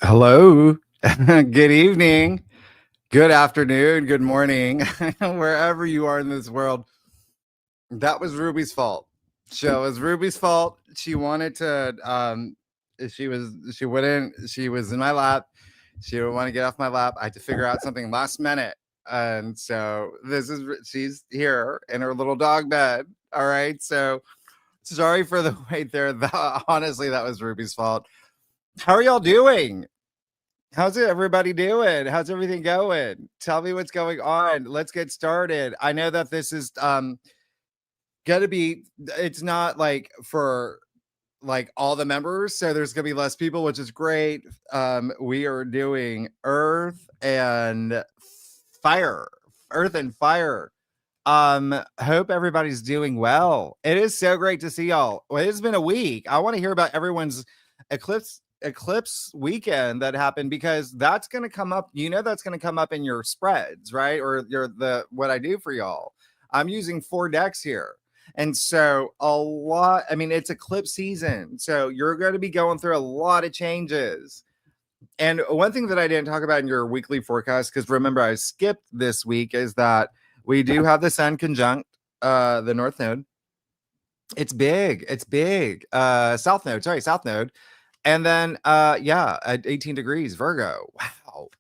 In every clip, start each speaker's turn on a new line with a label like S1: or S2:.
S1: Hello. Good evening. Good afternoon. Good morning. Wherever you are in this world. That was Ruby's fault. So it was Ruby's fault. She wanted to she wouldn't, she was in my lap. She didn't want to get off my lap. I had to figure out something last minute. And so she's here in her little dog bed. All right. So sorry for the wait there. Honestly, that was Ruby's fault. How are y'all doing? How's it everybody doing? How's everything going? Tell me what's going on. Let's get started. I know that this is gonna be, it's not like for like all the members, so there's gonna be less people, which is great. We are doing earth and fire. Earth and fire. Hope everybody's doing well. It is so great to see y'all. Well, it's been a week. I want to hear about everyone's eclipse weekend that happened, because that's going to come up, that's going to come up in your spreads, right? Or what I do for y'all. I'm using 4 decks here. And so it's eclipse season. So you're going to be going through a lot of changes. And one thing that I didn't talk about in your weekly forecast, because remember I skipped this week, is that we do have the sun conjunct the north node. It's big. South node. And then at 18 degrees Virgo.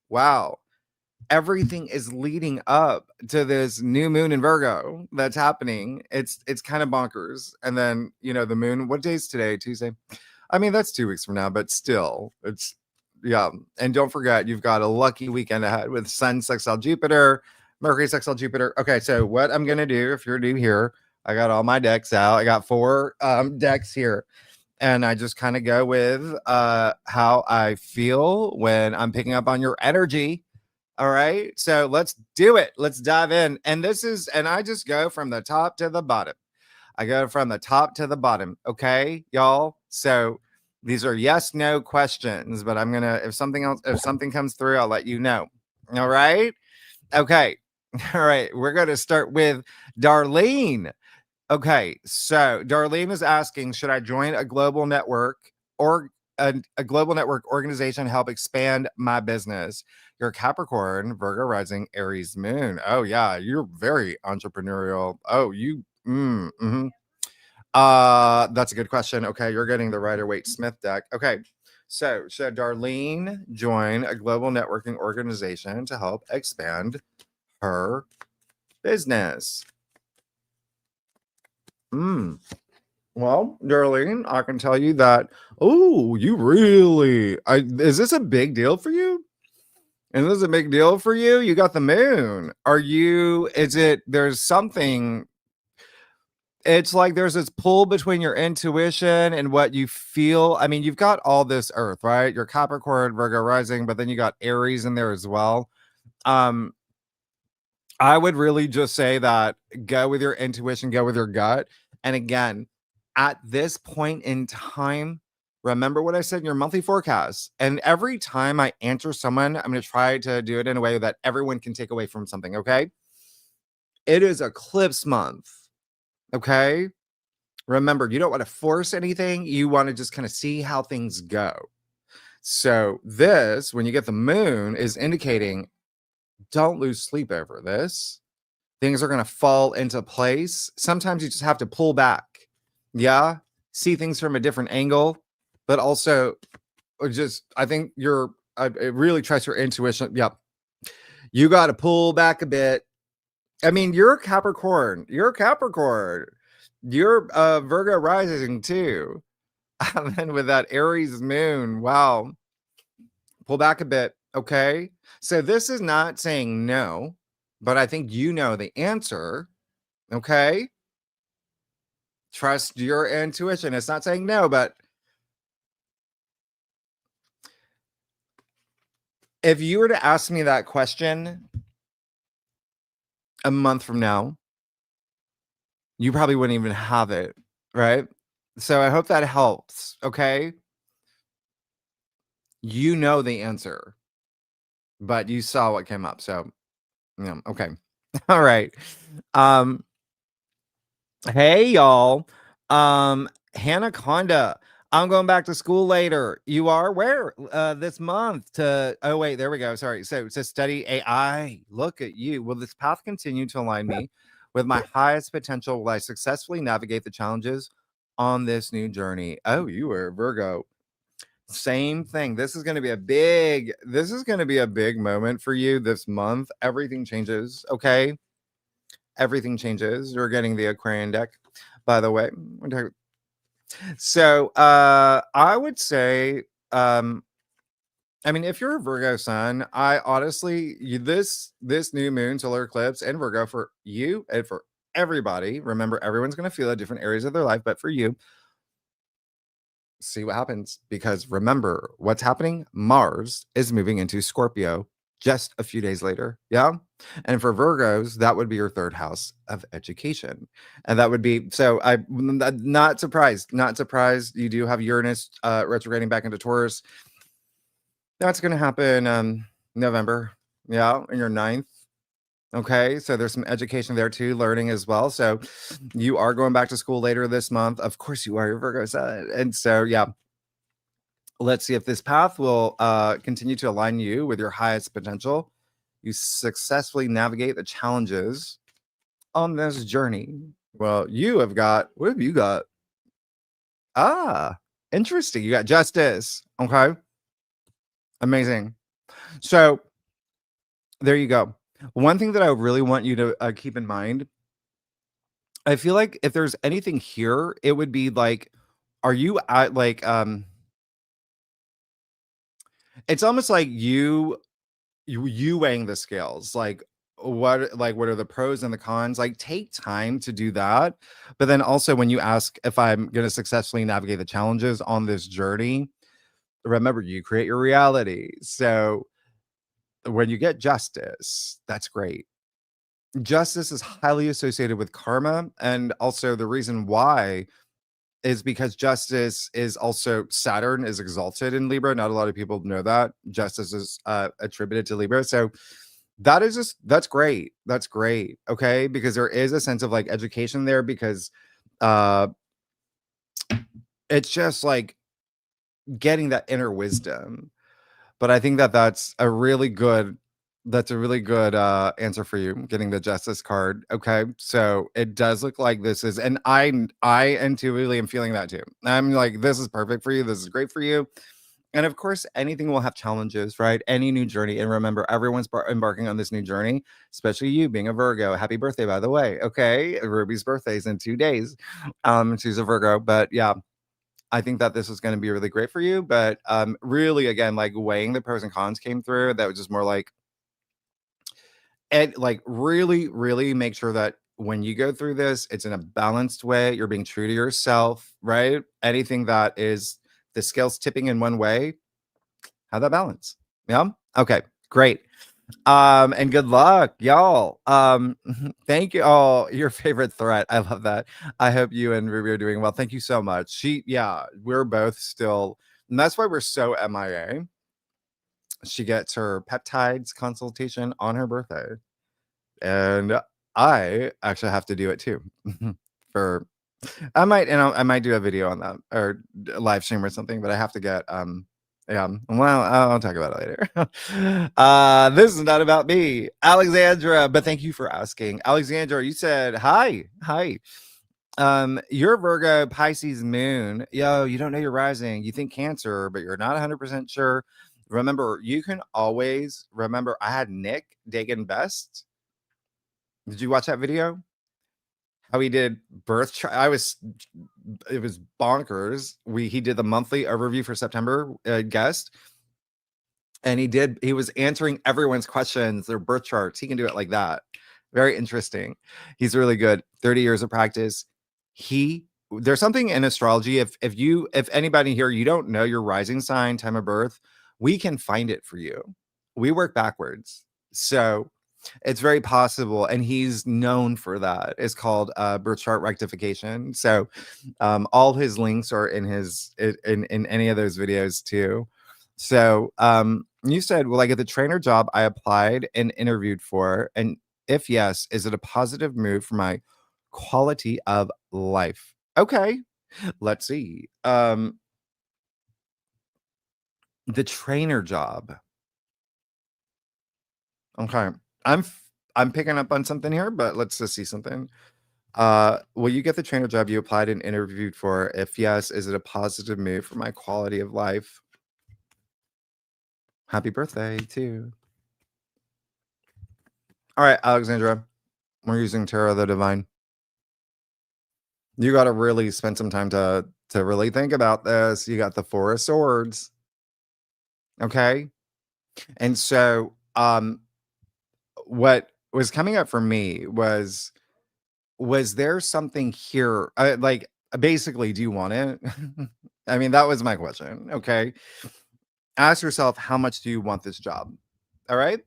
S1: Wow. Everything is leading up to this new moon in Virgo that's happening. It's kind of bonkers. And then, the moon, what day is today? Tuesday. I mean, that's 2 weeks from now, but still, it's and don't forget, you've got a lucky weekend ahead with Sun sextile Jupiter, Mercury sextile Jupiter. Okay, so what I'm gonna do, if you're new here, I got all my decks out. I got 4 decks here, and I just kind of go with how I feel when I'm picking up on your energy. All right, so let's do it. Let's dive in. And I just go from the top to the bottom. Okay, y'all. So these are yes, no questions, but I'm gonna, if something comes through, I'll let you know. All right. Okay. All right. We're gonna start with Darlene. Okay, so Darlene is asking, should I join a global network or a global network organization to help expand my business? You're Capricorn, Virgo rising, Aries moon. Oh yeah, you're very entrepreneurial. Oh, that's a good question. Okay, you're getting the Rider-Waite-Smith deck. Okay, so should Darlene join a global networking organization to help expand her business? Well, Darlene, I can tell you that. Oh, you really? Is this a big deal for you? And this is a big deal for you? You got the moon. There's something. It's like there's this pull between your intuition and what you feel. I mean, you've got all this earth, right? Your Capricorn, Virgo rising, but then you got Aries in there as well. I would really just say that go with your intuition, go with your gut. And again, at this point in time, remember what I said in your monthly forecast. And every time I answer someone, I'm going to try to do it in a way that everyone can take away from something. Okay. It is eclipse month. Okay. Remember, you don't want to force anything. You want to just kind of see how things go. So this, when you get the moon, is indicating don't lose sleep over this. Things are going to fall into place. Sometimes you just have to pull back. Yeah. See things from a different angle, but also I think I really trust your intuition. Yep. You got to pull back a bit. I mean, you're a Capricorn. You're Virgo rising too. And then with that Aries moon, wow. Pull back a bit. Okay. So this is not saying no, but I think you know the answer. Okay. Trust your intuition. It's not saying no, but if you were to ask me that question a month from now, you probably wouldn't even have it, right? So I hope that helps. Okay. You know the answer, but you saw what came up. So, yeah, okay. All right. Hey y'all. Hanaconda. I'm going back to school later. You are where? This month to, oh, wait, there we go. Sorry. So it says study AI. Look at you. Will this path continue to align me with my highest potential? Will I successfully navigate the challenges on this new journey? Oh, you were Virgo. Same thing. This is going to be a big moment for you this month. Everything changes. Okay. Everything changes. You're getting the Aquarian deck, by the way. So I would say, I mean, if you're a Virgo sun, I honestly, this new moon solar eclipse and Virgo for you and for everybody. Remember, everyone's going to feel it different areas of their life, but for you, see what happens, because remember what's happening. Mars is moving into Scorpio just a few days later. Yeah. And for Virgos, that would be your third house of education. And that would be, so I'm not surprised. You do have Uranus retrograding back into Taurus. That's going to happen November. Yeah. In your ninth. Okay, so there's some education there too, learning as well. So you are going back to school later this month. Of course you are, your Virgo sun. And so, yeah, let's see if this path will continue to align you with your highest potential. You successfully navigate the challenges on this journey. Well, you have got, what have you got? Ah, interesting. You got justice. Okay, amazing. So there you go. One thing that I really want you to keep in mind, I feel like if there's anything here, it would be like, are you at like, it's almost like you weighing the scales, like what are the pros and the cons? Like take time to do that. But then also when you ask if I'm going to successfully navigate the challenges on this journey, remember you create your reality. So when you get justice, that's great. Justice is highly associated with karma, and also the reason why is because justice is also Saturn is exalted in Libra. Not a lot of people know that. Justice is attributed to Libra. So that's great. That's great. Okay. Because there is a sense of like education there, because uh it's just like getting that inner wisdom. But I think that that's a really good answer for you, getting the justice card. Okay, so it does look like this is, and I intuitively am feeling that too. I'm like, this is perfect for you, this is great for you. And of course, anything will have challenges, right? Any new journey. And remember, everyone's embarking on this new journey, especially you being a Virgo. Happy birthday, by the way. Okay, Ruby's birthday is in 2 days. She's a Virgo, but yeah, I think that this is going to be really great for you. But really, again, like weighing the pros and cons came through. That was just more like, and like really, really make sure that when you go through this, it's in a balanced way. You're being true to yourself, right? Anything that is the scales tipping in one way, have that balance. Yeah. Okay. Great. And good luck, y'all. Thank you. Oh, your favorite threat. I love that. I hope you and Ruby are doing well. Thank you so much. Yeah, we're both still, and that's why we're so MIA. She gets her peptides consultation on her birthday, and I actually have to do it too. For I might do a video on that, or live stream or something, but I have to get yeah, well, I'll talk about it later. This is not about me, Alexandra, but thank you for asking. Alexandra, you said hi. You're Virgo Pisces moon. Yo, you don't know your rising. You think Cancer, but you're not 100% sure. Remember, you can always remember. I had Nick Dagan Best. Did you watch that video? How he did birth chart. It was bonkers. He did the monthly overview for September guest, and he was answering everyone's questions, their birth charts. He can do it like that. Very interesting. He's really good. 30 years of practice. There's something in astrology. If anybody here, you don't know your rising sign, time of birth, we can find it for you. We work backwards. So it's very possible, and he's known for that. It's called birth chart rectification. So all his links are in in any of those videos too. So you said, will I get the trainer job I applied and interviewed for? And if yes, is it a positive move for my quality of life? Okay, let's see. The trainer job. Okay. I'm picking up on something here, but let's just see something. Will you get the trainer job you applied and interviewed for? If yes, is it a positive move for my quality of life? Happy birthday, too. All right, Alexandra, we're using Tarot of the Divine. You got to really spend some time to really think about this. You got the Four of Swords, okay? And so, what was coming up for me was there something here? Like, basically, do you want it? I mean, that was my question. Okay, ask yourself, how much do you want this job? All right.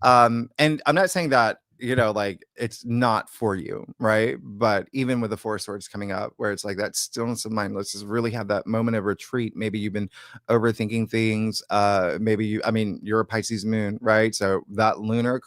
S1: And I'm not saying that, like it's not for you, right? But even with the Four Swords coming up, where it's like that stillness of mind, let's just really have that moment of retreat. Maybe you've been overthinking things. Maybe I mean, you're a Pisces moon, right? So that lunar,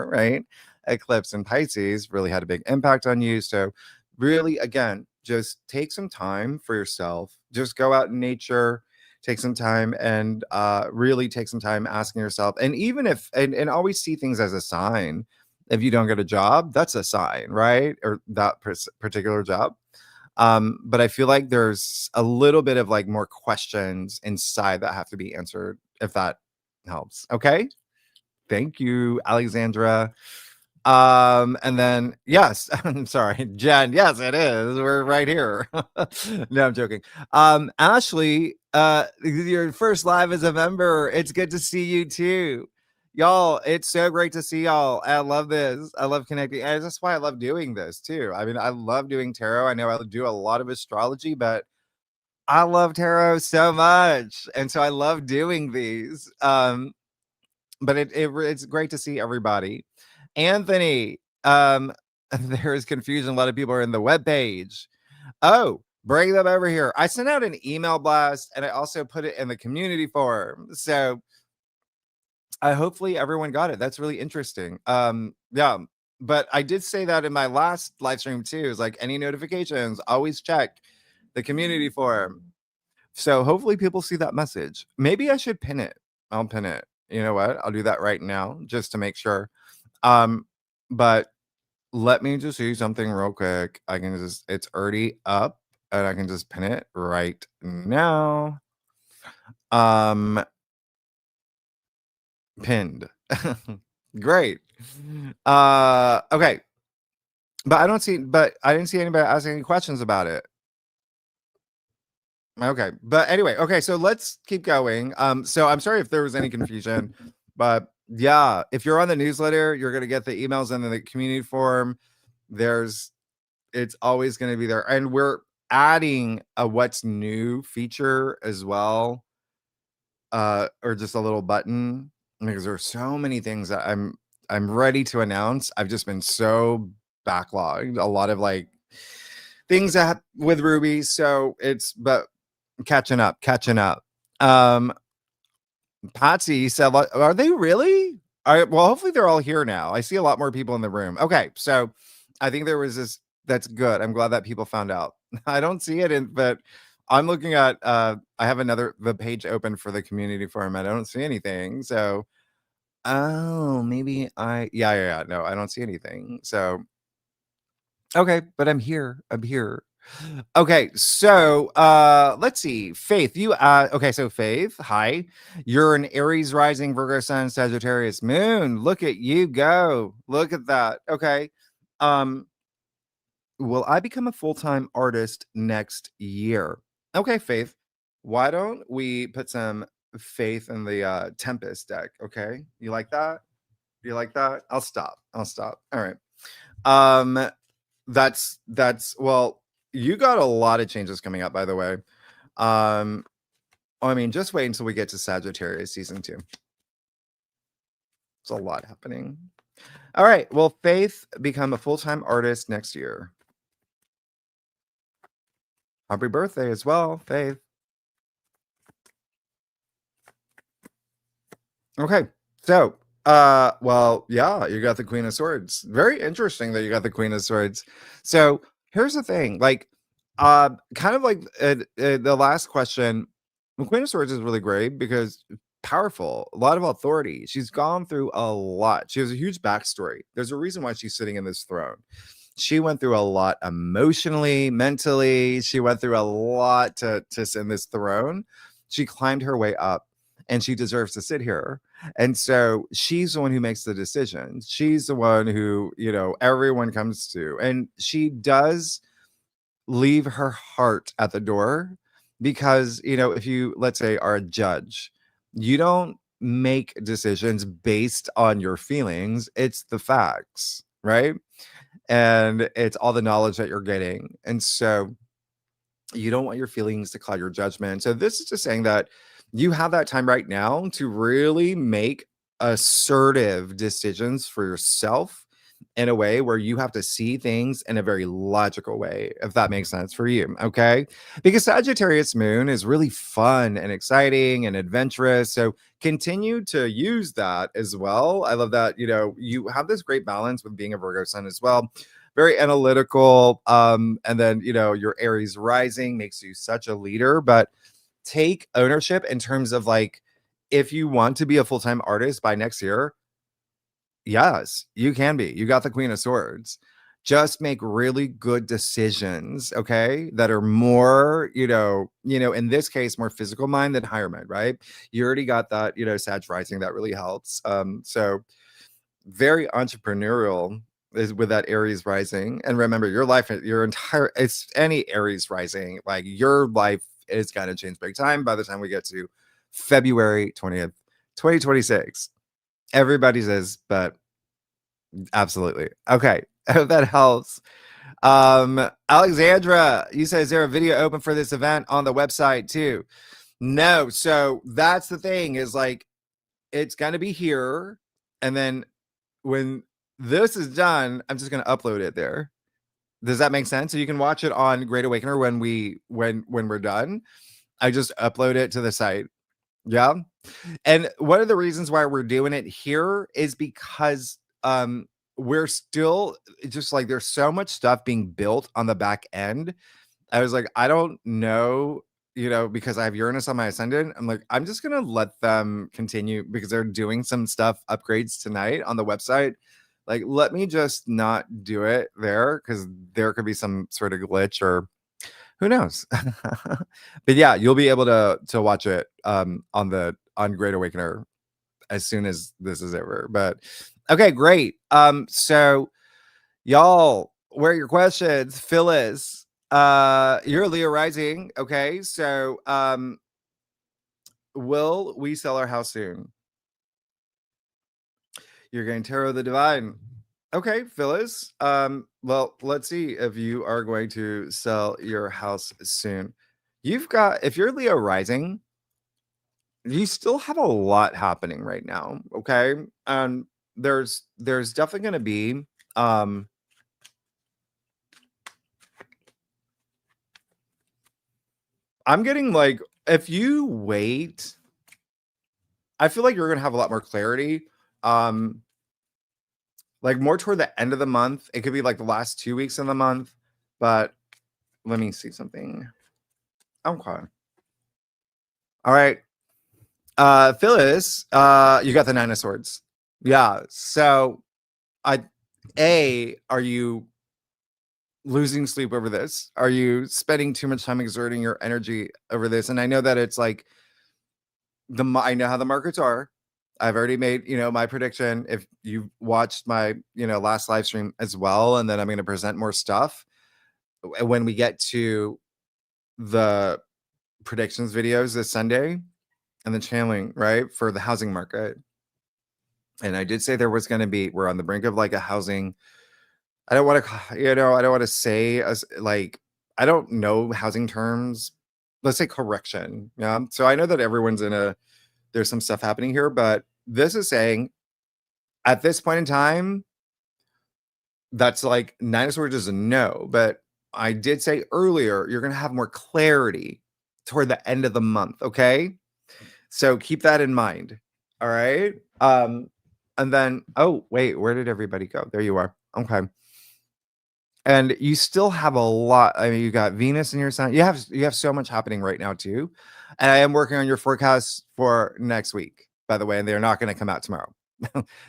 S1: right? Eclipse in Pisces really had a big impact on you. So really, again, just take some time for yourself. Just go out in nature, take some time, and really take some time asking yourself. And even if and always see things as a sign. If you don't get a job, that's a sign, right? Or that particular job. But I feel like there's a little bit of like more questions inside that have to be answered, if that helps. Okay, thank you, Alexandra. And then yes, I'm sorry, Jen. Yes, it is. We're right here. No, I'm joking. Ashley, your first live as a member. It's good to see you too. Y'all, it's so great to see y'all. I love this. I love connecting. And that's why I love doing this too. I mean, I love doing tarot. I know I do a lot of astrology, but I love tarot so much. And so I love doing these. But it's great to see everybody. Anthony, there is confusion. A lot of people are in the webpage. Oh, bring them over here. I sent out an email blast and I also put it in the community forum. So hopefully everyone got it. That's really interesting. Yeah, but I did say that in my last live stream too. Is like any notifications, always check the community forum. So hopefully people see that message. Maybe I should pin it. I'll pin it. You know what? I'll do that right now just to make sure. But let me just do something real quick. It's already up and I can just pin it right now. Pinned. Great. Okay. But I didn't see anybody asking any questions about it. Okay. But anyway, okay, so let's keep going. So I'm sorry if there was any confusion, but yeah, if you're on the newsletter, you're gonna get the emails in the community forum. It's always gonna be there. And we're adding a what's new feature as well. Or just a little button, because there's so many things that I'm ready to announce. I've just been so backlogged, a lot of like things that with Ruby. So but catching up. Patsy said, are they really? Well, hopefully they're all here now. I see a lot more people in the room. Okay, so I think there was this. That's good. I'm glad that people found out. I don't see it but I'm looking at I have the page open for the community forum. I don't see anything. So maybe yeah. No, I don't see anything. So okay, but I'm here. Okay, so let's see. Faith, okay, so Faith, hi. You're an Aries rising, Virgo sun, Sagittarius moon. Look at you go. Look at that. Okay. Will I become a full-time artist next year? Okay, Faith. Why don't we put some faith in the Tempest deck? Okay. You like that? You like that? I'll stop. All right. That's well, you got a lot of changes coming up, by the way. I mean, just wait until we get to Sagittarius season 2. It's a lot happening. All right. Will Faith become a full-time artist next year? Happy birthday as well, Faith. Okay. So, well, yeah, you got the Queen of Swords. Very interesting that you got the Queen of Swords. So, here's the thing, like kind of like the last question, The Queen of Swords is really great because powerful, a lot of authority. She's gone through a lot. She has a huge backstory. There's a reason why she's sitting in this throne. She went through a lot emotionally, mentally. She went through a lot to sit in this throne. She climbed her way up and she deserves to sit here. And so she's the one who makes the decisions. She's the one who, everyone comes to. And she does leave her heart at the door because, if you, let's say, are a judge, you don't make decisions based on your feelings. It's the facts, right? And it's all the knowledge that you're getting. And so you don't want your feelings to cloud your judgment. So this is just saying that you have that time right now to really make assertive decisions for yourself in a way where you have to see things in a very logical way, if that makes sense for you. Okay. Because Sagittarius moon is really fun and exciting and adventurous. So continue to use that as well. I love that, you have this great balance with being a Virgo sun as well. Very analytical. And then, your Aries rising makes you such a leader, but take ownership in terms of like, if you want to be a full-time artist by next year, yes, you can be. You got the Queen of Swords. Just make really good decisions, okay? That are more, in this case, more physical mind than higher mind, right? You already got that, Sag rising. That really helps. So very entrepreneurial is with that Aries rising. And remember, your life, it's any Aries rising, like your life is going to change big time by the time we get to February 20th, 2026. Everybody's is, but absolutely. Okay. I hope that helps. Alexandra, you said, is there a video open for this event on the website too? No. So that's the thing, is like, it's going to be here. And then when this is done, I'm just going to upload it there. Does that make sense? So you can watch it on Great Awakener when we're done. I just upload it to the site. Yeah. And one of the reasons why we're doing it here is because we're still just like, there's so much stuff being built on the back end. I was like, I don't know, because I have Uranus on my Ascendant. I'm like, I'm just gonna let them continue because they're doing some stuff, upgrades tonight on the website. Like, let me just not do it there because there could be some sort of glitch or who knows. But yeah, you'll be able to watch it on Great Awakener as soon as this is over. But okay, great. So y'all, where are your questions? Phyllis, you're Leo rising. Okay, so will we sell our house soon? You're getting Tarot of the Divine. Okay, Phyllis. Well, let's see if you are going to sell your house soon. If you're Leo rising, you still have a lot happening right now. Okay. There's definitely going to be, I'm getting like, if you wait, I feel like you're going to have a lot more clarity. Like more toward the end of the month. It could be like the last 2 weeks of the month, but let me see something. Okay. All right. Phyllis, you got the Nine of Swords. Yeah. So are you losing sleep over this? Are you spending too much time exerting your energy over this? And I know that it's like I know how the markets are. I've already made, my prediction. If you watched my, last live stream as well, and then I'm going to present more stuff when we get to the predictions videos this Sunday and the channeling, right, for the housing market. And I did say there was going to be, we're on the brink of like a housing. I don't want to say as like, I don't know housing terms. Let's say correction. Yeah. So I know that everyone's there's some stuff happening here, but this is saying at this point in time, that's like Nine of Swords is a no. But I did say earlier, you're going to have more clarity toward the end of the month. Okay. So keep that in mind. All right. And then, oh, wait, where did everybody go? There you are. Okay. And you still have a lot. I mean, you got Venus in your sign. You have so much happening right now too. And I am working on your forecasts for next week, by the way, and they're not going to come out tomorrow.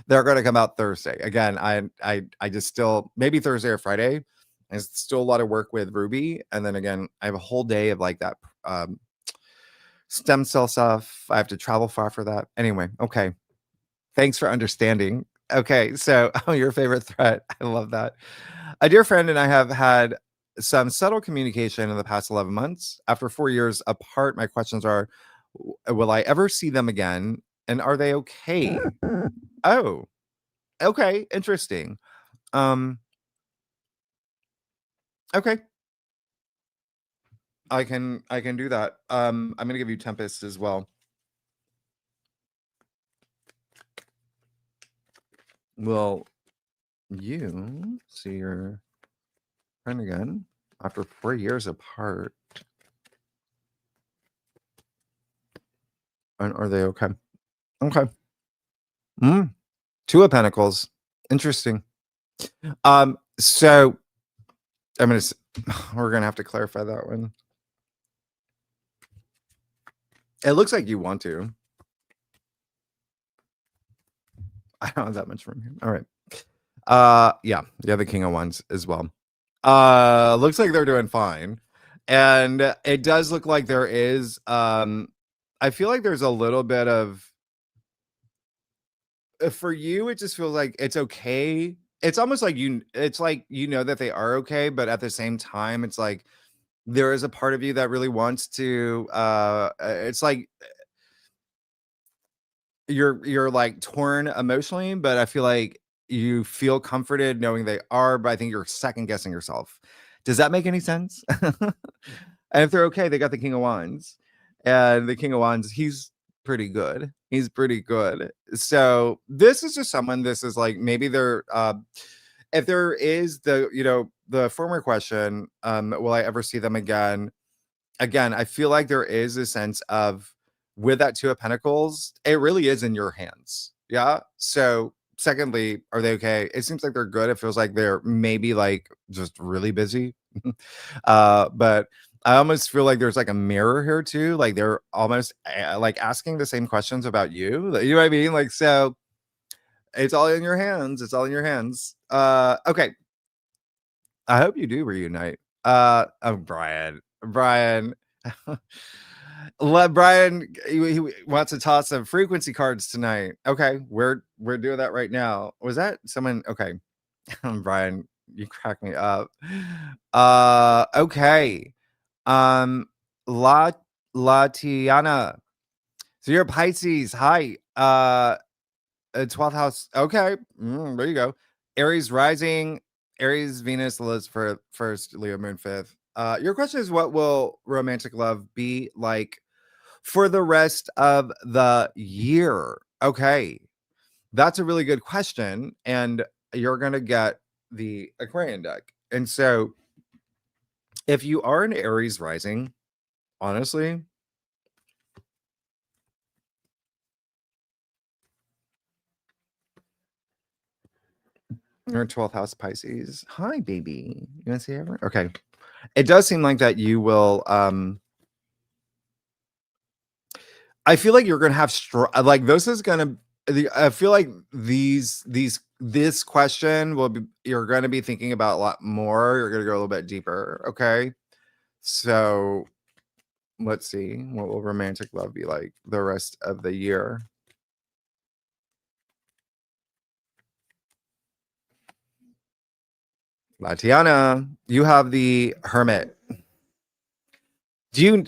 S1: They're going to come out Thursday. Again, I just still maybe Thursday or Friday. There's still a lot of work with Ruby, and then again, I have a whole day of like that stem cell stuff. I have to travel far for that. Anyway, okay. Thanks for understanding. Okay, so your favorite threat. I love that. A dear friend and I have had some subtle communication in the past 11 months. After 4 years apart, my questions are, will I ever see them again? And are they okay? Oh, okay, interesting. Okay, I can do that. I'm gonna give you Tempest as well. Will you see your friend again after 4 years apart? And are they okay? Okay. Two of Pentacles. Interesting. So I'm gonna we're gonna have to clarify that one. It looks like you want to. I don't have that much room here. All right. Yeah, the King of Wands as well. Looks like they're doing fine. And it does look like there is I feel like there's a little bit of for you, it just feels like it's okay. It's almost like it's like you know that they are okay, but at the same time, it's like there is a part of you that really wants to it's like you're like torn emotionally, but I feel like you feel comforted knowing they are, but I think you're second guessing yourself. Does that make any sense? And if they're okay, they got the King of Wands. And the King of Wands, he's pretty good. He's pretty good. So this is just someone, this is like maybe they're if there is the former question, will I ever see them again? Again, I feel like there is a sense of with that Two of Pentacles, it really is in your hands. Yeah. So secondly, are they okay? It seems like they're good. It feels like they're maybe like just really busy. But I almost feel like there's like a mirror here too. Like they're almost like asking the same questions about you. You know what I mean? Like, so it's all in your hands. It's all in your hands. Okay. I hope you do reunite. Oh, Brian. Let Brian he wants to toss some frequency cards tonight. Okay, we're doing that right now. Was that someone? Okay. Brian, you crack me up. Okay. La Latiana. So you're Pisces. Hi. 12th house. Okay. There you go. Aries rising, Aries, Venus, Lilith for first, Leo moon fifth. Your question is, what will romantic love be like for the rest of the year? Okay. That's a really good question. And you're going to get the Aquarian deck. And so if you are an Aries rising, honestly, you're 12th house Pisces. Hi, baby. You want to say everyone? Okay. It does seem like that you will I feel like you're gonna have like this is gonna I feel like this question will be you're gonna be thinking about a lot more. You're gonna go a little bit deeper. Okay. So let's see. What will romantic love be like the rest of the year? Latiana, you have the Hermit. Do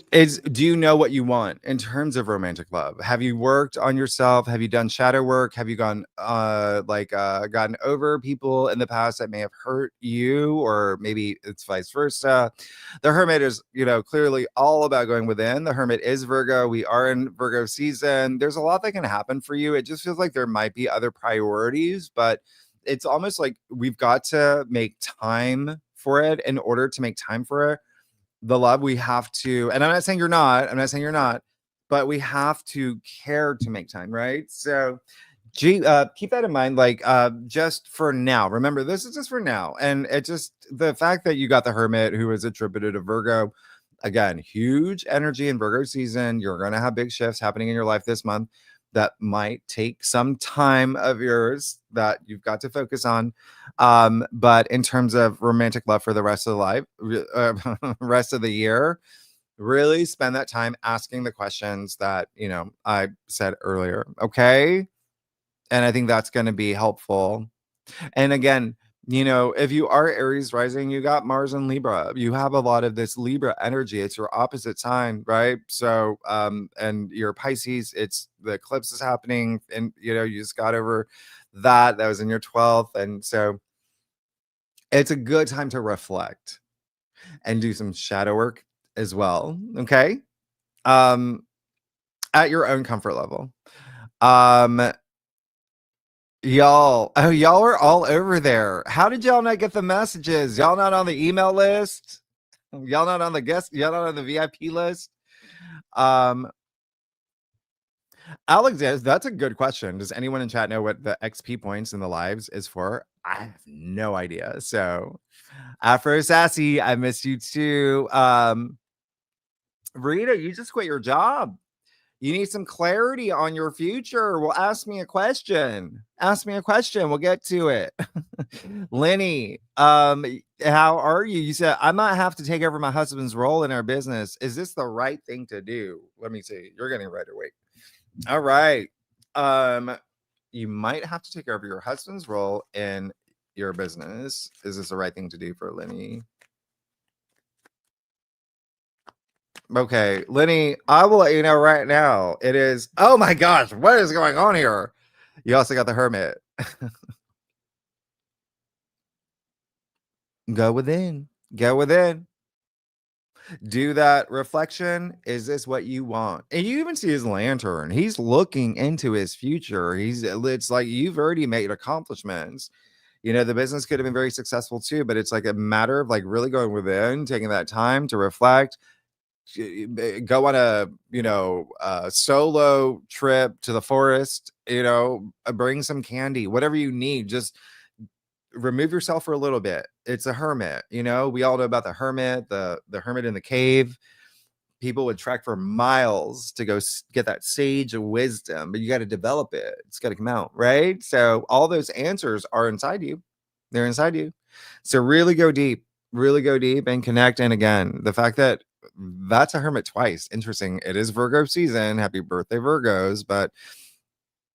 S1: you know what you want in terms of romantic love? Have you worked on yourself? Have you done shadow work? Have you gone gotten over people in the past that may have hurt you, or maybe it's vice versa? The Hermit is, clearly all about going within. The Hermit is Virgo. We are in Virgo season. There's a lot that can happen for you. It just feels like there might be other priorities, but it's almost like we've got to make time for it. In order to make time for it, the love, we have to, and I'm not saying you're not, but we have to care to make time, right? So keep that in mind, like just for now. Remember, this is just for now. And it just the fact that you got the Hermit, who is attributed to Virgo, Again, huge energy in Virgo season. You're going to have big shifts happening in your life this month that might take some time of yours that you've got to focus on. But in terms of romantic love for the rest of the life, rest of the year, really spend that time asking the questions that, I said earlier. Okay. And I think that's going to be helpful. And again, if you are Aries rising, you got Mars and Libra. You have a lot of this Libra energy. It's your opposite sign, right? So, and your Pisces, it's the eclipse is happening, and you just got over that. That was in your 12th. And so it's a good time to reflect and do some shadow work as well. Okay. At your own comfort level. Y'all are all over there. How did y'all not get the messages? Y'all not on the email list? Y'all not on the y'all not on the VIP list? Alexandra, that's a good question. Does anyone in chat know what the XP points in the lives is for? I have no idea. So Afro Sassy, I miss you too. Rita, you just quit your job. You need some clarity on your future. Well, ask me a question. Ask me a question. We'll get to it. Lenny, how are you? You said, I might have to take over my husband's role in our business. Is this the right thing to do? Let me see. You're getting right away. All right. You might have to take over your husband's role in your business. Is this the right thing to do for Lenny? Okay, Lenny, I will let you know right now. It is, oh my gosh, what is going on here? You also got the Hermit. Go within. Go within. Do that reflection. Is this what you want? And you even see his lantern. He's looking into his future. It's like you've already made accomplishments. The business could have been very successful too, but it's like a matter of like really going within, taking that time to reflect. Go on a solo trip to the forest, bring some candy, whatever you need. Just remove yourself for a little bit. It's a hermit. We all know about the hermit, the hermit in the cave. People would trek for miles to go get that sage of wisdom, but you got to develop it. It's got to come out, right? So all those answers are inside you. They're inside you. So really go deep and connect. And again, the fact that that's a hermit twice. Interesting. It is Virgo season. Happy birthday, Virgos. But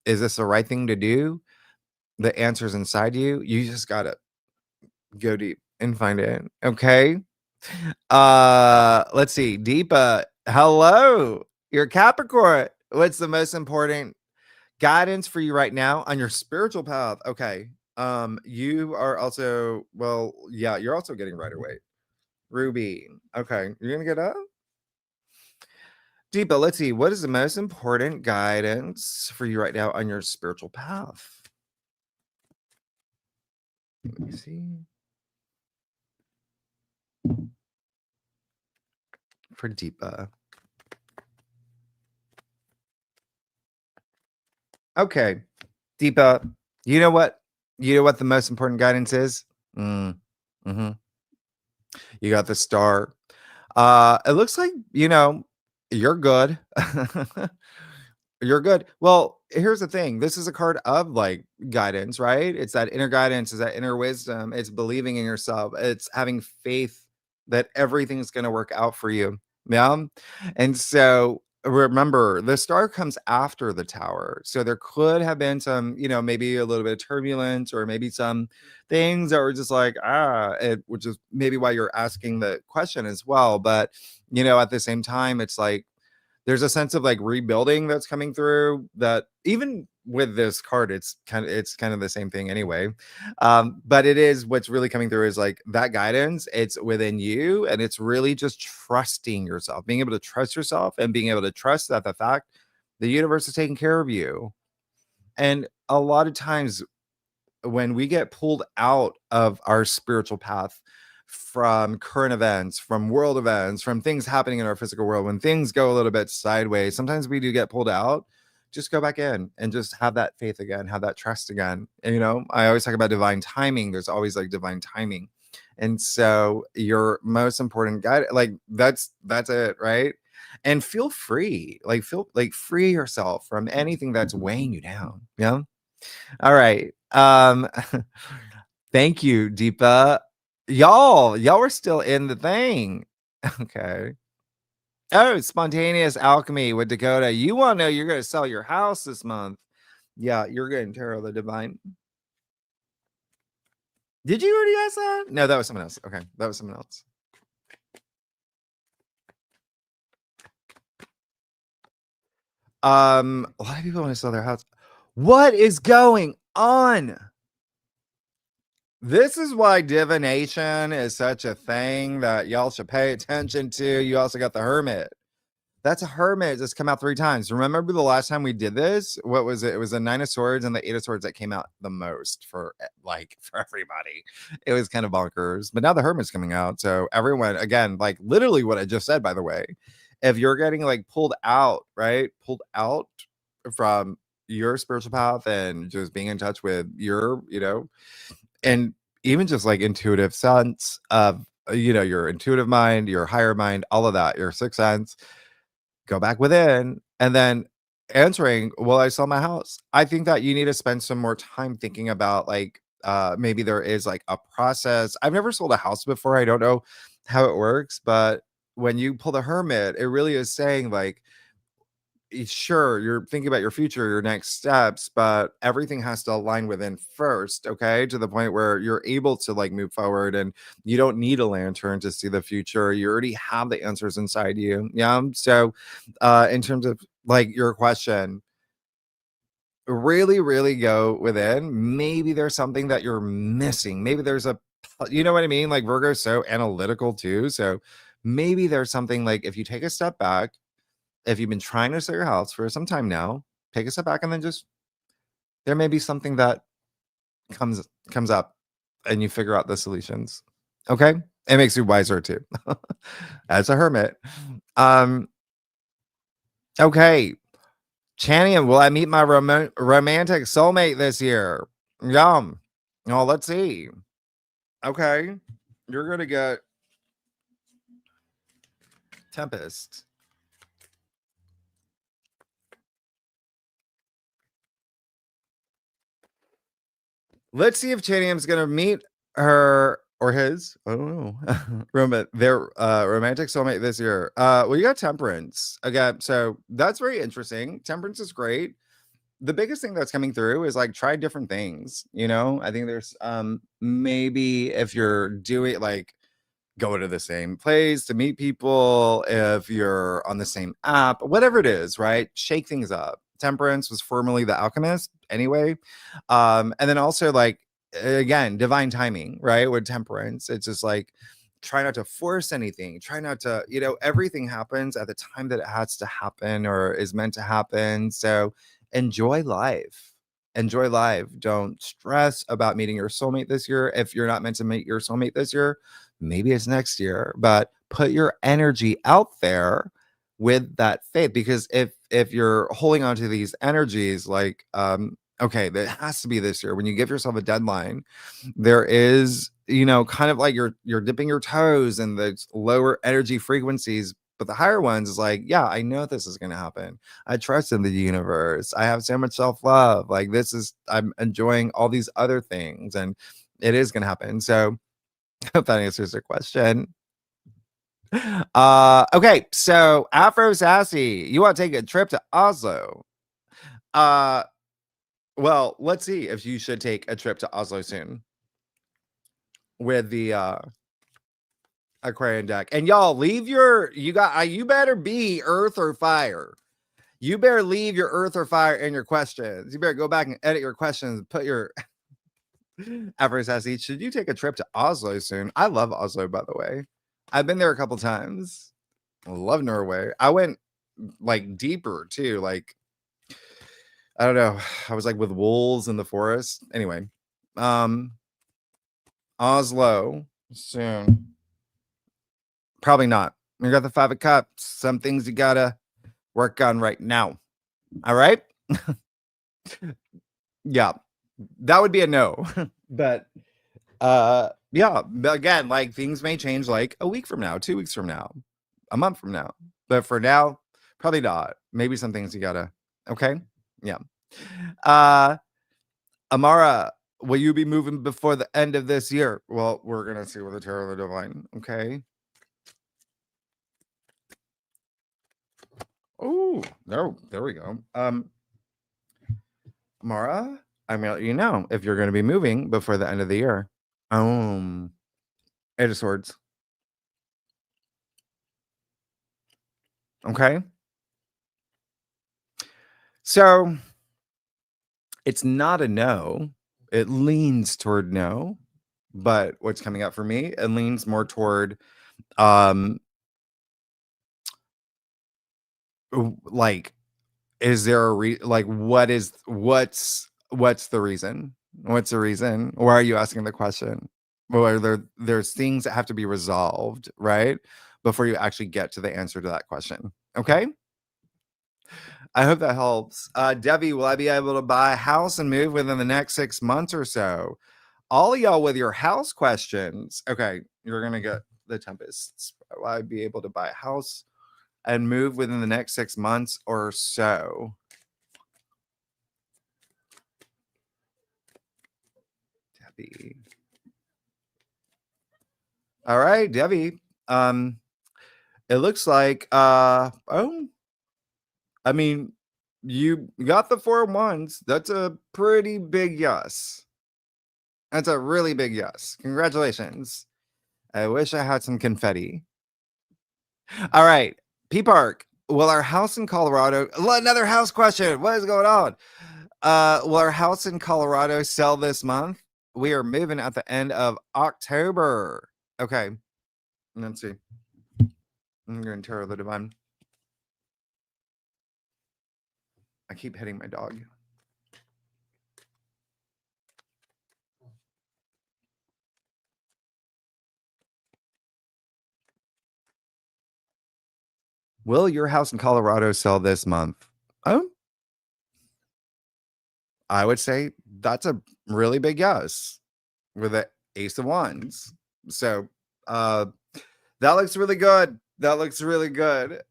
S1: is this the right thing to do? The answer's inside you. You just got to go deep and find it. Okay. Let's see. Deepa, hello. You're Capricorn. What's the most important guidance for you right now on your spiritual path? Okay. You are also, well, yeah, you're also getting right away. Ruby. Okay. You're going to get up? Deepa, let's see. What is the most important guidance for you right now on your spiritual path? Let me see. For Deepa. Okay. Deepa, you know what? You know what the most important guidance is? Mm-hmm. You got the star. It looks like, you're good. You're good. Well, here's the thing. This is a card of like guidance, right? It's that inner guidance, it's that inner wisdom. It's believing in yourself. It's having faith that everything's going to work out for you. Yeah. And so remember, the star comes after the tower. So there could have been some, maybe a little bit of turbulence or maybe some things that were just like, which is maybe why you're asking the question as well. But, at the same time, it's like, there's a sense of like rebuilding that's coming through that even with this card, it's kind of the same thing anyway. But it is what's really coming through is like that guidance. It's within you, and it's really just trusting yourself, being able to trust yourself and being able to trust that the fact the universe is taking care of you. And a lot of times when we get pulled out of our spiritual path, from current events, from world events, from things happening in our physical world, when things go a little bit sideways, sometimes we do get pulled out. Just go back in and just have that faith again, have that trust again. And I always talk about divine timing. There's always like divine timing. And so your most important guide, like that's it, right? And feel free, feel like free yourself from anything that's weighing you down. Yeah. All right. Thank you, Deepa. Y'all were still in the thing. Okay. Oh, spontaneous alchemy with Dakota. You want to know you're going to sell your house this month. Yeah, you're getting Tarot the Divine. Did you already ask that? No, that was someone else. Okay, that was someone else. A lot of people want to sell their house. What is going on? This is why divination is such a thing that y'all should pay attention to. You also got the Hermit. That's a Hermit that's come out 3 times. Remember the last time we did this? What was it? It was the 9 of Swords and the 8 of Swords that came out the most for everybody. It was kind of bonkers. But now the Hermit's coming out. So everyone, again, like literally what I just said, by the way, if you're getting like pulled out, right? Pulled out from your spiritual path and just being in touch with your, and even just like intuitive sense of, your intuitive mind, your higher mind, all of that, your sixth sense, go back within and then answering, will I sell my house? I think that you need to spend some more time thinking about like maybe there is like a process. I've never sold a house before. I don't know how it works, but when you pull the Hermit, it really is saying like, sure, you're thinking about your future, your next steps, but everything has to align within first, okay, to the point where you're able to like move forward and you don't need a lantern to see the future. You already have the answers inside you. Yeah. So in terms of like your question, really go within. Maybe there's something that you're missing. Maybe there's you know what I mean? Like Virgo's so analytical too. So maybe there's something like if you take a step back, if you've been trying to sell your house for some time now, take a step back and then just there may be something that comes up and you figure out the solutions. Okay? It makes you wiser too. As a hermit. Okay. Channing, will I meet my romantic soulmate this year? Yum. Oh, let's see. Okay. You're gonna get Tempest. Let's see if Chanium's gonna meet her or his. I don't know. Their romantic soulmate this year. Well, you got Temperance again, so that's very interesting. Temperance is great. The biggest thing that's coming through is like try different things. I think there's maybe if you're doing like go to the same place to meet people, if you're on the same app, whatever it is, right? Shake things up. Temperance was formerly the Alchemist anyway. And then also like again, divine timing, right? With Temperance, it's just like try not to force anything, try not to, everything happens at the time that it has to happen or is meant to happen. So enjoy life. Enjoy life. Don't stress about meeting your soulmate this year. If you're not meant to meet your soulmate this year, maybe it's next year, but put your energy out there with that faith, because if you're holding on to these energies like okay, that has to be this year, when you give yourself a deadline, there is kind of like you're dipping your toes in the lower energy frequencies, but the higher ones is like, yeah, I know this is going to happen. I trust in the universe. I have so much self-love. Like I'm enjoying all these other things and it is going to happen. So if that answers your question. Okay, so Afro Sassy, you want to take a trip to Oslo? Well, let's see if you should take a trip to Oslo soon with the Aquarian deck. And y'all leave you better be earth or fire. You better leave your earth or fire in your questions. You better go back and edit your questions, put your Afro Sassy, should you take a trip to Oslo soon? I love Oslo, by the way. I've been there a couple times. I love Norway. I went like deeper too. Like, I don't know. I was like with wolves in the forest. Anyway, Oslo soon. Probably not. You got the 5 of Cups. Some things you gotta work on right now. All right. Yeah, that would be a no. But Yeah, but again, like things may change like a week from now, 2 weeks from now, a month from now. But for now, probably not. Maybe some things you gotta okay? Yeah. Uh Amara, will you be moving before the end of this year? Well, we're gonna see with the Tarot of the Divine. Okay. Oh, there we go. Amara, I'm gonna let you know if you're gonna be moving before the end of the year. Eight of Swords. Okay. So it's not a no. It leans toward no, but what's coming up for me, it leans more toward um like is there a like what's the reason? What's the reason? Why are you asking the question? Well, there's things that have to be resolved, right? Before you actually get to the answer to that question. Okay? I hope that helps. Debbie, will I be able to buy a house and move within the next 6 months or so? All of y'all with your house questions. Okay, you're gonna get the Tempests. Will I be able to buy a house and move within the next 6 months or so? Debbie. All right, Debbie. It looks like I mean, you got the 4 1s. That's a pretty big yes. That's a really big yes. Congratulations. I wish I had some confetti. All right. P Park. Will our house in Colorado another house question? What is going on? Will our house in Colorado sell this month? We are moving at the end of October. Okay. Let's see. I'm going to Tarot the Divine. I keep hitting my dog. Will your house in Colorado sell this month? Oh, I would say that's a really big yes with the Ace of Wands. So that looks really good. That looks really good.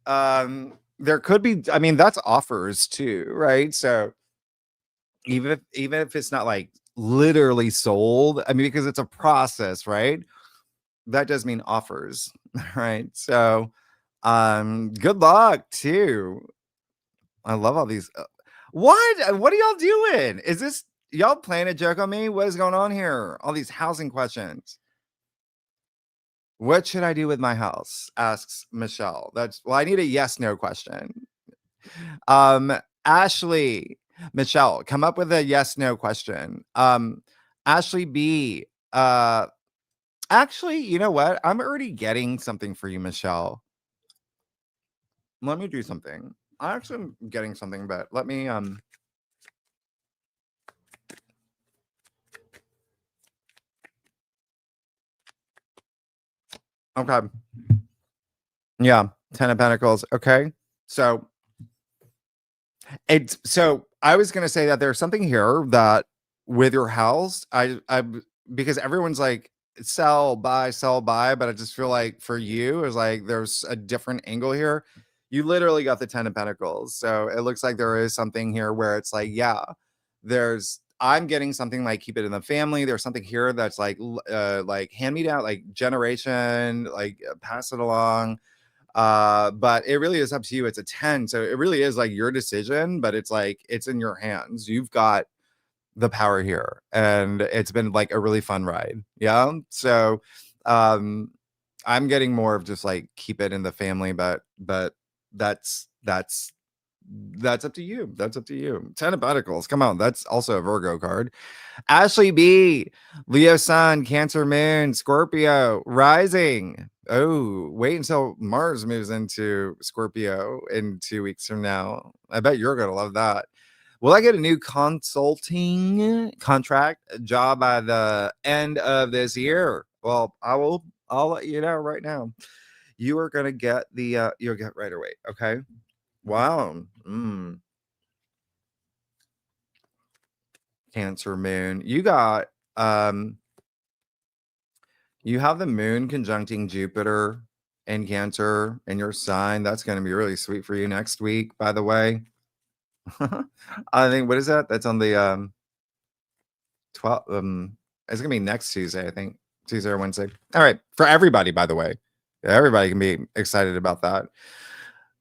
S1: There could be, I mean, that's offers too, right? So even if it's not like literally sold, I mean, because it's a process, right? That does mean offers, right? So good luck too. I love all these. What are y'all doing? Is this y'all playing a joke on me? What is going on here? All these housing questions. What should I do with my house? Asks Michelle. That's well, I need a yes, no question. Ashley, Michelle, come up with a yes, no question. Ashley B. Actually, you know what? I'm already getting something for you, Michelle. Let me do something. I actually am getting something, but let me okay. Yeah, 10 of Pentacles. Okay. So I was gonna say that there's something here that with your house, I because everyone's like sell, buy, but I just feel like for you is like there's a different angle here. You literally got the 10 of Pentacles. So it looks like there is something here where it's like, yeah, I'm getting something like keep it in the family. There's something here that's like hand me down, like generation, like pass it along. But it really is up to you. It's a 10, so it really is like your decision, but it's like it's in your hands. You've got the power here, and it's been like a really fun ride. Yeah. So I'm getting more of just like keep it in the family, but that's up to you. That's up to you. 10 of Pentacles. Come on, that's also a Virgo card. Ashley B, Leo Sun, Cancer Moon, Scorpio, Rising. Oh, wait until Mars moves into Scorpio in 2 weeks from now. I bet you're going to love that. Will I get a new consulting contract job by the end of this year? Well, I'll let you know right now. You are going to get you'll get right away. Okay. Wow. Cancer Moon. You got You have the moon conjuncting Jupiter in Cancer in your sign. That's going to be really sweet for you next week, by the way. I think, what is that? That's on the 12th. It's going to be next Tuesday, I think. Tuesday or Wednesday. All right. For everybody, by the way. Everybody can be excited about that.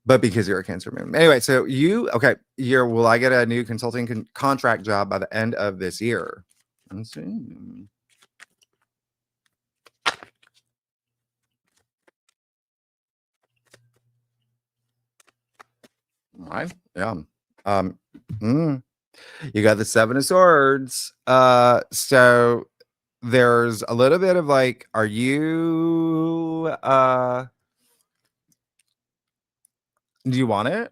S1: But because you're a Cancer moon. Anyway, so will I get a new consulting contract job by the end of this year? Let's see. Why? Yeah. You got the Seven of Swords. So there's a little bit of like, are you do you want it?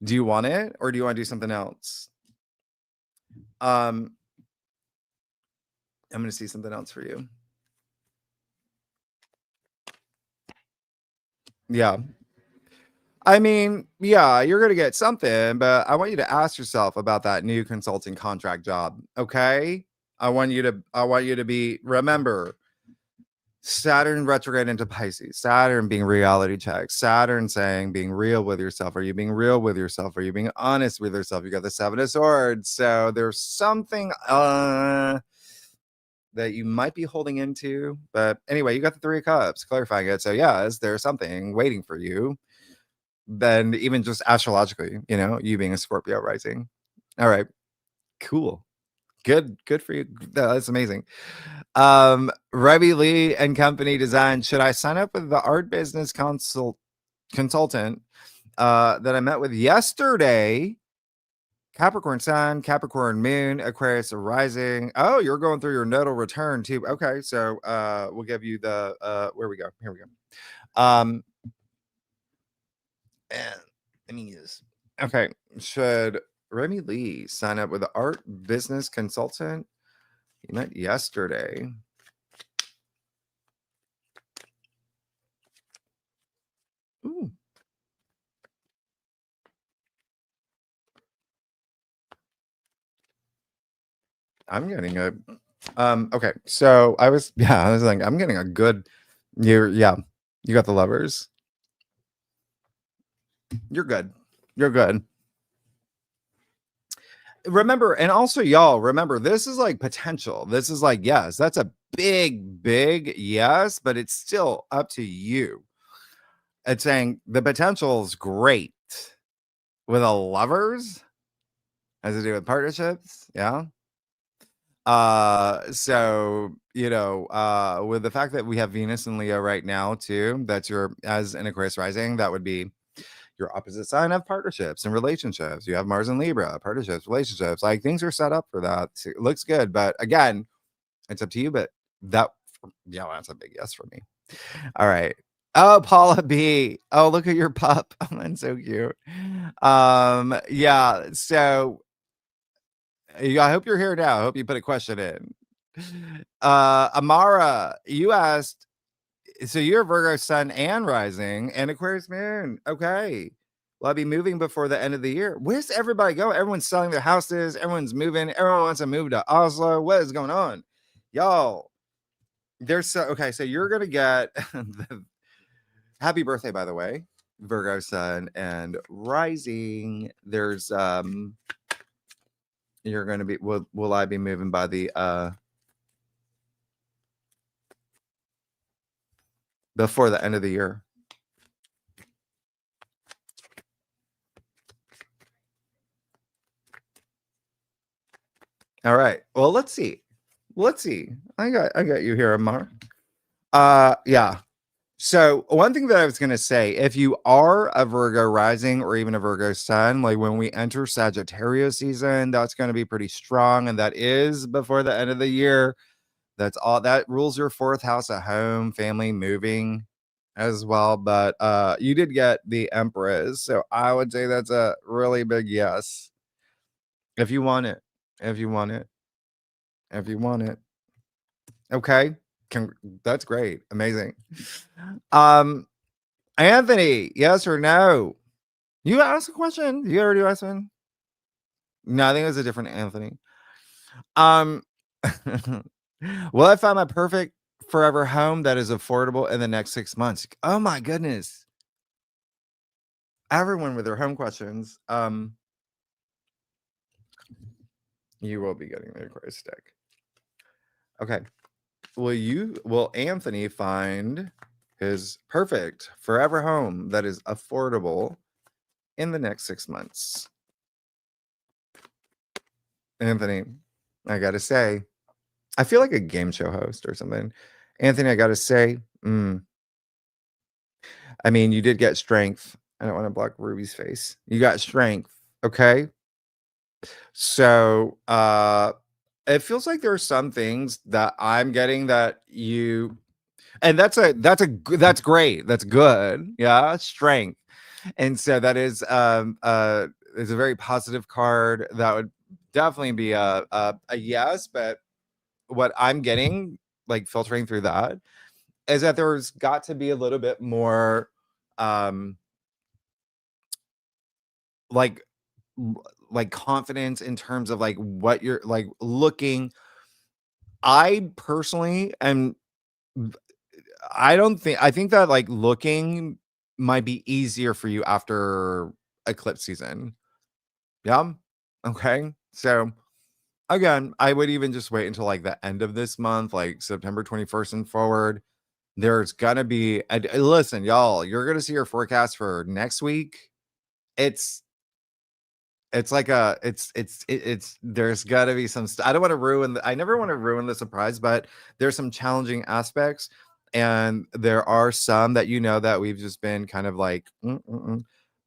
S1: Do you want it, or do you want to do something else? I'm gonna see something else for you. Yeah. I mean, yeah, you're gonna get something, but I want you to ask yourself about that new consulting contract job. Okay. I want you to remember Saturn retrograde into Pisces, Saturn being reality check, Saturn saying being real with yourself. Are you being real with yourself? Are you being honest with yourself? You got the Seven of Swords. So there's something that you might be holding into. But anyway, you got the Three of Cups clarifying it. So yes, there's something waiting for you. Then even just astrologically, you being a Scorpio rising. All right, cool. Good for you. That's amazing. Remy Lee and Company Design. Should I sign up with the art business consultant that I met with yesterday? Capricorn Sun, Capricorn Moon, Aquarius Rising. Oh, you're going through your nodal return too. Okay, so we'll give you the where we go. Here we go. And let me use. Okay, should Remy Lee sign up with the art business consultant? You met yesterday. Ooh. I'm getting a okay, so I was like, I'm getting a good you got the Lovers. You're good. Remember, and also y'all remember, this is like potential. This is like, yes, that's a big yes, but it's still up to you. It's saying the potential is great with a Lovers, has to do with partnerships. Yeah. So with the fact that we have Venus and Leo right now too, that's as an Aquarius rising, that would be your opposite sign of partnerships and relationships. You have Mars and Libra, partnerships, relationships, like things are set up for that. It looks good, but again, it's up to you. But that's a big yes for me. All right. Oh, Paula B. Oh, look at your pup. Oh, that's so cute. Yeah. So I hope you're here now. I hope you put a question in. Amara, you asked, so you're Virgo Sun and Rising and Aquarius Moon. Okay. Well, I'll be moving before the end of the year. Where's everybody go? Everyone's selling their houses. Everyone's moving. Everyone wants to move to Oslo. What is going on? Y'all, so you're going to get happy birthday, by the way, Virgo Sun and Rising. There's, you're going to be, will I be moving by the, before the end of the year? All right. Well, let's see. I got you here, Amar. Yeah. So one thing that I was going to say, if you are a Virgo rising or even a Virgo sun, like when we enter Sagittarius season, that's going to be pretty strong. And that is before the end of the year. That's all that rules your fourth house at home, family, moving as well. But you did get the Empress. So I would say that's a really big yes. If you want it. Okay. That's great. Amazing. Anthony, yes or no? You asked a question. You already asked one. No, I think it was a different Anthony. Well, I found my perfect forever home that is affordable in the next 6 months. Oh my goodness. Everyone with their home questions. You will be getting the Aquarius deck. Okay. Will Anthony find his perfect forever home that is affordable in the next 6 months? Anthony, I gotta say, I feel like a game show host or something. Anthony, I gotta say, I mean, you did get strength. I don't want to block Ruby's face. You got strength, okay? So, it feels like there are some things that I'm getting that you, and that's great. That's good. Yeah, strength. And so that is a very positive card. That would definitely be a yes, but what I'm getting, like filtering through that, is that there's got to be a little bit more like confidence in terms of like what you're like looking. I personally am, I think that like looking might be easier for you after eclipse season. Yeah. Okay. So again, I would even just wait until like the end of this month, like September 21st and forward. There's gonna be listen, y'all, you're gonna see your forecast for next week. It's like it's there's gotta be some I don't want to ruin I never want to ruin the surprise, but there's some challenging aspects, and there are some that that we've just been kind of like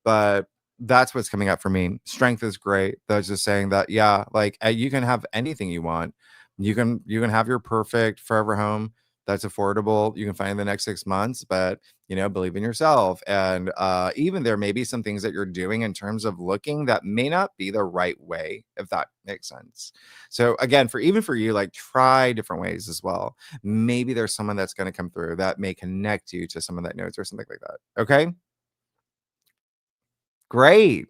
S1: but that's what's coming up for me. Strength is great. That's just saying that, yeah, like you can have anything you want. You can have your perfect forever home that's affordable. You can find in the next 6 months, but believe in yourself. And even there may be some things that you're doing in terms of looking that may not be the right way, if that makes sense. So again, for you, like try different ways as well. Maybe there's someone that's going to come through that may connect you to someone that knows or something like that. Okay. Great.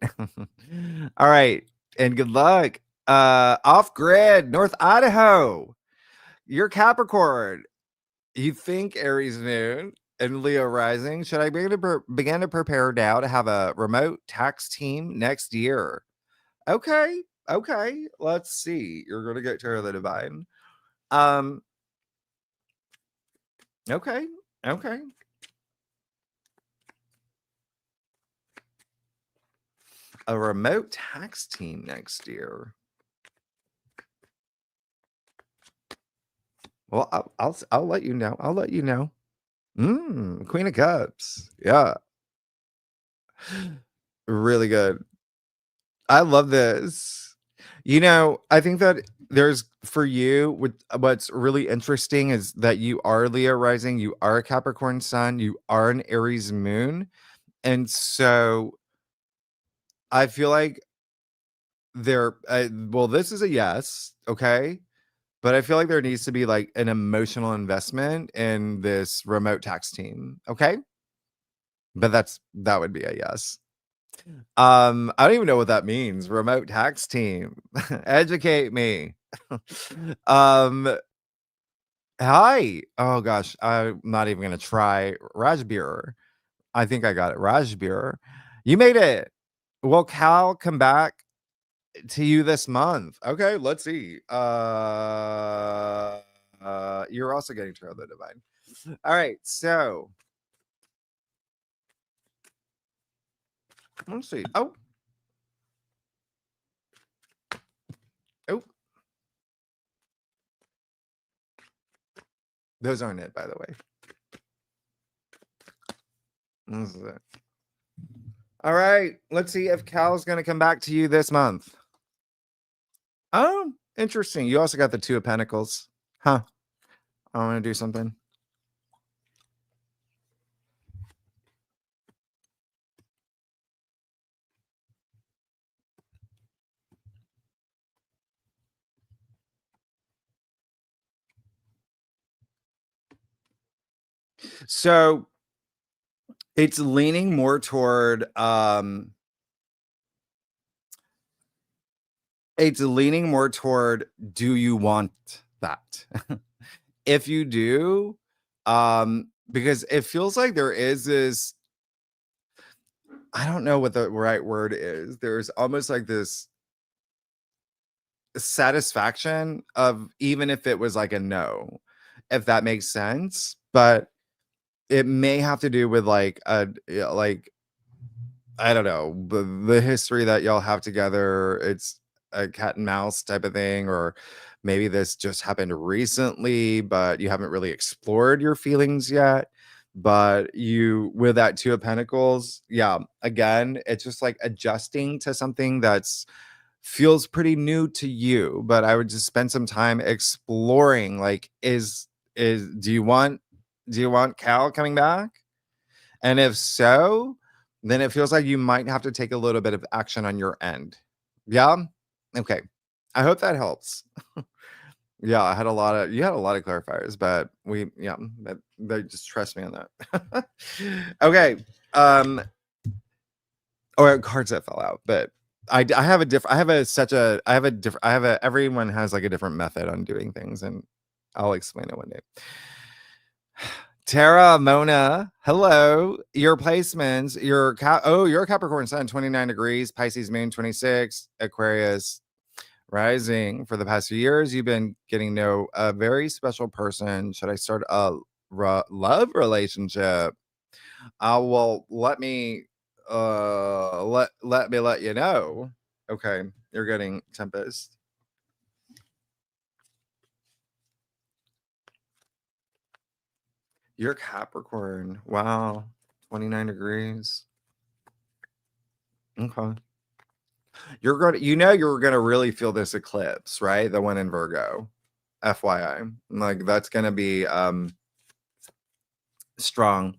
S1: All right. And good luck. Off grid, North Idaho. You're Capricorn. You think Aries noon and Leo rising. Should I begin to prepare now to have a remote tax team next year? Okay. Okay. Let's see. You're going to get Tarot the Divine. Okay. Okay. A remote tax team next year. Well, I'll let you know. I'll let you know. Queen of Cups. Yeah. Really good. I love this. I think that there's for you what's really interesting is that you are Leo rising, you are a Capricorn sun, you are an Aries moon. And so I feel like this is a yes, okay? But I feel like there needs to be like an emotional investment in this remote tax team, okay? But that would be a yes. I don't even know what that means. Remote tax team. Educate me. Hi. Oh gosh, I'm not even gonna try. Rajbir. I think I got it. Rajbir. You made it. Will Cal come back to you this month? Okay, let's see. You're also getting Tarot the Divine. All right, so let's see. Oh. Those aren't it, by the way. This is it. All right, let's see if Cal's going to come back to you this month. Oh, interesting. You also got the Two of Pentacles. Huh. I want to do something. So it's leaning more toward do you want that? if you do, because it feels like there is this, I don't know what the right word is. There's almost like this satisfaction of, even if it was like a no, if that makes sense. But it may have to do with like like, I don't know, the history that y'all have together. It's a cat and mouse type of thing, or maybe this just happened recently, but you haven't really explored your feelings yet. But you, with that Two of Pentacles, yeah, again, it's just like adjusting to something that's feels pretty new to you. But I would just spend some time exploring, like, is do you want Cal coming back? And if so, then it feels like you might have to take a little bit of action on your end. Yeah? Okay. I hope that helps. Yeah, you had a lot of clarifiers, but they just trust me on that. Okay. Or cards that fell out, but I have a different, everyone has like a different method on doing things, and I'll explain it one day. Tara, Mona, hello. Your placements, you're a Capricorn Sun, 29 degrees, Pisces Moon, 26, Aquarius rising. For the past few years, you've been getting to know a very special person. Should I start a love relationship? Well, let me let you know. Okay, you're getting Tempest. You're Capricorn. Wow. 29 degrees. Okay. You're gonna really feel this eclipse, right? The one in Virgo. FYI. Like, that's gonna be strong,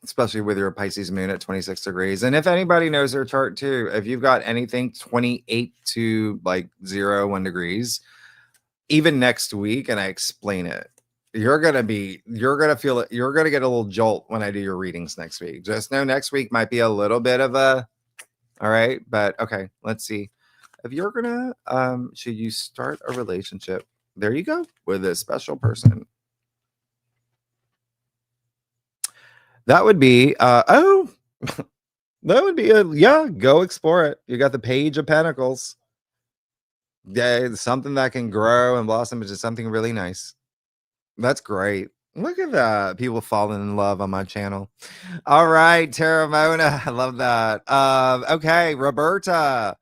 S1: especially with your Pisces moon at 26 degrees. And if anybody knows their chart too, if you've got anything 28 to like 1 degrees, even next week, and I explain it, you're gonna feel it. You're gonna get a little jolt when I do your readings next week. Just know next week might be a little bit of a, all right, but okay, let's see. If you're gonna should you start a relationship, there you go, with a special person. That would be that would be go explore it. You got the Page of Pentacles. Yeah, something that can grow and blossom into something really nice. That's great. Look at that. People falling in love on my channel. All right, Tara Mona. I love that. Okay, Roberta.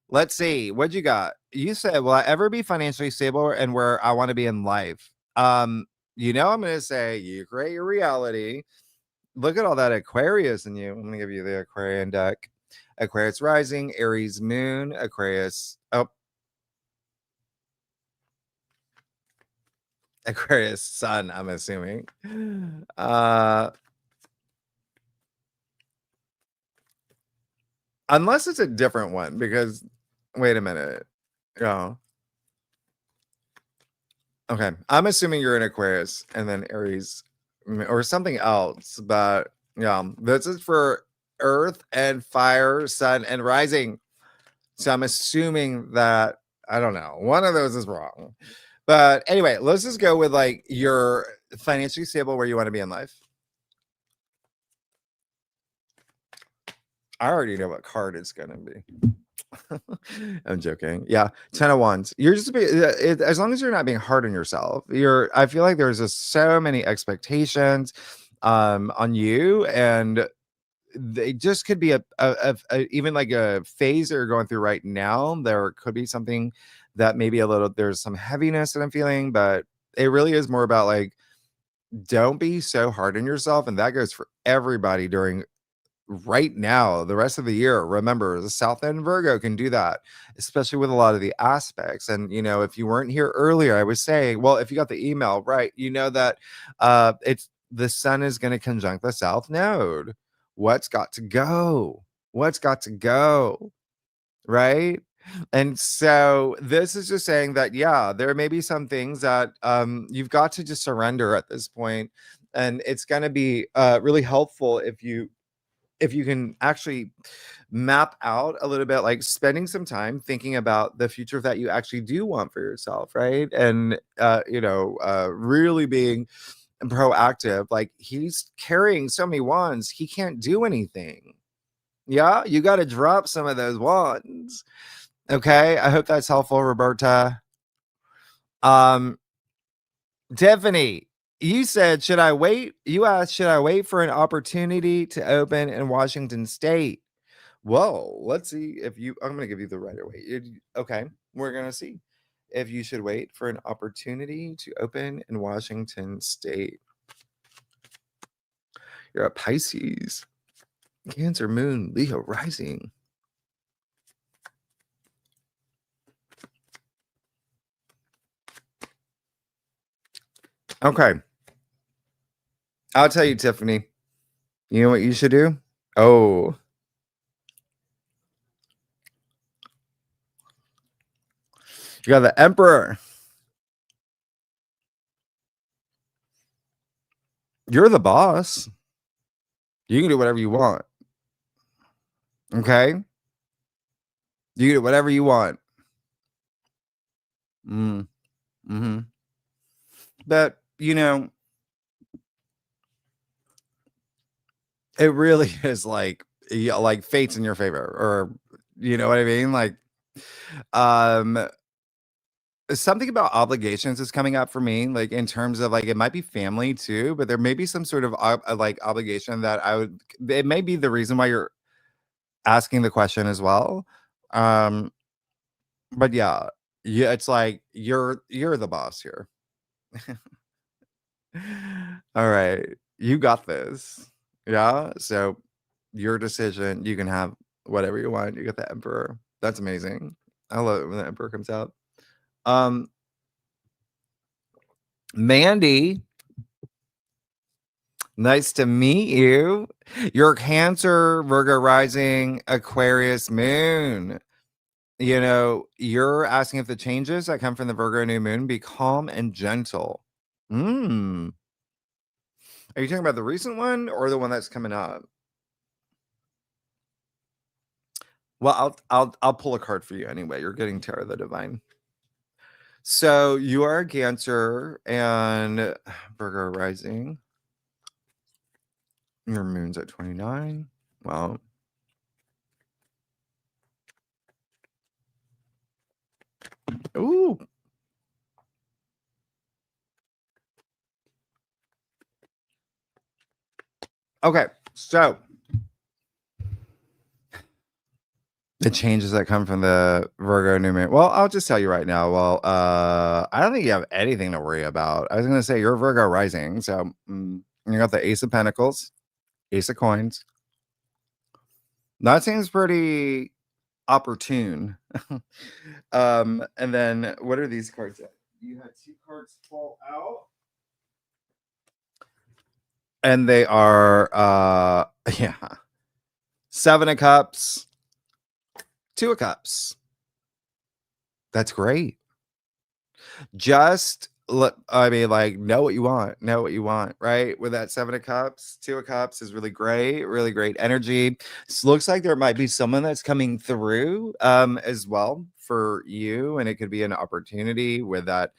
S1: Let's see. What you got? You said, will I ever be financially stable and where I want to be in life? I'm gonna say you create your reality. Look at all that Aquarius in you. I'm gonna give you the Aquarian deck. Aquarius rising, Aries moon, Aquarius. Oh, Aquarius sun, I'm assuming. Unless it's a different one, because wait a minute. Oh. Okay. I'm assuming you're in Aquarius and then Aries or something else, but yeah, this is for Earth and Fire, Sun and Rising. So I'm assuming that, I don't know, one of those is wrong. But anyway, let's just go with like you're financially stable where you want to be in life. I already know what card it's going to be. I'm joking. Yeah, 10 of Wands. You're just as long as you're not being hard on yourself. I feel like there's just so many expectations on you, and they just could be a even like a phase that you're going through right now. There could be something that maybe there's some heaviness that I'm feeling, but it really is more about like, don't be so hard on yourself. And that goes for everybody during right now, the rest of the year. Remember, the South End Virgo can do that, especially with a lot of the aspects. And if you weren't here earlier, I was saying, well, if you got the email right, that it's the sun is going to conjunct the South Node. What's got to go? What's got to go? Right? And so this is just saying that, yeah, there may be some things that you've got to just surrender at this point. And it's going to be really helpful if you if you can actually map out a little bit, like spending some time thinking about the future that you actually do want for yourself, right? And really being proactive. Like he's carrying so many wands, he can't do anything. Yeah, you got to drop some of those wands. Okay, I hope that's helpful, Roberta. Um, Tiffany, you said, should I wait? You asked, should I wait for an opportunity to open in Washington State? Well, let's see if you, I'm going to give you the right away. Okay, we're going to see if you should wait for an opportunity to open in Washington State. You're a Pisces, Cancer, Moon, Leo, rising. Okay. I'll tell you, Tiffany. You know what you should do? Oh. You got the Emperor. You're the boss. You can do whatever you want. Okay? You can do whatever you want. Mm-hmm. But, it really is like fate's in your favor, or you know what I mean? Like, something about obligations is coming up for me, like in terms of like it might be family too, but there may be some sort of like obligation that it may be the reason why you're asking the question as well. But yeah, it's like you're the boss here. All right, you got this. Yeah, so your decision. You can have whatever you want. You get the Emperor. That's amazing. I love it when the Emperor comes out. Mandy, nice to meet you. You're Cancer, Virgo rising, Aquarius moon. You're asking if the changes that come from the Virgo new moon be calm and gentle. Are you talking about the recent one or the one that's coming up? Well, I'll pull a card for you anyway. You're getting Tarot the Divine. So you are a Cancer and Virgo rising. Your moon's at 29. Well, ooh. Okay, so the changes that come from the Virgo new moon. Well, I'll just tell you right now. Well, I don't think you have anything to worry about. I was going to say you're Virgo rising, so you got the Ace of Pentacles, Ace of Coins. That seems pretty opportune. And then what are these cards at? You had 2 cards fall out. And they are yeah. 7 of Cups, 2 of Cups. That's great. Just know what you want, right? With that 7 of Cups, 2 of Cups is really great energy. This looks like there might be someone that's coming through as well for you, and it could be an opportunity with that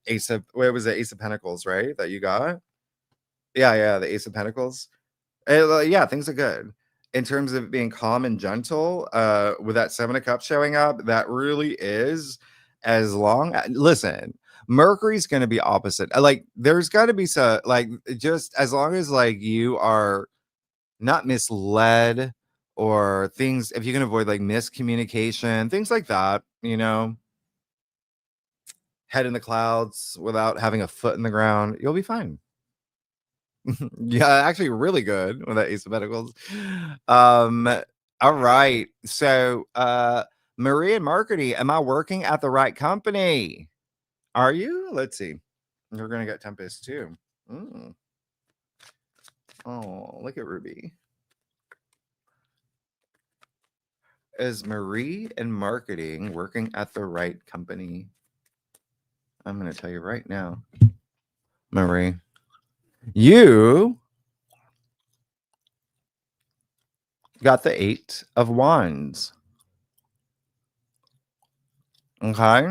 S1: Ace of Pentacles, right? That you got. Yeah, the Ace of Pentacles. Yeah, things are good. In terms of being calm and gentle, with that 7 of Cups showing up, that really is, as long listen, Mercury's going to be opposite. Like there's got to be some, like, just as long as like you are not misled or things, if you can avoid like miscommunication, things like that, head in the clouds without having a foot in the ground, you'll be fine. Yeah, actually really good with that Ace of Pentacles. All right. So Marie and Marketing, am I working at the right company? Are you? Let's see. We're gonna get Tempest too. Oh, look at Ruby. Is Marie and Marketing working at the right company? I'm gonna tell you right now. Marie, you got the 8 of Wands. Okay.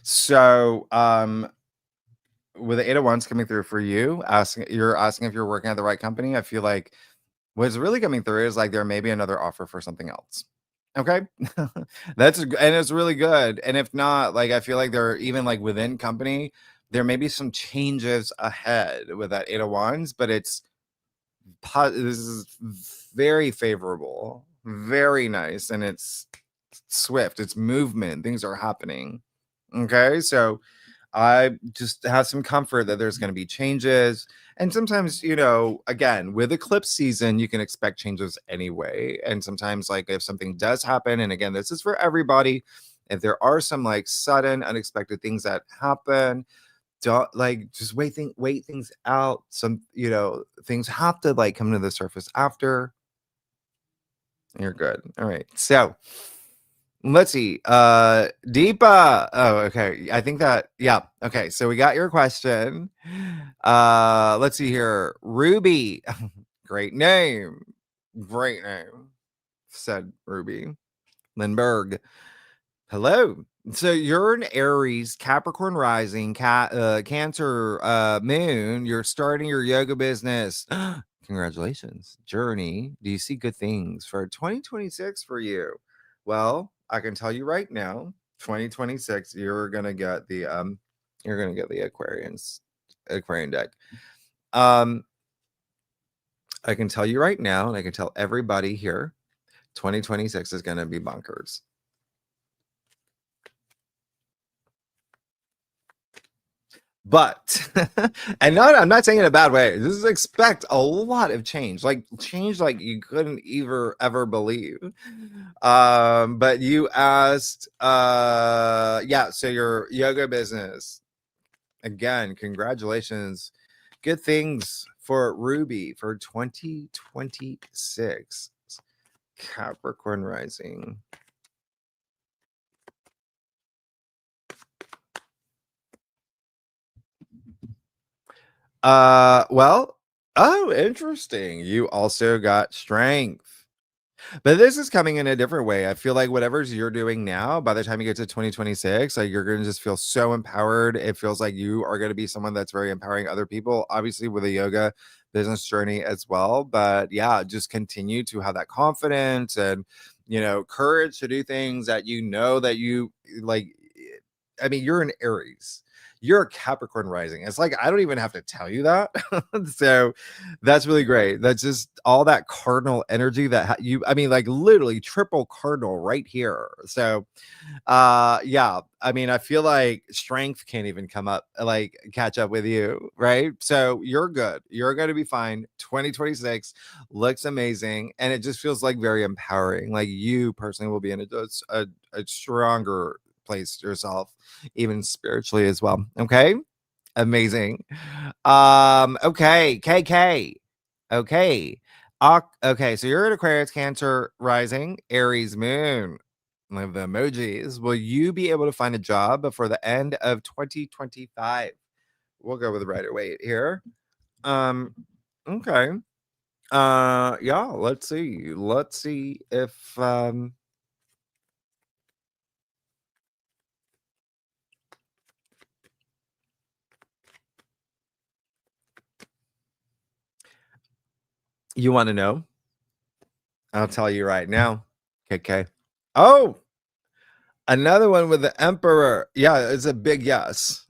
S1: So, with the 8 of Wands coming through for you, you're asking if you're working at the right company. I feel like what's really coming through is like there may be another offer for something else. Okay. And it's really good. And if not, like I feel like there even like within company, there may be some changes ahead with that 8 of Wands, but this is very favorable, very nice, and it's swift, it's movement, things are happening. Okay, so I just have some comfort that there's going to be changes. And sometimes, again, with eclipse season, you can expect changes anyway. And sometimes, like, if something does happen, and again, this is for everybody, if there are some like sudden, unexpected things that happen, don't like just wait things out. Some, things have to like come to the surface after. You're good. All right. So let's see. Deepa. Oh, okay. I think that, yeah. Okay. So we got your question. Let's see here. Ruby. Great name. Great name. Said Ruby. Lindbergh. Hello. So you're an Aries, Capricorn rising, Cancer moon. You're starting your yoga business. Congratulations. Journey. Do you see good things for 2026 for you? Well, I can tell you right now, 2026, you're gonna get the Aquarian deck. I can tell you right now, and I can tell everybody here, 2026 is gonna be bonkers. But I'm not saying it in a bad way. This is expect a lot of change like you couldn't ever believe. But you asked, yeah, so your yoga business, again, congratulations, good things for Ruby for 2026, Capricorn rising. Well, oh, interesting. You also got strength. But this is coming in a different way. I feel like whatever's you're doing now, by the time you get to 2026, like you're gonna just feel so empowered. It feels like you are gonna be someone that's very empowering other people, obviously with a yoga business journey as well. But yeah, just continue to have that confidence and courage to do things that that you like. I mean, you're an Aries. You're a Capricorn rising. It's like I don't even have to tell you that. So that's really great. That's just all that cardinal energy that I mean, like literally triple cardinal right here. So yeah, I mean, I feel like strength can't even catch up with you, right? So you're good. You're going to be fine. 2026 looks amazing, and it just feels like very empowering. Like you personally will be in a stronger place yourself, even spiritually as well. Okay, amazing. Okay, KK. Okay. Okay, so you're an Aquarius, Cancer rising, Aries moon. Of the emojis. Will you be able to find a job before the end of 2025? We'll go with Rider Waite here. Okay. Yeah, let's see. Let's see if you want to know. I'll tell you right now. KK. Oh, another one with the Emperor. Yeah, it's a big yes.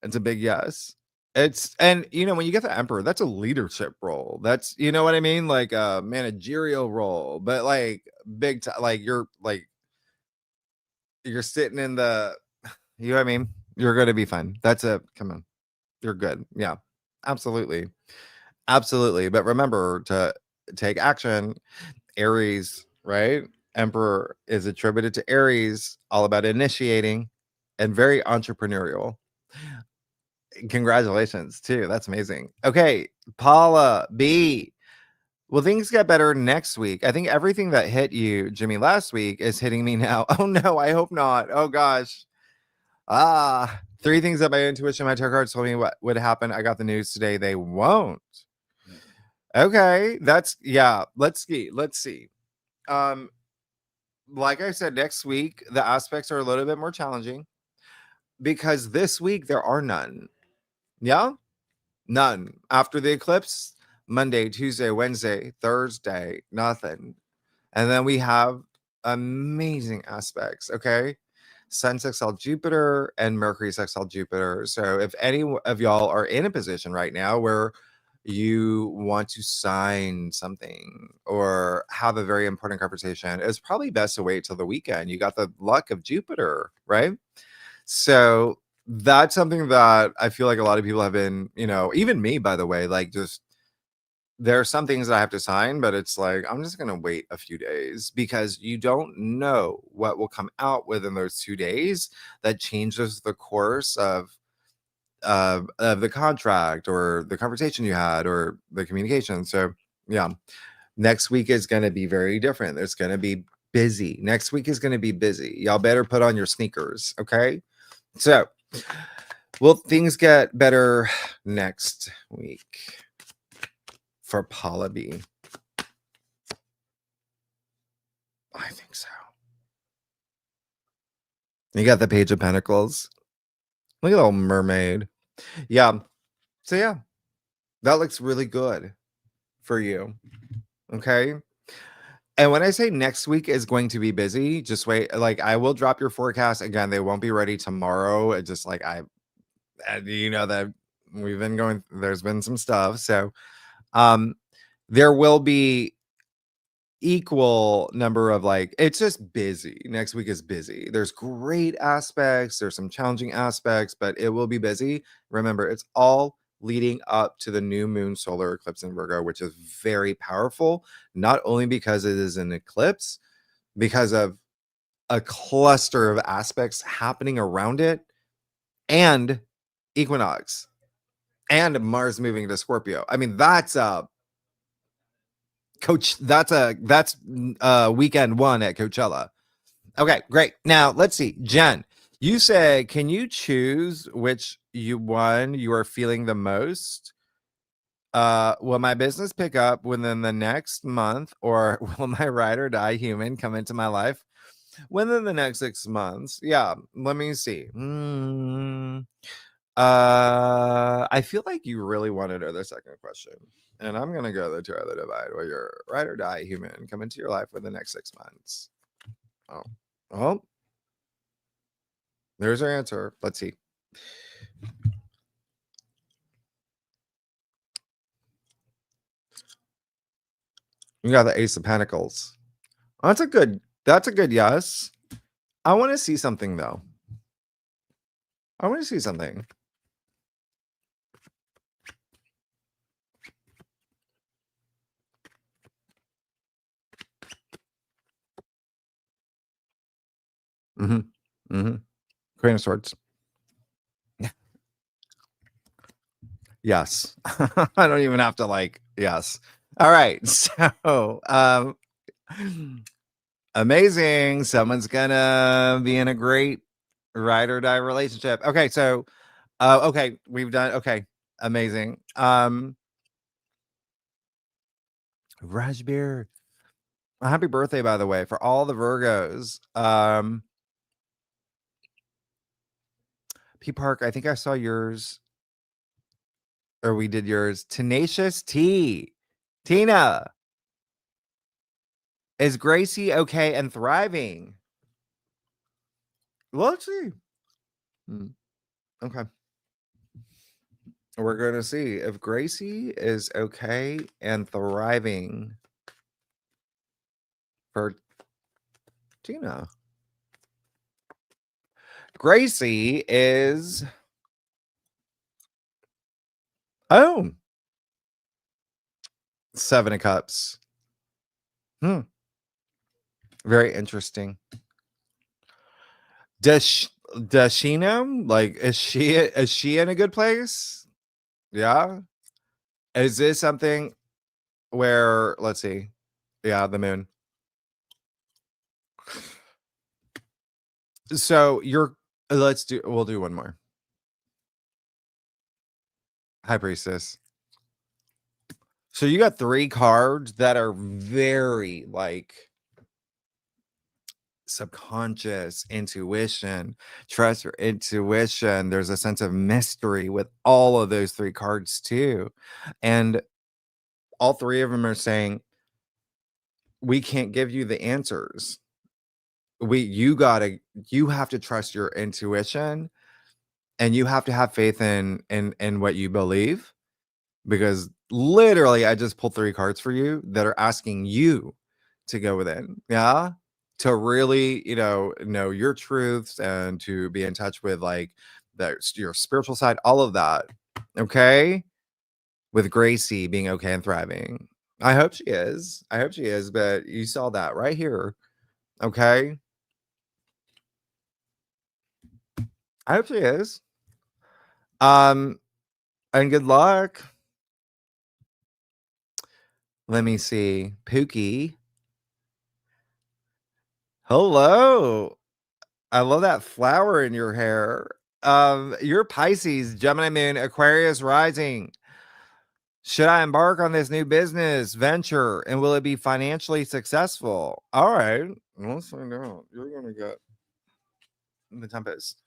S1: It's a big yes. And when you get the Emperor, that's a leadership role. That's what I mean, like a managerial role, but like big time. Like you're sitting in the, you know what I mean. You're gonna be fine. Come on. You're good. Yeah, absolutely, absolutely. But remember to take action. Aries, right? Emperor is attributed to Aries, all about initiating and very entrepreneurial. Congratulations, too. That's amazing. Okay, Paula B. Will things get better next week? I think everything that hit you, Jimmy, last week is hitting me now. Oh no, I hope not. Oh gosh. Three things that my intuition, my tarot cards told me what would happen. I got the news today. They won't. Okay, that's yeah. Let's see. Let's see. Um, like I said, next week the aspects are a little bit more challenging because this week there are none. Yeah, none after the eclipse. Monday, Tuesday, Wednesday, Thursday, nothing. And then we have amazing aspects. Okay, Sun sextile Jupiter and Mercury sextile Jupiter. So if any of y'all are in a position right now where you want to sign something or have a very important conversation, it's probably best to wait till the weekend. You got the luck of Jupiter, right? So that's something that I feel like a lot of people have been, even me, by the way, like just there are some things that I have to sign, but it's like I'm just gonna wait a few days because you don't know what will come out within those 2 days that changes the course of the contract or the conversation you had or the communication. So yeah, next week is gonna be very different. It's gonna be busy. Next week is gonna be busy. Y'all better put on your sneakers, okay? So will things get better next week for Paula B? I think so. You got the Page of Pentacles. Look at the little mermaid. Yeah. So yeah, that looks really good for you. Okay. And when I say next week is going to be busy, just wait. Like I will drop your forecast again. They won't be ready tomorrow. It just like that we've been going. There's been some stuff. So there will be equal number of it's just busy. Next week is busy. There's great aspects, there's some challenging aspects, but it will be busy. Remember, it's all leading up to the new moon solar eclipse in Virgo, which is very powerful, not only because it is an eclipse, because of a cluster of aspects happening around it, and equinox and Mars moving to Scorpio. I mean, that's weekend one at Coachella. Okay, great. Now let's see. Jen, you said, can you choose which one you are feeling the most? Will my business pick up within the next month, or will my ride or die human come into my life within the next 6 months? Yeah, let me see. I feel like you really want to know the second question. And I'm gonna go to the divide where your ride or die human come into your life within the next 6 months. Oh. Well, there's our answer. Let's see. You got the Ace of Pentacles. That's a good yes. I want to see something though. I want to see something. Queen of Swords. Yes. I don't even have to yes. All right. So amazing. Someone's gonna be in a great ride or die relationship. Okay, so okay, we've done amazing. Rajbir, happy birthday, by the way, for all the Virgos. P Park, I think I saw yours, or we did yours. Tenacious T. Tina, is Gracie okay and thriving? Let's see. Okay. We're going to see if Gracie is okay and thriving for Tina. Gracie is... Oh. 7 of Cups. Very interesting. Does she know? Is she in a good place? Yeah. Is this something where, let's see. Yeah, the moon. So we'll do one more. High Priestess. So you got 3 cards that are very like subconscious, intuition, trust your intuition. There's a sense of mystery with all of those 3 cards too. And all 3 of them are saying, we can't give you the answers. You have to trust your intuition, and you have to have faith in what you believe, because literally I just pulled 3 cards for you that are asking you to go within. Yeah. To really, know your truths and to be in touch with like your spiritual side, all of that. Okay. With Gracie being okay and thriving. I hope she is. I hope she is, but you saw that right here. Okay. I hope she is. And good luck. Let me see. Pookie. Hello. I love that flower in your hair. You're Pisces, Gemini moon, Aquarius rising. Should I embark on this new business venture, and will it be financially successful? All right, let's find out. You're gonna get the Tempest.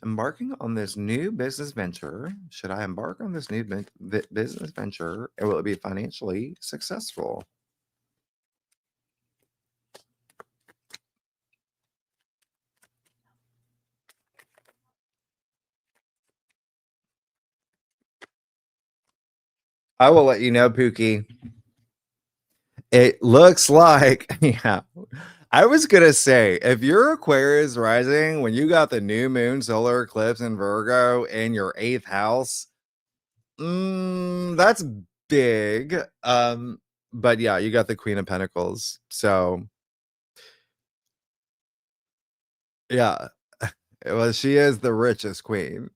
S1: Embarking on this new business venture. Should I embark on this new business venture, and will it be financially successful? I will let you know, Pookie. It looks like, yeah. I was gonna say, if you're Aquarius rising, when you got the new moon solar eclipse in Virgo in your 8th house, that's big. But yeah, you got the Queen of Pentacles. So yeah. Well, she is the richest queen,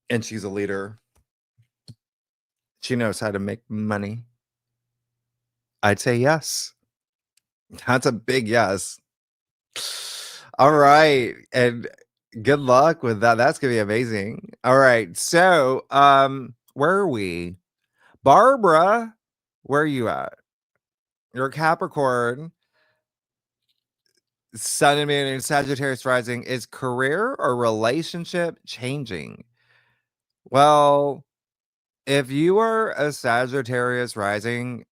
S1: and she's a leader. She knows how to make money. I'd say yes. That's a big yes. All right. And good luck with that. That's gonna be amazing. All right. So where are we? Barbara, where are you at? You're a Capricorn, Sun and Moon and Sagittarius rising. Is career or relationship changing? Well, if you are a Sagittarius rising,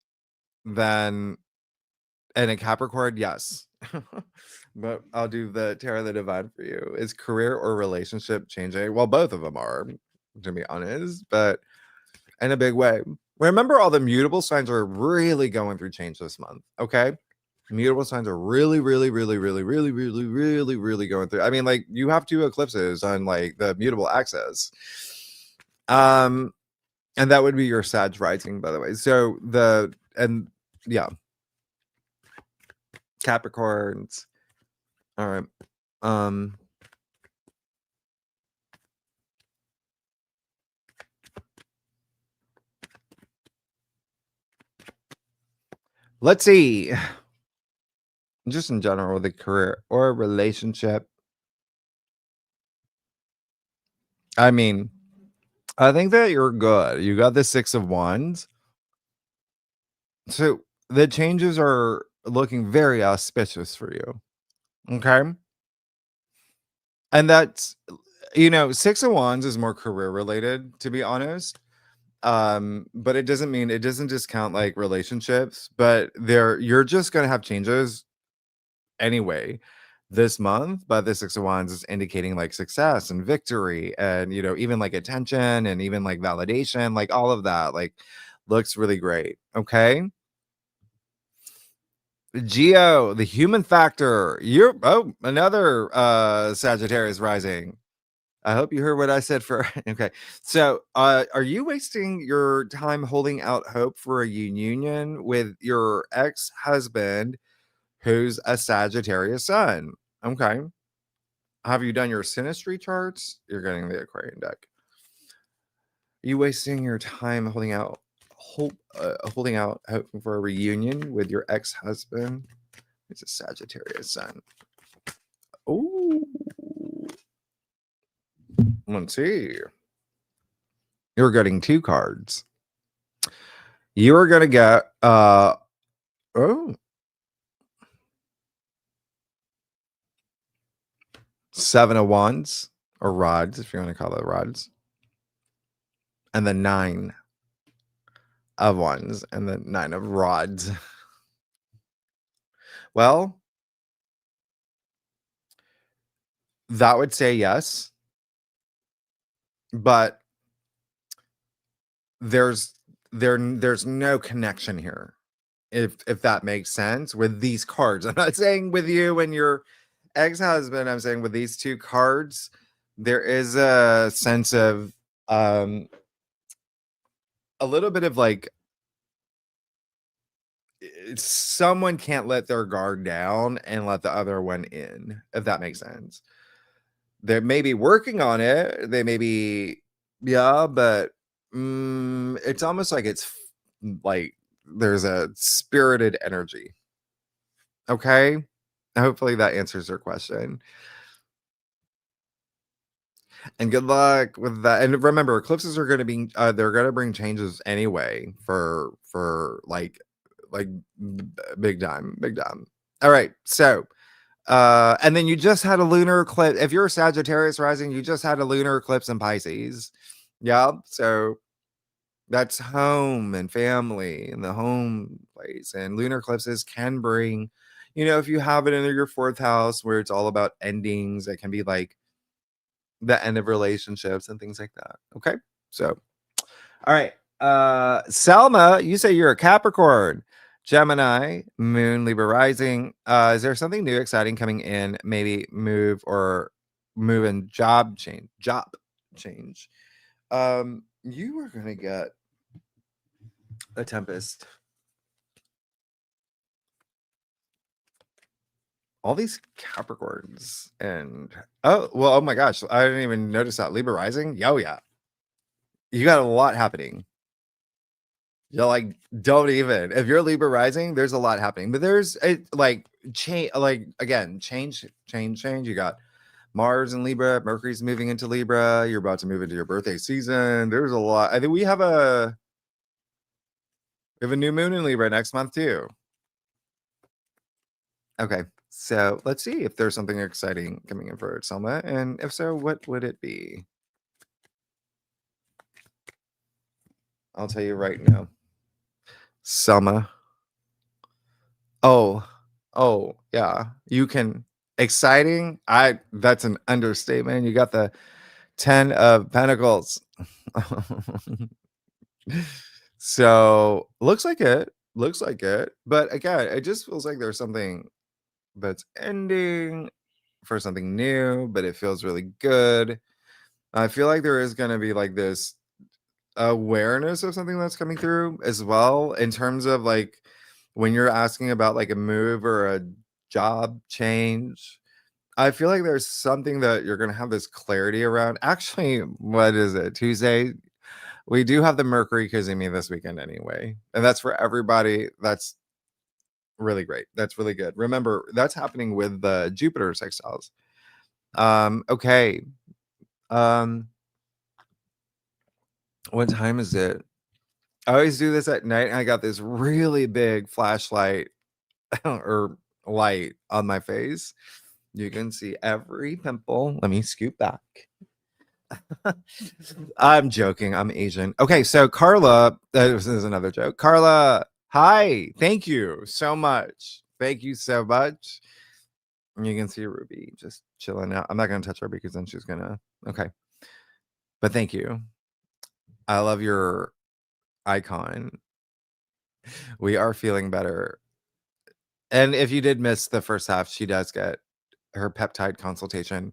S1: then and a Capricorn, yes. But I'll do the Tarot of the Divine for you. Is career or relationship changing? Well, both of them are, to be honest, but in a big way. Remember, all the mutable signs are really going through change this month. Okay. Mutable signs are really, really, really, really, really, really, really, really going through. I mean, like, you have 2 eclipses on like the mutable axis. And that would be your Sag rising, by the way. So yeah, Capricorns. All right. Let's see. Just in general, the career or relationship. I mean, I think that you're good. You got the 6 of Wands. So the changes are looking very auspicious for you. Okay. And that's, 6 of Wands is more career related, to be honest. But it doesn't discount like relationships, but you're just gonna have changes anyway this month. But the 6 of Wands is indicating like success and victory, and even like attention and even like validation, like all of that, like looks really great. Okay. Geo, the human factor. You're another Sagittarius rising. I hope you heard what I said for okay. So, are you wasting your time holding out hope for a union with your ex-husband who's a Sagittarius sun? Okay. Have you done your synastry charts? You're getting the Aquarian deck. Are you wasting your time holding out hope for a reunion with your ex-husband? It's a Sagittarius sun. Ooh. Let's see. You're getting 2 cards. You are gonna get Seven of Wands, or rods, if you want to call it rods. And the 9 of Wands and the 9 of rods. Well, that would say yes. But there's no connection here. If that makes sense with these cards. I'm not saying with you and your ex-husband, I'm saying with these 2 cards, there is a sense of a little bit of like someone can't let their guard down and let the other one in, if that makes sense. They may be working on it. They may be, yeah, but it's almost like it's like there's a spirited energy. Okay. Hopefully that answers your question. And good luck with that. And remember, eclipses are going to be they're going to bring changes anyway for like big time. All right. So and then you just had a lunar eclipse. If you're a Sagittarius rising, you just had a lunar eclipse in Pisces. Yeah. So that's home and family and the home place. And lunar eclipses can bring, if you have it in your 4th house where it's all about endings, it can be like the end of relationships and things like that. Okay. So, all right. Selma, you say you're a Capricorn, Gemini, Moon, Libra rising. Is there something new, exciting coming in? Maybe move and job change. You are going to get a Tempest. All these Capricorns and oh my gosh, I didn't even notice that. Libra rising. Yo, yeah. You got a lot happening. You're like, don't even. If you're Libra rising, there's a lot happening. But there's change, change. You got Mars in Libra, Mercury's moving into Libra. You're about to move into your birthday season. There's a lot. I think we have a new moon in Libra next month too. Okay. So let's see if there's something exciting coming in for Selma. And if so, what would it be? I'll tell you right now. Selma. Oh, yeah. You can. Exciting. That's an understatement. You got the 10 of Pentacles. So looks like it. But again, it just feels like there's something that's ending for something new, but it feels really good. I feel like there is going to be like this awareness of something that's coming through as well, in terms of like when you're asking about like a move or a job change. I feel like there's something that you're going to have this clarity around. Actually, what is it? Tuesday? We do have the Mercury Kazumi this weekend anyway. And that's for everybody. That's really great. That's really good. Remember, that's happening with the Jupiter sextiles. Okay. What time is it? I always do this at night. I got this really big flashlight or light on my face. You can see every pimple. Let me scoot back. I'm joking. I'm Asian. Okay, so Carla, this is another joke. Carla, hi. Thank you so much. Thank you so much. You can see Ruby just chilling out. I'm not going to touch her because then she's going to. Okay. But thank you. I love your icon. We are feeling better. And if you did miss the first half, she does get her peptide consultation.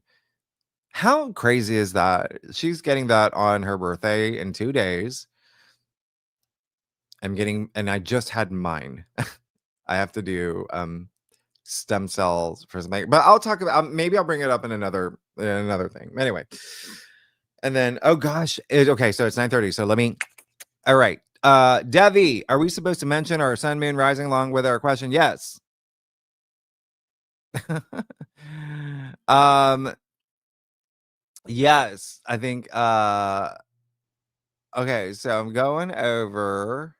S1: How crazy is that? She's getting that on her birthday in 2 days. And I just had mine. I have to do stem cells for something, but I'll talk about, maybe I'll bring it up in another thing. Anyway. And then, oh gosh, okay, so it's 9:30. So all right. Devi, are we supposed to mention our sun, moon, rising along with our question? Yes. Yes, I think, okay, so I'm going over.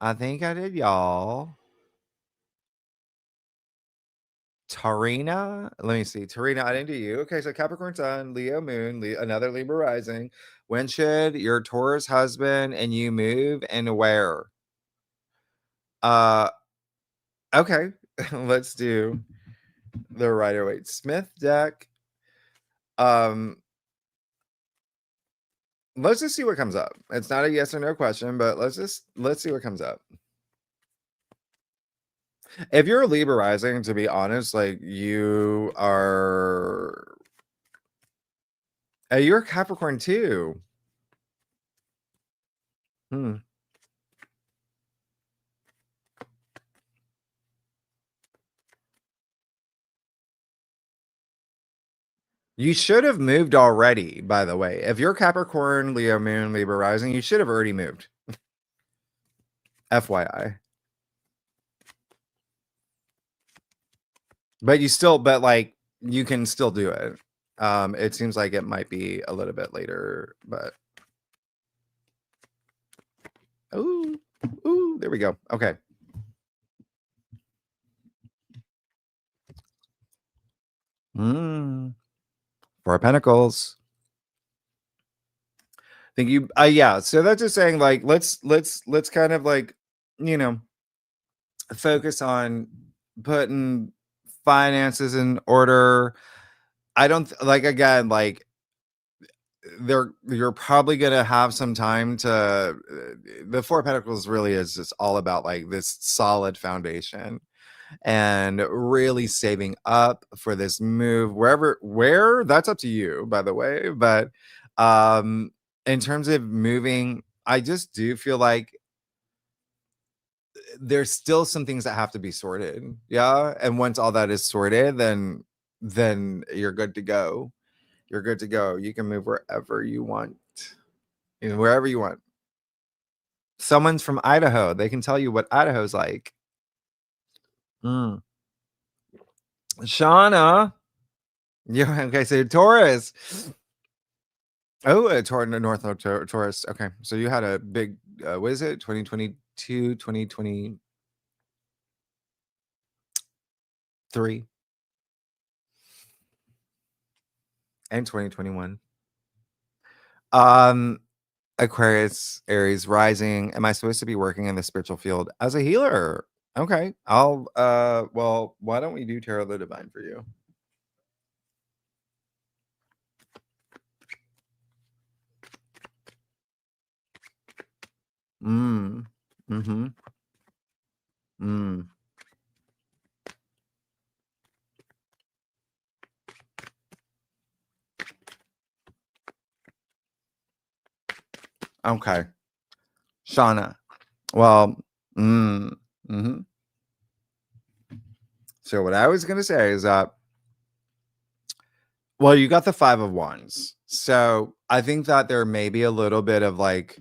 S1: I think I did y'all. Tarina, let me see. Tarina, I didn't do you. Okay, so Capricorn Sun, Leo Moon, another Libra rising. When should your Taurus husband and you move and where? Uh, okay, let's do the Rider Waite Smith deck. Let's just see what comes up. It's not a yes or no question, but let's see what comes up. If you're a Libra rising, to be honest, like you're a Capricorn too. Hmm. You should have moved already, by the way. If you're Capricorn, Leo Moon, Libra rising, you should have already moved. FYI. But like you can still do it. It seems like it might be a little bit later, but ooh, there we go. Okay. Four of Pentacles. Think you yeah, so that's just saying like let's kind of like, you know, focus on putting finances in order. I don't like again like you're probably gonna have some time to the Four of Pentacles really is just all about like this solid foundation and really saving up for this move where that's up to you, by the way, but in terms of moving, I just do feel like there's still some things that have to be sorted. Yeah, and once all that is sorted, then you're good to go. You're good to go. You can move wherever you want, wherever you want. Someone's from Idaho, they can tell you what Idaho's like. Shauna. Yeah, okay, so Taurus. Oh, a North Taurus. Okay, so you had a big, what is it? 2022, 2023, and 2021. Aquarius, Aries rising. Am I supposed to be working in the spiritual field as a healer? Okay, well, why don't we do Tarot of the Divine for you? Mm-hmm. Okay, Shauna. Well, mm-hmm. So what I was gonna say is that, well, you got the Five of Wands, so I think that there may be a little bit of like,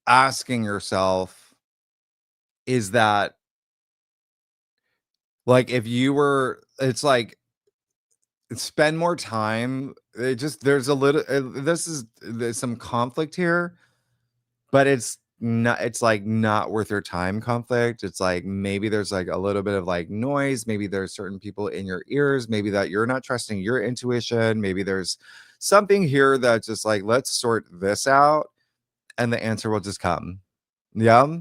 S1: asking yourself, is that like if you were, it's like spend more time. It just there's a little there's some conflict here, but it's like not worth your time conflict. It's like maybe there's like a little bit of like noise, maybe there's certain people in your ears, maybe that you're not trusting your intuition, maybe there's something here that's just like, let's sort this out and the answer will just come. Yeah,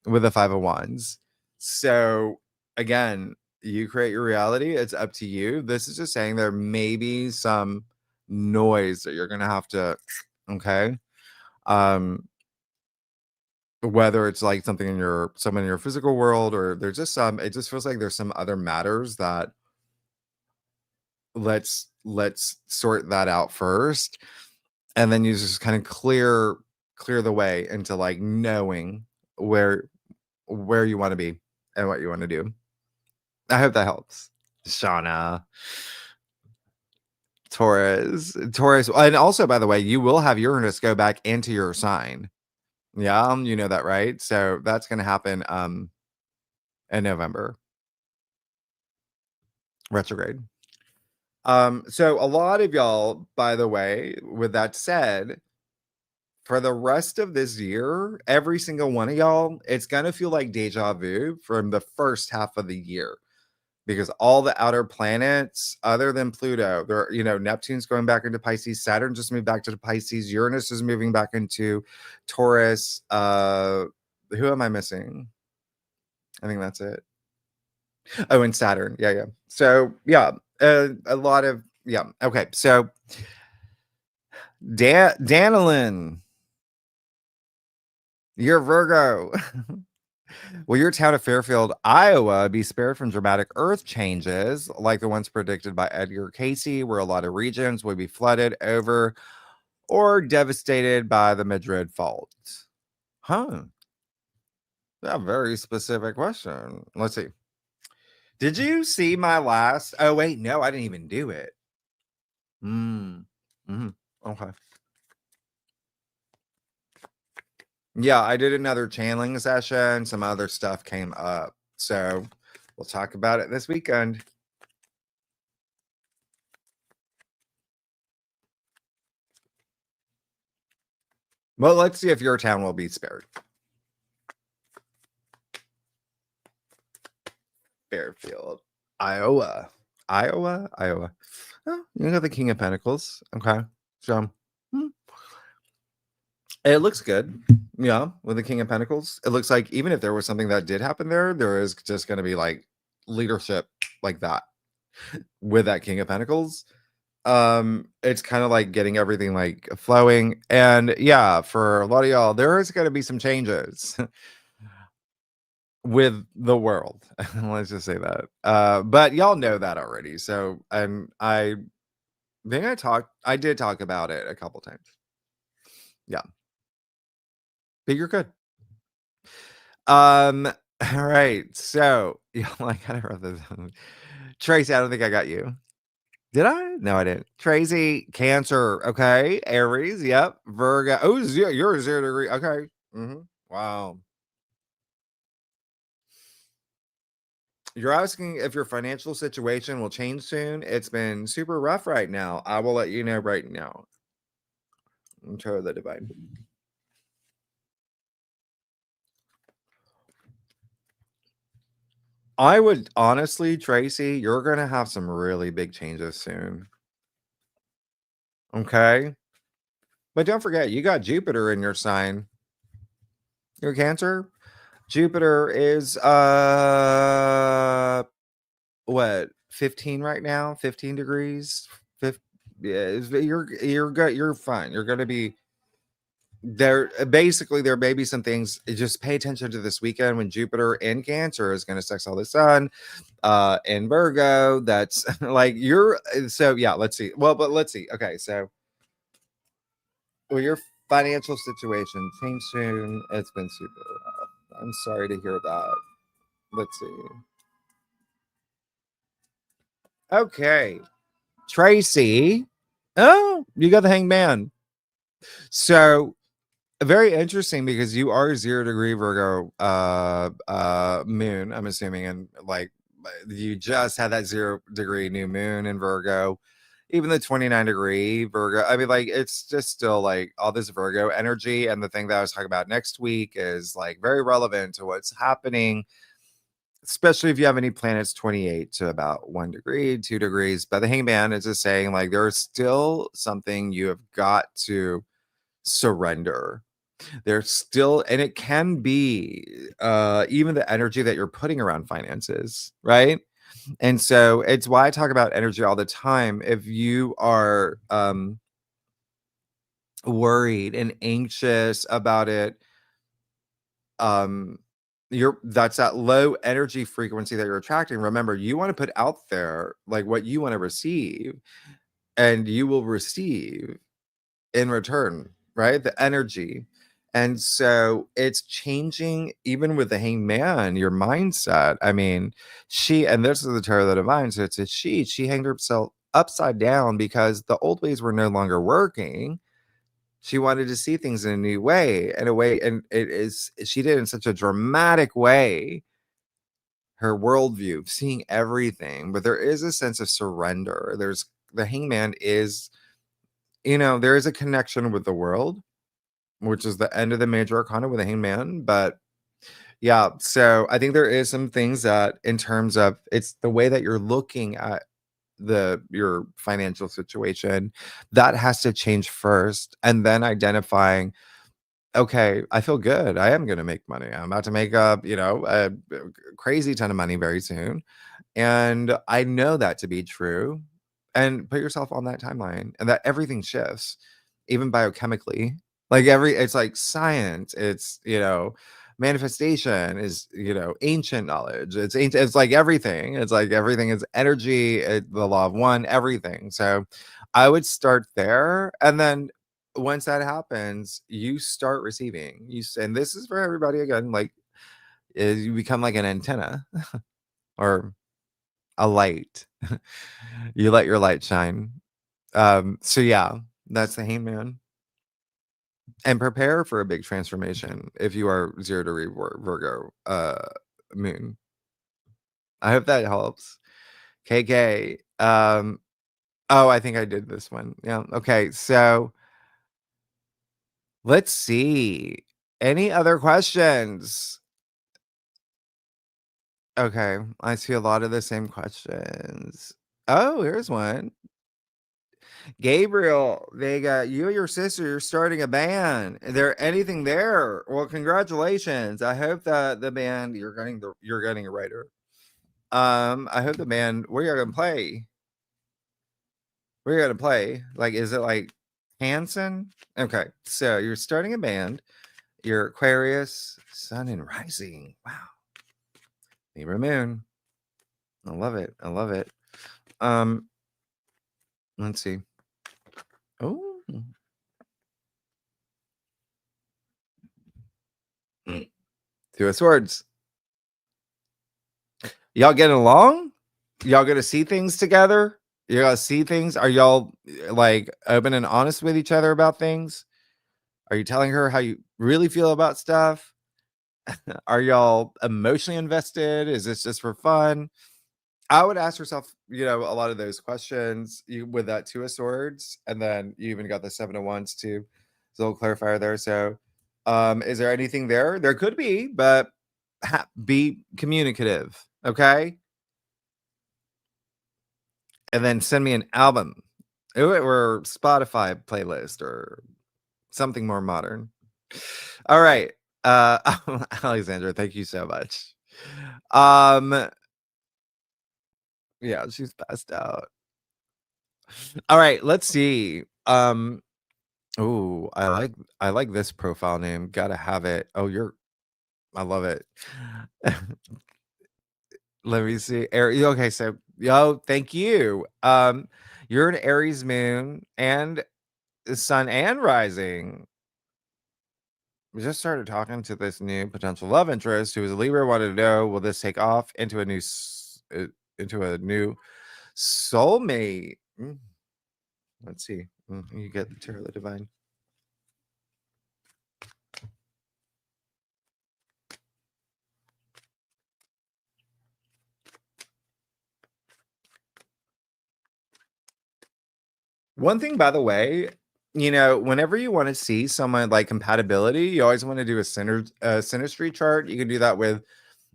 S1: with the Five of Wands. So again, you create your reality. It's up to you. This is just saying there may be some noise that you're gonna have to, okay. Whether it's like something in your physical world, or there's just it just feels like there's some other matters that let's sort that out first. And then you just kind of clear the way into like knowing where you want to be and what you want to do. I hope that helps. Shauna. Taurus. And also, by the way, you will have Uranus go back into your sign. Yeah, you know that, right? So that's going to happen in November. retrograde. So a lot of y'all, by the way, with that said, for the rest of this year, every single one of y'all, it's gonna feel like deja vu from the first half of the year. Because all the outer planets, other than Pluto, they're, Neptune's going back into Pisces, Saturn just moved back to Pisces, Uranus is moving back into Taurus. Who am I missing? I think that's it. Oh, and Saturn. Yeah, yeah. So yeah, a lot of Okay, so Danilyn, you're Virgo. Will your town of Fairfield, Iowa, be spared from dramatic earth changes like the ones predicted by Edgar Casey, where a lot of regions would be flooded over or devastated by the Madrid fault? Huh. A very specific question. Let's see. Did you see my last? Oh, wait, no, I didn't even do it. Okay. Yeah, I did another channeling session. Some other stuff came up. So we'll talk about it this weekend. Well, let's see if your town will be spared. Fairfield, Iowa. Iowa. Oh, you got the King of Pentacles. Okay. So it looks good. Yeah, with the King of Pentacles. It looks like even if there was something that did happen there is just going to be like leadership like that with that King of Pentacles. It's kind of like getting everything like flowing. And yeah, for a lot of y'all, there is going to be some changes with the world. Let's just say that. But y'all know that already. So I think I did talk about it a couple times. Yeah. But you're good. All right. So I kind of wrote this down. Tracy, I don't think I got you. Did I? No, I didn't. Tracy, Cancer. Okay. Aries. Yep. Virgo. Oh, you're 0 degree. Okay. Wow. You're asking if your financial situation will change soon. It's been super rough right now. I will let you know right now. Tarot of the Divine. I would honestly, Tracy, you're going to have some really big changes soon. Okay. But don't forget, you got Jupiter in your sign. Your Cancer. Jupiter is what, 15 right now? 15 degrees. Yeah, you're good. You're fine. You're going to be there. Basically, there may be some things. Just pay attention to this weekend when Jupiter in Cancer is going to sextile the sun in Virgo. That's like you're. So yeah, let's see. Well, but let's see. Okay, so your financial situation change soon. It's been super rough. I'm sorry to hear that. Let's see. Okay, Tracy. Oh, you got the Hangman. So very interesting because you are 0 degree Virgo moon, I'm assuming, and like you just had that 0 degree new moon in Virgo. Even the 29 degree Virgo, I mean, like it's just still like all this Virgo energy. And the thing that I was talking about next week is like very relevant to what's happening, especially if you have any planets 28 to about 1 degree, 2 degrees. But the Hangman is just saying like there's still something you have got to surrender. There's still, and it can be even the energy that you're putting around finances, right? And so it's why I talk about energy all the time. If you are worried and anxious about it, that's that low energy frequency that you're attracting. Remember, you want to put out there like what you want to receive, and you will receive in return, right? The energy. And so it's changing even with the Hangman, your mindset. I mean, and this is the Tarot of the Divine, so it's a she hanged herself upside down because the old ways were no longer working. She wanted to see things in a new way, and she did it in such a dramatic way her worldview, seeing everything. But there is a sense of surrender. There's the Hangman is, there is a connection with the world, which is the end of the major arcana with the Hangman. But yeah, so I think there is some things that, in terms of, it's the way that you're looking at your financial situation, that has to change first, and then identifying, okay, I feel good, I am going to make money, I'm about to make up, a crazy ton of money very soon, and I know that to be true. And put yourself on that timeline, and that everything shifts, even biochemically. Like it's like science. It's, manifestation is, ancient knowledge. It's ancient. It's like everything. It's like everything is energy, the law of one, everything. So I would start there. And then once that happens, you start receiving. And this is for everybody again, like, you become like an antenna or a light. You let your light shine. So yeah, that's the Hangman. And prepare for a big transformation if you are 0 degree Virgo moon. I hope that helps. KK. Oh, I think I did this one. Yeah. Okay. So let's see. Any other questions? Okay. I see a lot of the same questions. Oh, here's one. Gabriel, they got you and your sister, you're starting a band. Is there anything there? Well, congratulations. I hope that the band you're getting a writer. I hope the band, where you're gonna play. Where you're gonna play? Like, is it like Hanson? Okay, so you're starting a band. You're Aquarius, Sun and Rising. Wow. Libra Moon. I love it. I love it. Let's see. Oh. Two of Swords. Y'all getting along? Y'all gonna see things together? You gotta see things. Are y'all like open and honest with each other about things? Are you telling her how you really feel about stuff? Are y'all emotionally invested? Is this just for fun? I would ask yourself, a lot of those questions with that Two of Swords, and then you even got the Seven of Wands too. There's a little clarifier there. So, is there anything there? There could be, but be communicative, okay? And then send me an album or Spotify playlist or something more modern. All right. Alexandra, thank you so much. Yeah, she's passed out. All right, let's see. Oh, I like this profile name. Gotta have it. Oh, I love it. Let me see. Okay, so thank you. You're an Aries moon and sun and rising. We just started talking to this new potential love interest who is a Libra. Wanted to know, will this take off into a new soulmate? Let's see. You get the Tarot of the Divine. One thing, by the way, whenever you want to see someone like compatibility, you always want to do a synastry chart. You can do that with,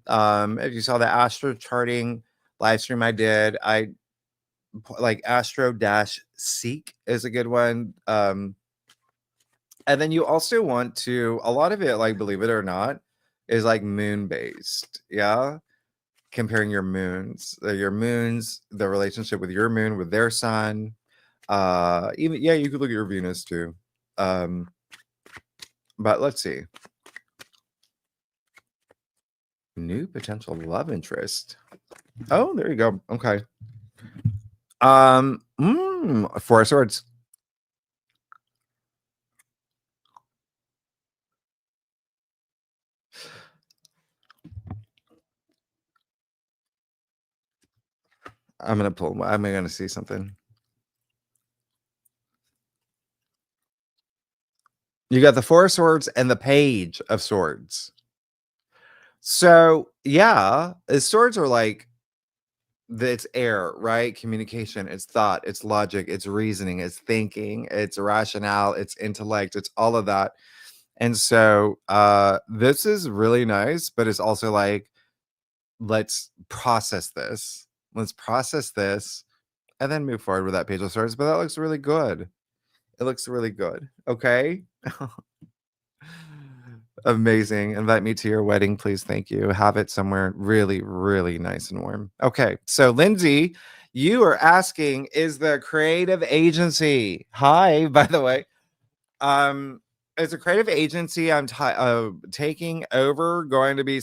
S1: if you saw the astro charting live stream I did, I like astro-seek is a good one. And then you also want to, a lot of it, like, believe it or not, is like moon based. Yeah. Comparing your moons, the relationship with your moon, with their sun. Even, yeah, you could look at your Venus too. But let's see. New potential love interest. Oh, there you go. Okay. Four of Swords. I'm gonna see something. You got the Four of Swords and the Page of Swords. So, yeah, swords are like it's air, right? Communication, it's thought, it's logic, it's reasoning, it's thinking, it's rationale, it's intellect, it's all of that. And so, this is really nice, but it's also like, let's process this. Let's process this and then move forward with that page of swords. But that looks really good. It looks really good. Okay. Amazing. Invite me to your wedding, please. Thank you. Have it somewhere really, really nice and warm. Okay. So, Lindsay, you are asking, is the creative agency? Hi, by the way. Is a creative agency I'm taking over going to be a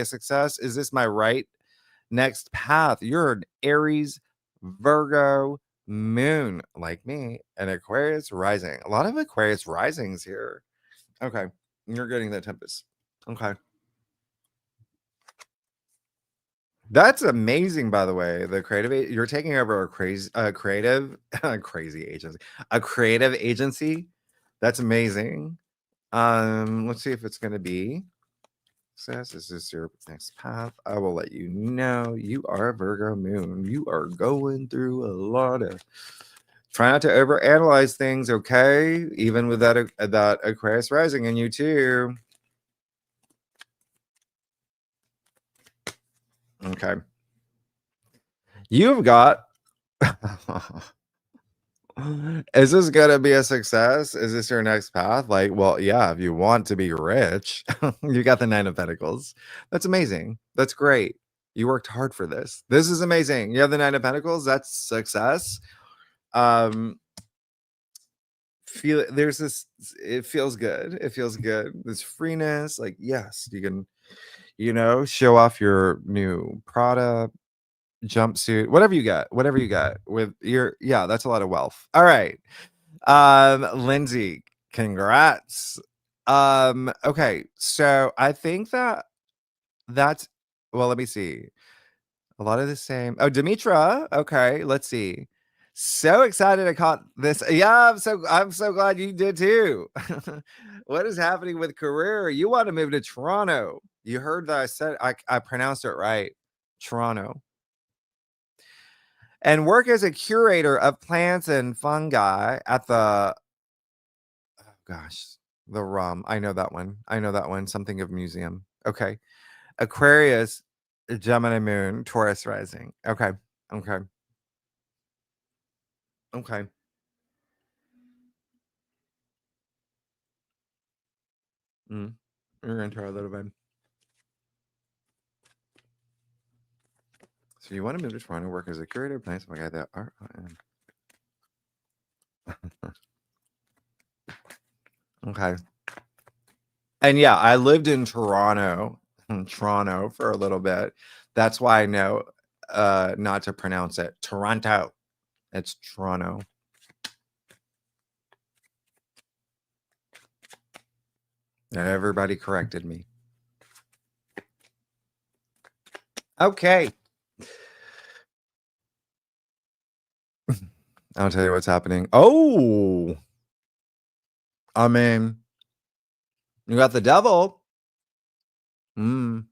S1: success? Is this my right next path? You're an Aries, Virgo, moon, like me, and Aquarius rising. A lot of Aquarius risings here. Okay. You're getting the Tempest. Okay. That's amazing, by the way. The you're taking over a crazy creative crazy agency. A creative agency. That's amazing. Let's see if it's gonna be success. This is your next path. I will let you know. You are a Virgo moon. You are going through a lot of try not to overanalyze things, okay? Even with that Aquarius rising in you too. Okay. You've got is this gonna be a success? Is this your next path? Like, well, yeah, if you want to be rich, you got the Nine of Pentacles. That's amazing. That's great. You worked hard for this. This is amazing. You have the Nine of Pentacles. That's success. Um, feel there's this. It feels good. It feels good. This freeness. Like, yes, you can. Show off your new product jumpsuit, whatever you got with your, yeah, that's a lot of wealth. All right. Lindsay, congrats. Okay, so I think that's well, let me see. A lot of the same. Oh, Demetra. Okay, let's see. So excited I caught this. Yeah, I'm so glad you did too. What is happening with career? You want to move to Toronto. You heard that I pronounced it right. Toronto. And work as a curator of plants and fungi at the oh gosh, the rum. I know that one. I know that one. Something of museum. Okay. Aquarius, Gemini moon, Taurus rising. Okay. Okay. Okay. Mm. We're into our little bit. So you want to move to Toronto, work as a curator of plants and fungi that are okay. And yeah, I lived in Toronto for a little bit. That's why I know not to pronounce it. Toronto. It's Toronto. And everybody corrected me. Okay. I'll tell you what's happening. Oh, I mean, you got the devil. Mm.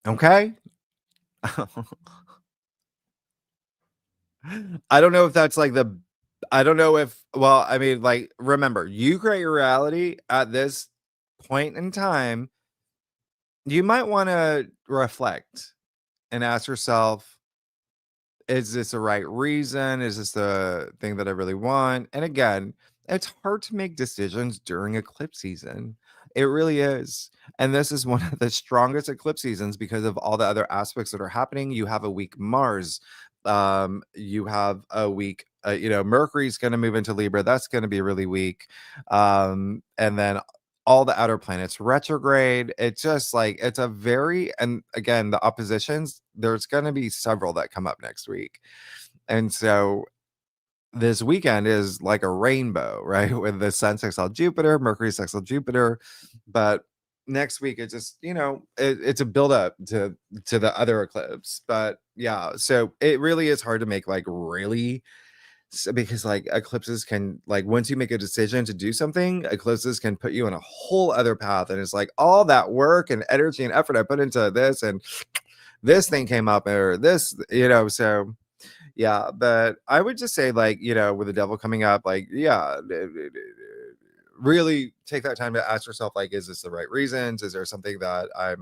S1: Okay. I don't know if that's like I don't know if, well, I mean, like, remember, you create your reality at this point in time. You might want to reflect and ask yourself, is this the right reason? Is this the thing that I really want? And again, it's hard to make decisions during eclipse season. It really is. And this is one of the strongest eclipse seasons because of all the other aspects that are happening. You have a weak Mars. You have a weak, Mercury's going to move into Libra. That's going to be really weak. And then all the outer planets retrograde. It's just like it's a very, and again, the oppositions, there's going to be several that come up next week. And so this weekend is like a rainbow, right? With the sun sextile Jupiter, Mercury sextile Jupiter. But next week, it just, it's a build up to the other eclipse. But Yeah, so it really is hard to make like really because like eclipses can like once you make a decision to do something, eclipses can put you on a whole other path, and it's like all that work and energy and effort I put into this, and this thing came up or this, so yeah. But I would just say like, with the devil coming up, like, yeah, really take that time to ask yourself, like, is this the right reasons? Is there something that I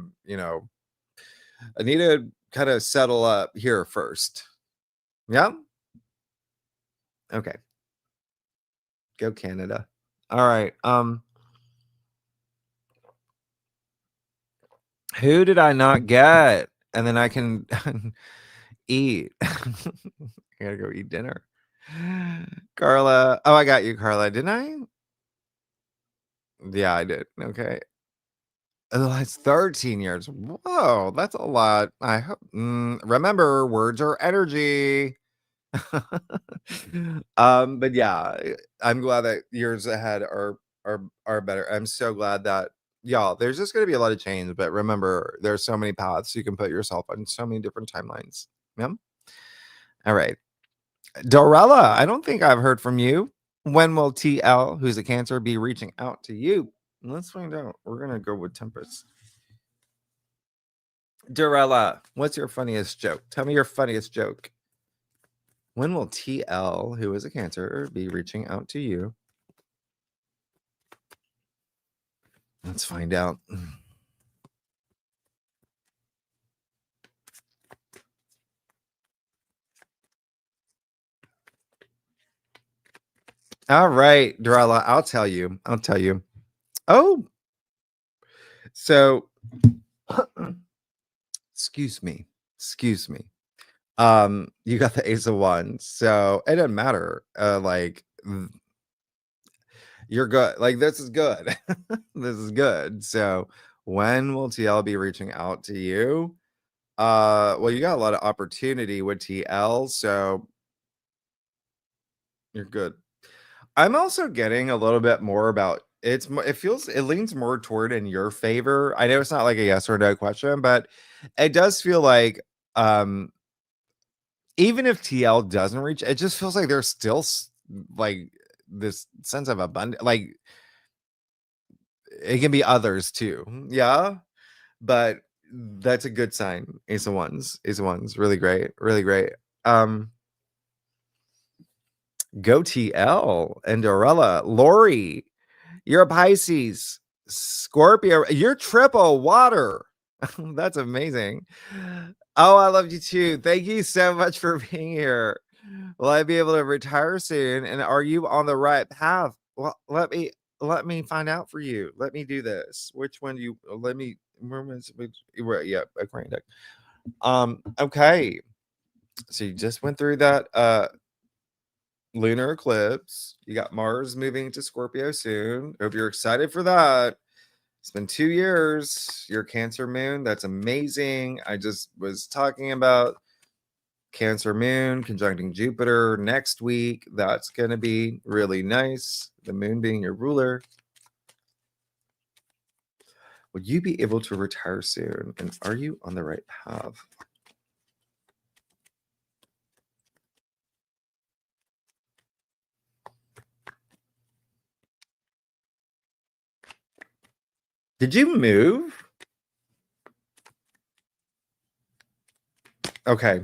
S1: need to kind of settle up here first? Yeah. Okay. Go Canada. All right. Who did I not get? And then I can eat. I gotta go eat dinner. Carla. Oh, I got you, Carla. Didn't I? Yeah, I did. Okay. Oh, that's 13 years. Whoa, that's a lot. I hope. Remember, words are energy. But yeah, I'm glad that years ahead are better. I'm so glad that y'all, there's just gonna be a lot of change, but remember, there's so many paths you can put yourself on, so many different timelines. Yeah. All right. Dorella, I don't think I've heard from you. When will TL, who's a Cancer, be reaching out to you? Let's find out. We're gonna go with Tempest. Dorella, what's your funniest joke? Tell me your funniest joke. When will TL, who is a Cancer, be reaching out to you? Let's find out. All right, Dorella, I'll tell you. Oh, so excuse me. You got the Ace of Wands, so it doesn't matter. You're good. Like, this is good. This is good. So when will TL be reaching out to you? Well, you got a lot of opportunity with TL, so you're good. I'm also getting a little bit more about it leans more toward in your favor. I know it's not like a yes or no question, but it does feel like even if TL doesn't reach, it just feels like there's still like this sense of abundance. Like, it can be others too. Yeah. But that's a good sign. Ace of Wands. Really great. Really great. Go TL and Dorella. Lori, you're a Pisces. Scorpio, you're triple water. That's amazing. Oh, I love you too. Thank you so much for being here. Will I be able to retire soon? And are you on the right path? Well, let me find out for you. Let me do this. Which one you let me yeah, Aquarian deck. Okay. So you just went through that lunar eclipse. You got Mars moving to Scorpio soon. Hope you're excited for that. It's been 2 years. Your Cancer moon. That's amazing. I just was talking about Cancer moon conjuncting Jupiter next week. That's going to be really nice. The moon being your ruler. Would you be able to retire soon? And are you on the right path? Did you move? Okay.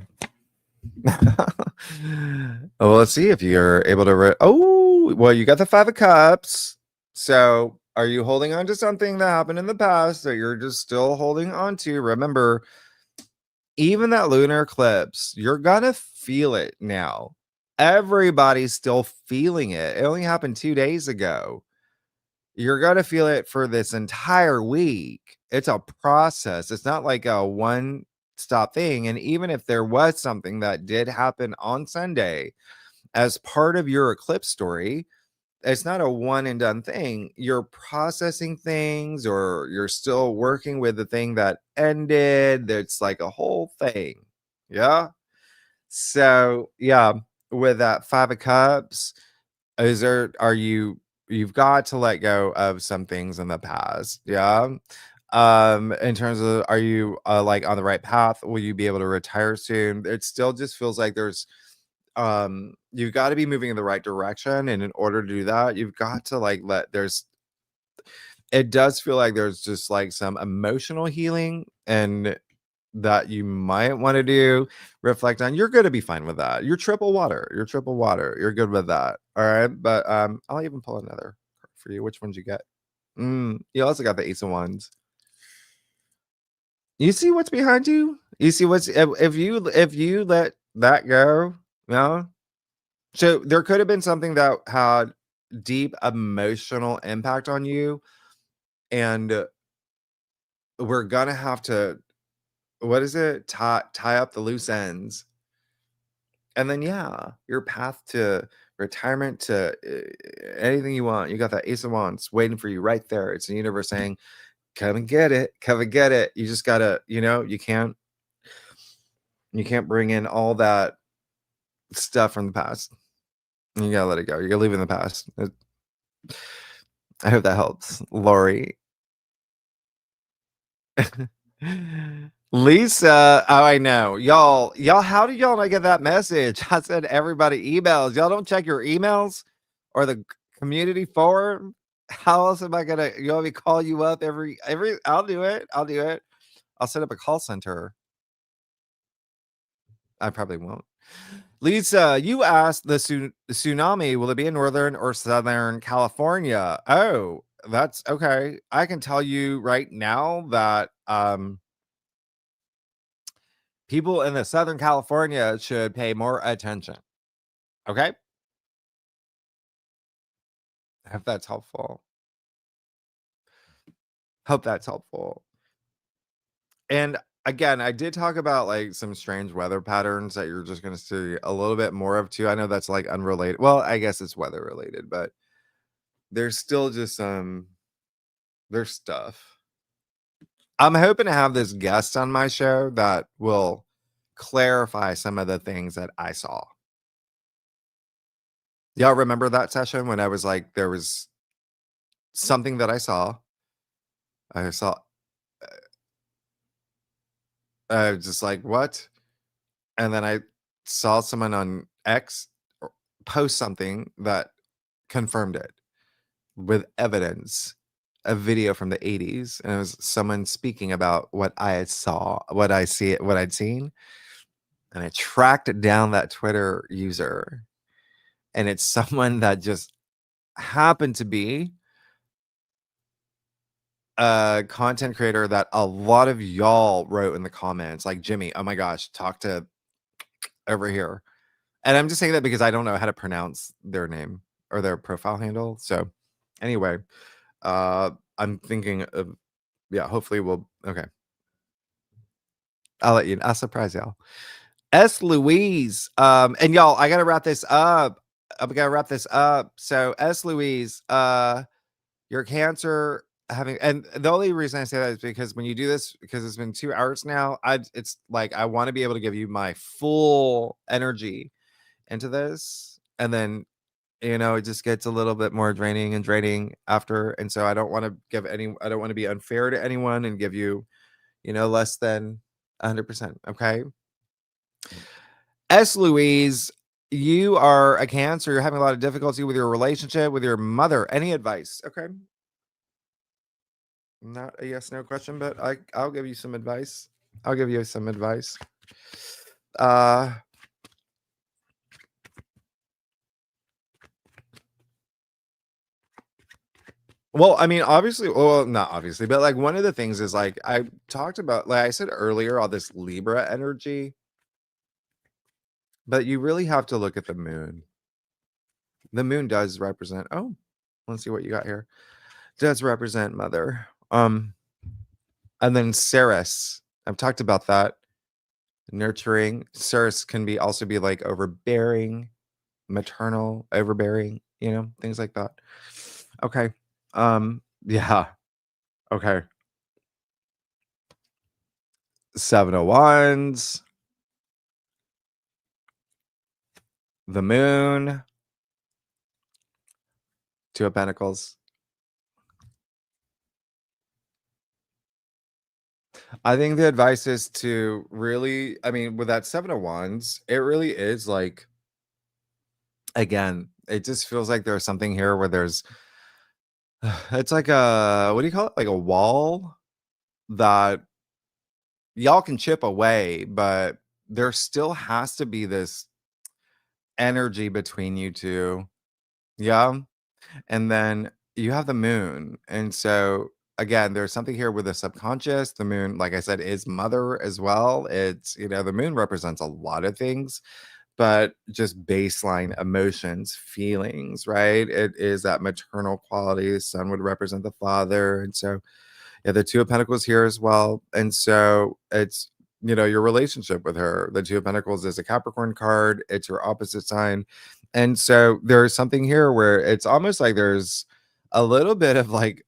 S1: Well, let's see if you're able to. Oh, well, you got the 5 of Cups. So, are you holding on to something that happened in the past that you're just still holding on to? Remember, even that lunar eclipse, you're gonna feel it now. Everybody's still feeling it. It only happened 2 days ago. You're gonna feel it for this entire week. It's a process. It's not like a one stop thing. And even if there was something that did happen on Sunday as part of your eclipse story, it's not a one and done thing. You're processing things, or you're still working with the thing that ended. It's like a whole thing. Yeah. So, yeah, with that 5 of Cups, you've got to let go of some things in the past. Yeah. In terms of, are you like on the right path? Will you be able to retire soon? It still just feels like there's you've got to be moving in the right direction, and in order to do that, you've got to like it does feel like there's just like some emotional healing and that you might want to do, reflect on. You're going to be fine with that. You're triple water. You're good with that. All right, but I'll even pull another card for you. Which ones you get? You also got the Ace of Wands. You see what's behind you? You see what's, if you let that go, no. So there could have been something that had deep emotional impact on you, and we're gonna have to, what is it? Tie up the loose ends. And then yeah, your path to retirement, to anything you want. You got that Ace of Wands waiting for you right there. It's the universe saying, come and get it. Come and get it. You just gotta, you can't bring in all that stuff from the past. You gotta let it go. You gotta leave it in the past. I hope that helps, Lori. Lisa, oh, I know. Y'all, how did y'all not get that message? I sent everybody emails. Y'all don't check your emails or the community forum? How else am I gonna, you want me to call you up every, I'll do it. I'll set up a call center. I probably won't. Lisa, you asked the tsunami, will it be in Northern or Southern California? Oh, that's okay. I can tell you right now that people in the Southern California should pay more attention. Okay? I hope that's helpful. And again, I did talk about like some strange weather patterns that you're just going to see a little bit more of too. I know that's like unrelated. Well, I guess it's weather related, but there's still just there's stuff. I'm hoping to have this guest on my show that will clarify some of the things that I saw. Y'all remember that session when I was like, there was something that I saw. I saw, I was just like, what? And then I saw someone on X post something that confirmed it with evidence, a video from the 80s. And it was someone speaking about what I saw, what I'd seen. And I tracked down that Twitter user. And it's someone that just happened to be a content creator that a lot of y'all wrote in the comments, like Jimmy, oh my gosh, talk to over here. And I'm just saying that because I don't know how to pronounce their name or their profile handle. So anyway, I'm thinking of, yeah, hopefully okay. I'll surprise y'all. S. Louise. And y'all, I gotta wrap this up. So S. Louise, your cancer having, and the only reason I say that is because when you do this, because it's been 2 hours now, it's like I want to be able to give you my full energy into this, and then it just gets a little bit more draining after, and so I don't want to be unfair to anyone and give you less than 100%. Okay. S. Louise, you are a Cancer. You're having a lot of difficulty with your relationship with your mother. Any advice? Okay. Not a yes no question, but I'll give you some advice. Well, I mean, obviously, well, not obviously, but like one of the things is like I talked about, like I said earlier, all this Libra energy, but you really have to look at the moon. The moon does represent, oh, let's see what you got here. Does represent mother. And then Ceres. I've talked about that. Nurturing. Ceres can also be like overbearing, maternal, overbearing, things like that. Okay. Yeah. Okay. 7 of Wands. The moon. 2 of Pentacles. I think the advice is to really, I mean, with that 7 of Wands, it really is like, again, it just feels like there's something here where there's, it's like a, what do you call it? Like a wall that y'all can chip away, but there still has to be this energy between you two. Yeah. And then you have the moon. And so again, there's something here with the subconscious. The moon, like I said, is mother as well. It's, the moon represents a lot of things, but just baseline emotions, feelings, right? It is that maternal quality. The sun would represent the father. And so, yeah, the Two of Pentacles here as well. And so it's, your relationship with her. The Two of Pentacles is a Capricorn card, it's your opposite sign. And so there's something here where it's almost like there's a little bit of like,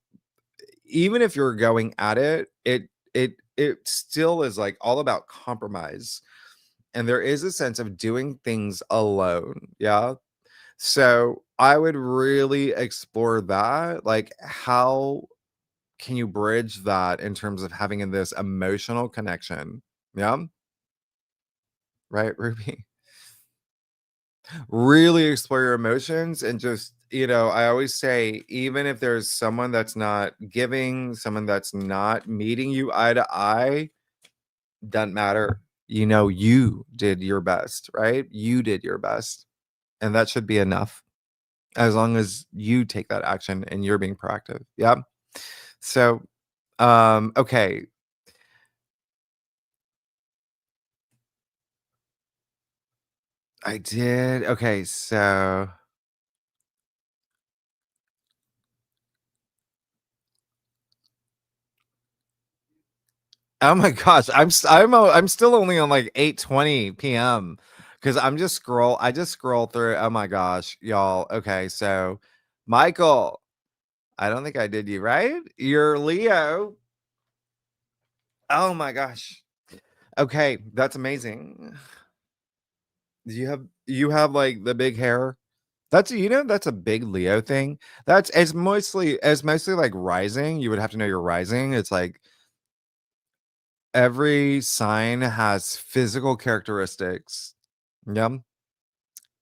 S1: even if you're going at it, it still is like all about compromise. And there is a sense of doing things alone. Yeah. So I would really explore that. Like, how can you bridge that in terms of having this emotional connection? Yeah. Right, Ruby? Really explore your emotions and just, I always say, even if there's someone that's not giving, someone that's not meeting you eye to eye, doesn't matter. You did your best, right? You did your best. And that should be enough as long as you take that action and you're being proactive. Yeah. So, okay. I did. Okay. So, oh my gosh, I'm still only on like 8:20 p.m. because I just scroll through. Oh my gosh, y'all. Okay, so Michael, I don't think I did you right. You're Leo. Oh my gosh. Okay, that's amazing. You have like the big hair. That's a big Leo thing. That's as mostly like rising. You would have to know your rising. It's like every sign has physical characteristics. Yep.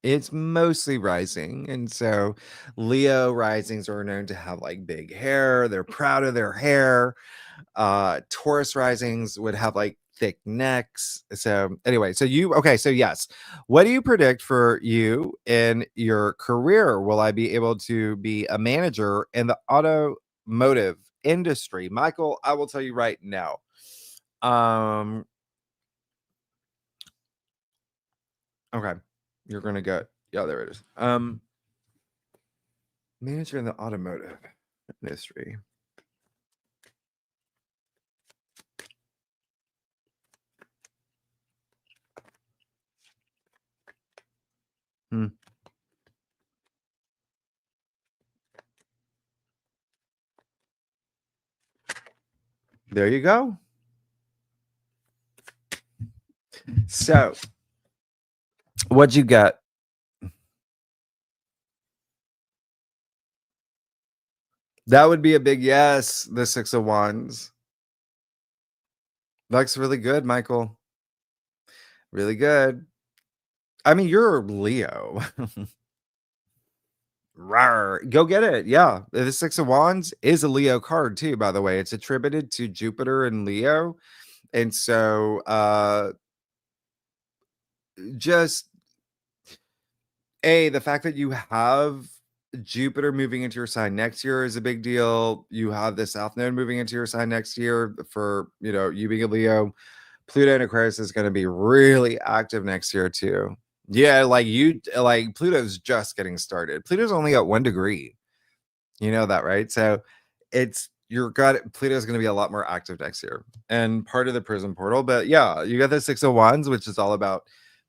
S1: It's mostly rising. And so Leo risings are known to have like big hair. They're proud of their hair. Taurus risings would have like thick necks. So anyway, so yes. What do you predict for you in your career? Will I be able to be a manager in the automotive industry? Michael, I will tell you right now. Um, okay. You're gonna go. Yeah, there it is. Manager in the automotive industry. Hmm. There you go. So, what'd you get? That would be a big yes. The Six of Wands. That's really good, Michael. Really good. I mean, you're Leo. Rawr. Go get it. Yeah. The Six of Wands is a Leo card too, by the way. It's attributed to Jupiter and Leo. And so just the fact that you have Jupiter moving into your sign next year is a big deal. You have the South Node moving into your sign next year for, you being a Leo. Pluto in Aquarius is going to be really active next year too. Yeah, like Pluto's just getting started. Pluto's only at 1 degree. You know that, right? So Pluto's going to be a lot more active next year and part of the prison portal. But yeah, you got the Six of Wands, which is all about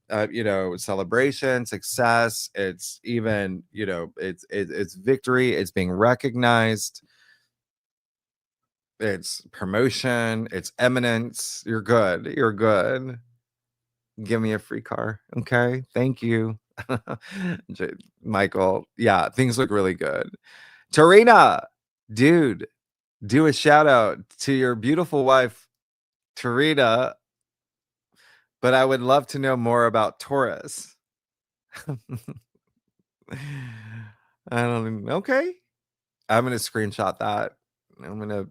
S1: celebration, success. It's even, it's victory. It's being recognized. It's promotion. It's eminence. You're good. You're good. Give me a free car. Okay. Thank you. Michael. Yeah, things look really good. Tarina, dude, do a shout out to your beautiful wife. Tarita, but I would love to know more about Taurus. I don't know. Okay. I'm going to screenshot that. I'm going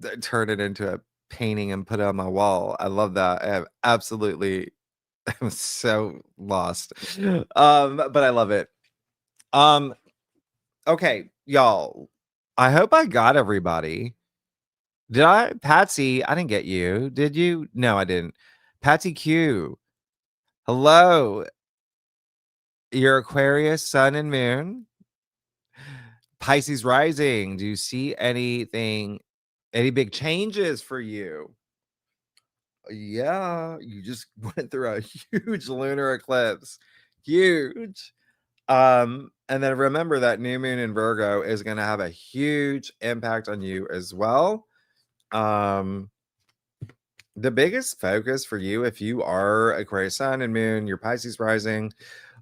S1: to turn it into a painting and put it on my wall. I love that. I am absolutely I'm so lost. But I love it. Okay, y'all. I hope I got everybody. Did I? Patsy, I didn't get you. Did you? No, I didn't. Patsy Q. Hello. Your Aquarius, Sun, and Moon. Pisces rising. Do you see anything, any big changes for you? Yeah, you just went through a huge lunar eclipse. Huge. And then remember that new moon in Virgo is going to have a huge impact on you as well. The biggest focus for you, if you are Aquarius Sun and Moon, your Pisces rising,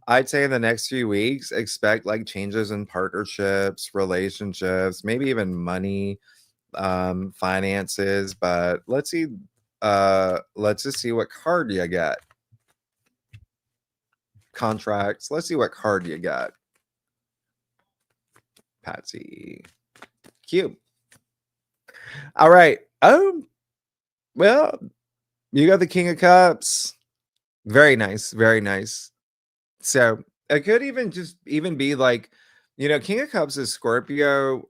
S1: I'd say in the next few weeks, expect like changes in partnerships, relationships, maybe even money, finances. But let's see. Let's just see what card you get. Contracts. Let's see what card you got. Patsy. Cute. All right. Oh, well, you got the King of Cups. Very nice. Very nice. So it could even be like, King of Cups is Scorpio.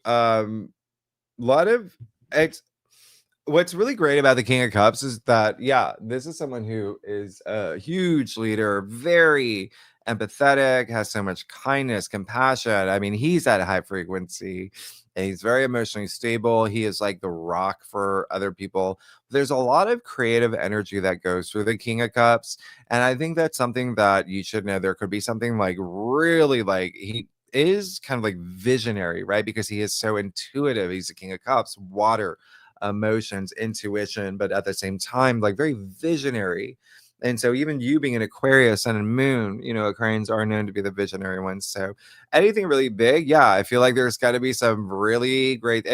S1: Lot of it's what's really great about the King of Cups is that, yeah, this is someone who is a huge leader, very empathetic, has so much kindness, compassion. I mean, he's at a high frequency. And he's very emotionally stable. He is like the rock for other people. There's a lot of creative energy that goes through the King of Cups. And I think that's something that you should know. There could be something like really like he is kind of like visionary, right? Because he is so intuitive. He's the King of Cups, water, emotions, intuition, but at the same time, like very visionary. And so even you being an Aquarius, Sun and Moon, Aquarians are known to be the visionary ones. So anything really big, yeah, I feel like there's got to be some really great,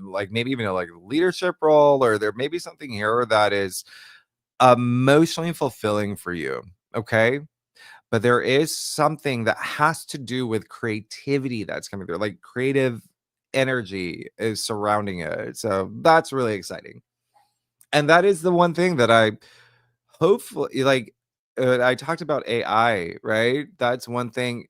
S1: like maybe even a like leadership role, or there may be something here that is emotionally fulfilling for you. Okay. But there is something that has to do with creativity that's coming through, like creative energy is surrounding it. So that's really exciting. And that is the one thing that I hopefully like. I talked about AI, right? That's one thing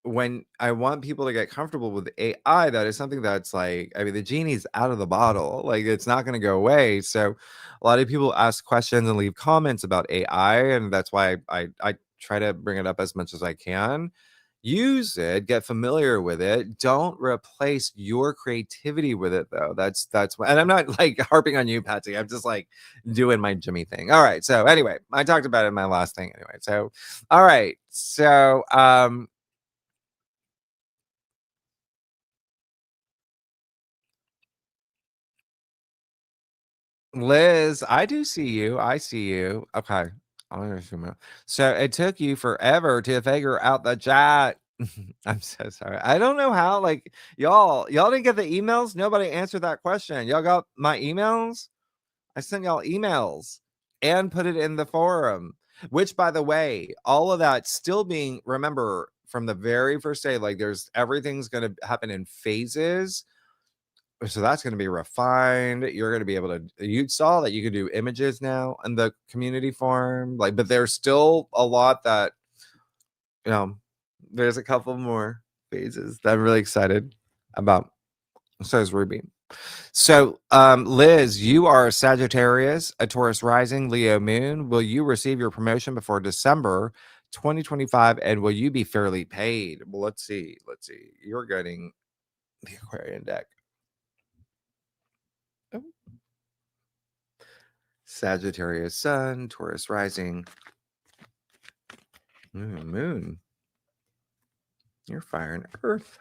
S1: when I want people to get comfortable with AI, that is something that's like, I mean, the genie's out of the bottle. Like, it's not going to go away. So, a lot of people ask questions and leave comments about AI, and that's why I try to bring it up as much as I can. Use it, get familiar with it. Don't replace your creativity with it, though. And I'm not like harping on you, Patsy. I'm just like doing my Jimmy thing. All right. So anyway, I talked about it in my last thing anyway. So, all right. So, Liz, I do see you. I see you. Okay. I'm gonna zoom out. So it took you forever to figure out the chat. I'm so sorry. I don't know how, like, y'all didn't get the emails. Nobody answered that question. Y'all got my emails? I sent y'all emails and put it in the forum, which, by the way, all of that still being, remember from the very first day, like everything's going to happen in phases. So that's going to be refined. You're going to be able to, you saw that you can do images now in the community forum, like, but there's still a lot that, you know, there's a couple more phases that I'm really excited about. So is Ruby. So, Liz, you are a Sagittarius, a Taurus rising, Leo moon. Will you receive your promotion before December 2025? And will you be fairly paid? Well, let's see. Let's see. You're getting the Aquarian deck. Oh. Sagittarius sun, Taurus rising, moon. You're fire and earth.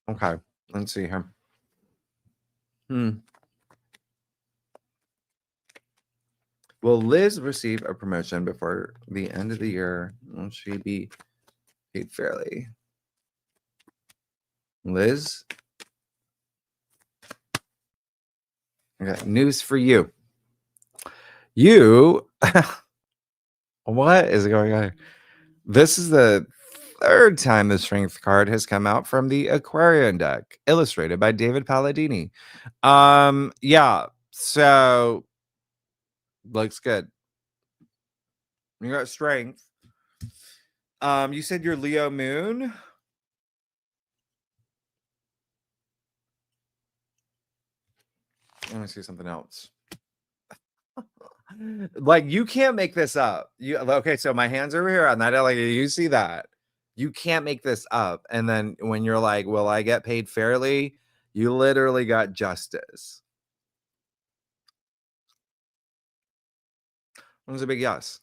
S1: Okay, let's see here. Will Liz receive a promotion before the end of the year? Will she be paid fairly? Liz, I got news for you. You, what is going on? This is the third time the strength card has come out from the Aquarian deck, illustrated by David Palladini. Yeah, so looks good. You got strength. You said you're Leo Moon. Let me see something else. Like, you can't make this up. Okay, so my hands over here on that LED. You see that? You can't make this up. And then when you're like, will I get paid fairly? You literally got justice. It was a big yes.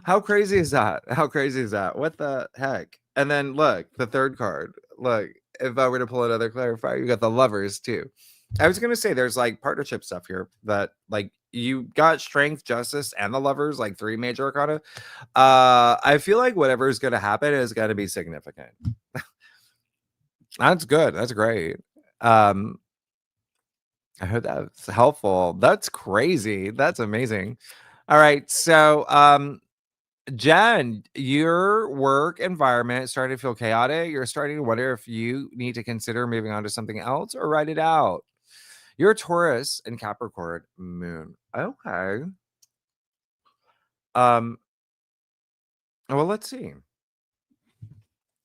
S1: How crazy is that? How crazy is that? What the heck? And then look, the third card. Look, if I were to pull another clarifier, you got the lovers too. I was gonna say there's like partnership stuff here that like you got strength, justice, and the lovers, like 3 major arcana. I feel like whatever is gonna happen is gonna be significant. That's good. That's great. I hope that's helpful. That's crazy. That's amazing. All right. So Jen, your work environment is starting to feel chaotic. You're starting to wonder if you need to consider moving on to something else or write it out. You're Taurus and Capricorn moon. Okay. Well, let's see.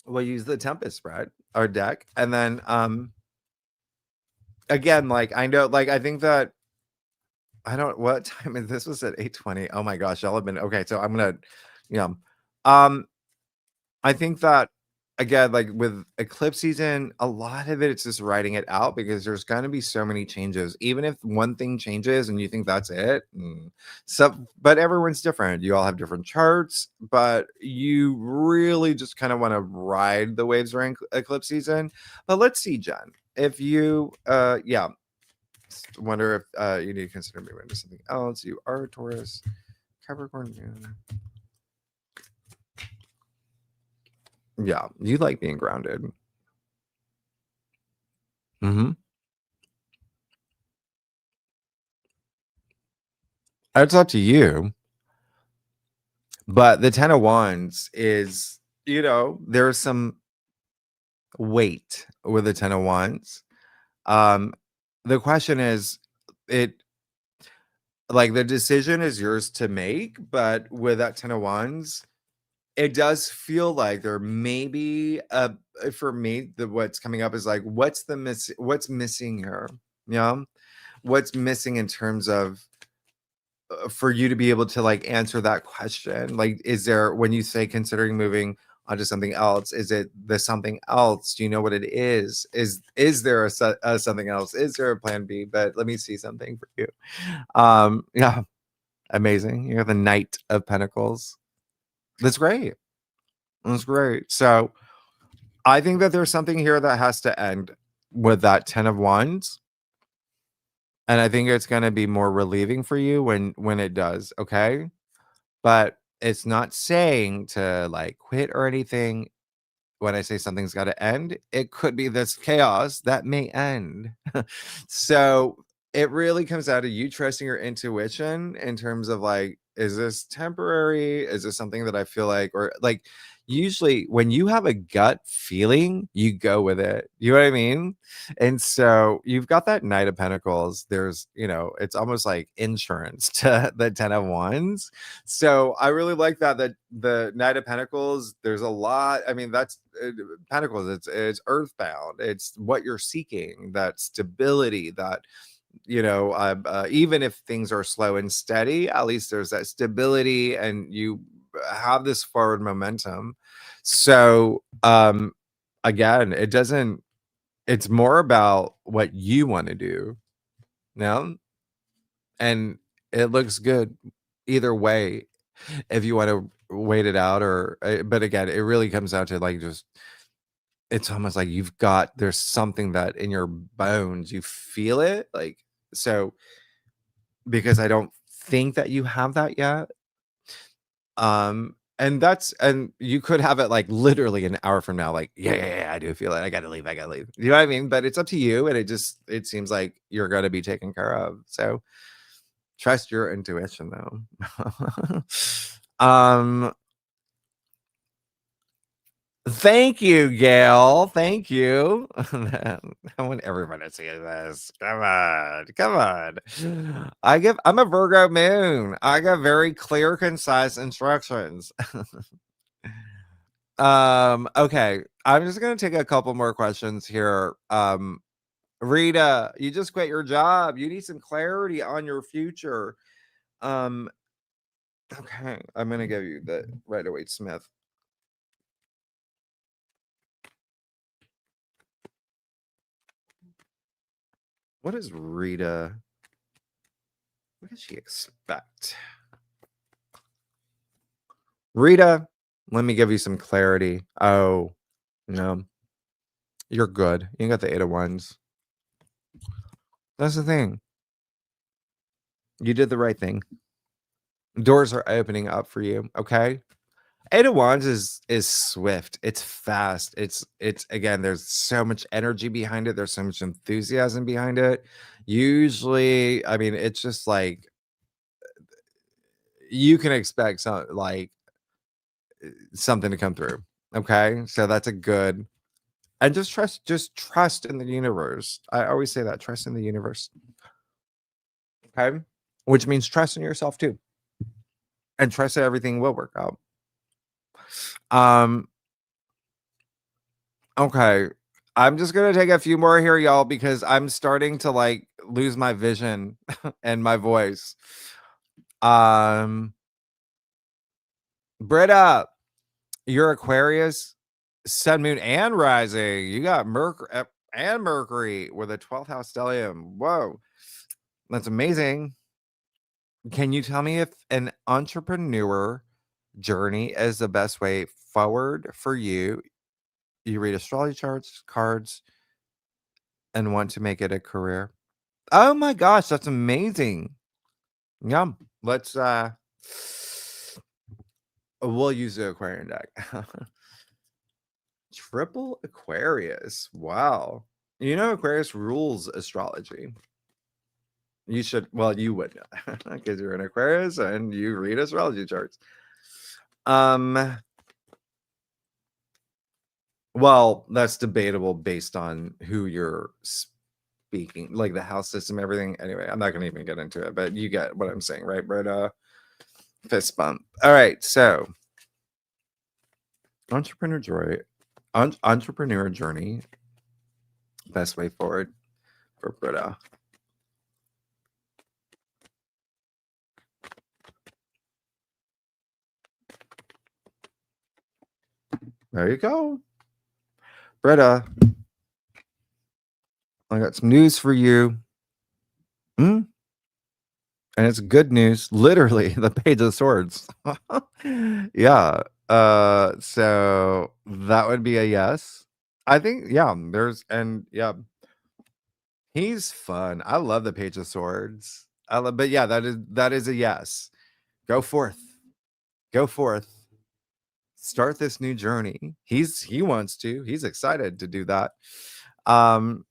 S1: We'll use the Tempest spread, our deck, and then again, like I know, like I think that I don't what time is this was at 8:20. Oh my gosh, y'all have been okay. So I'm gonna yeah. I think that again, like with eclipse season, a lot of it's just writing it out because there's going to be so many changes. Even if one thing changes and you think that's it, so but everyone's different. You all have different charts, but you really just kind of want to ride the waves during eclipse season. But let's see, Jen, if you, yeah, wonder if you need to consider moving into something else. You are a Taurus, Capricorn. Yeah, you like being grounded. Mm-hmm. It's up to you. But the 10 of Wands is, there's some weight with the 10 of Wands. The question is, it like the decision is yours to make, but with that 10 of Wands, it does feel like there may be for me, what's coming up is like, what's missing here? Yeah. What's missing in terms of for you to be able to like answer that question? Like, is there, when you say considering moving onto something else, is it the something else? Do you know what it is? Is there a something else? Is there a plan B? But let me see something for you. Yeah, amazing. You have the Knight of Pentacles. That's great. That's great. So I think that there's something here that has to end with that 10 of Wands. And I think it's going to be more relieving for you when it does, okay? But it's not saying to like quit or anything. When I say something's got to end, it could be this chaos that may end. So it really comes out of you trusting your intuition in terms of like, is this temporary? Is this something that I feel like, or like, usually when you have a gut feeling, you go with it. You know what I mean? And so you've got that Knight of Pentacles. There's, it's almost like insurance to the 10 of Wands. So I really like that the Knight of Pentacles, there's a lot. I mean, that's Pentacles. It's earthbound. It's what you're seeking, that stability, that even if things are slow and steady, at least there's that stability and you have this forward momentum. So again, it's more about what you want to do now, and it looks good either way if you want to wait it out, or but again, it really comes down to like, just it's almost like there's something that in your bones, you feel it, like, so because I don't think that you have that yet. And you could have it like literally an hour from now, like, yeah, I do feel it. I gotta leave. You know what I mean? But it's up to you. And it seems like you're gonna be taken care of. So trust your intuition though. Thank you, Gail. Thank you. I want everyone to see this. Come on. I'm a Virgo moon. I got very clear, concise instructions. Okay. I'm just gonna take a couple more questions here. Rita, you just quit your job. You need some clarity on your future. Okay, I'm gonna give you the Rider-Waite-Smith. What is Rita? What does she expect? Rita, let me give you some clarity. Oh, no. You're good. You got the 8 of Wands. That's the thing. You did the right thing. Doors are opening up for you, okay? 8 of Wands is swift. It's fast. It's again, there's so much energy behind it. There's so much enthusiasm behind it. Usually, I mean, it's just like you can expect something to come through. Okay? So that's a good. And just trust in the universe. I always say that, trust in the universe. Okay? Which means trust in yourself too. And trust that everything will work out. Okay. I'm just gonna take a few more here, y'all, because I'm starting to like lose my vision and my voice. Britta, you're Aquarius, Sun, Moon, and Rising. You got Mercury with a 12th house stellium. Whoa, that's amazing. Can you tell me if an entrepreneur journey is the best way forward for you? You read astrology charts, cards, and want to make it a career. Oh my gosh, that's amazing. Yeah, let's we'll use the Aquarian deck. Triple Aquarius. Wow. You know Aquarius rules astrology. You should, well, you would know because you're an Aquarius and you read astrology charts. Well, that's debatable based on who you're speaking, like the house system, everything. Anyway, I'm not gonna even get into it, but you get what I'm saying, right, Britta? Fist bump. All right, so entrepreneur journey, best way forward for Britta. There you go, Britta. I got some news for you. And it's good news. Literally, the Page of Swords. Yeah. So that would be a yes. I think, yeah, he's fun. I love the Page of Swords. But yeah, that is a yes. Go forth. Start this new journey. He wants to. He's excited to do that. So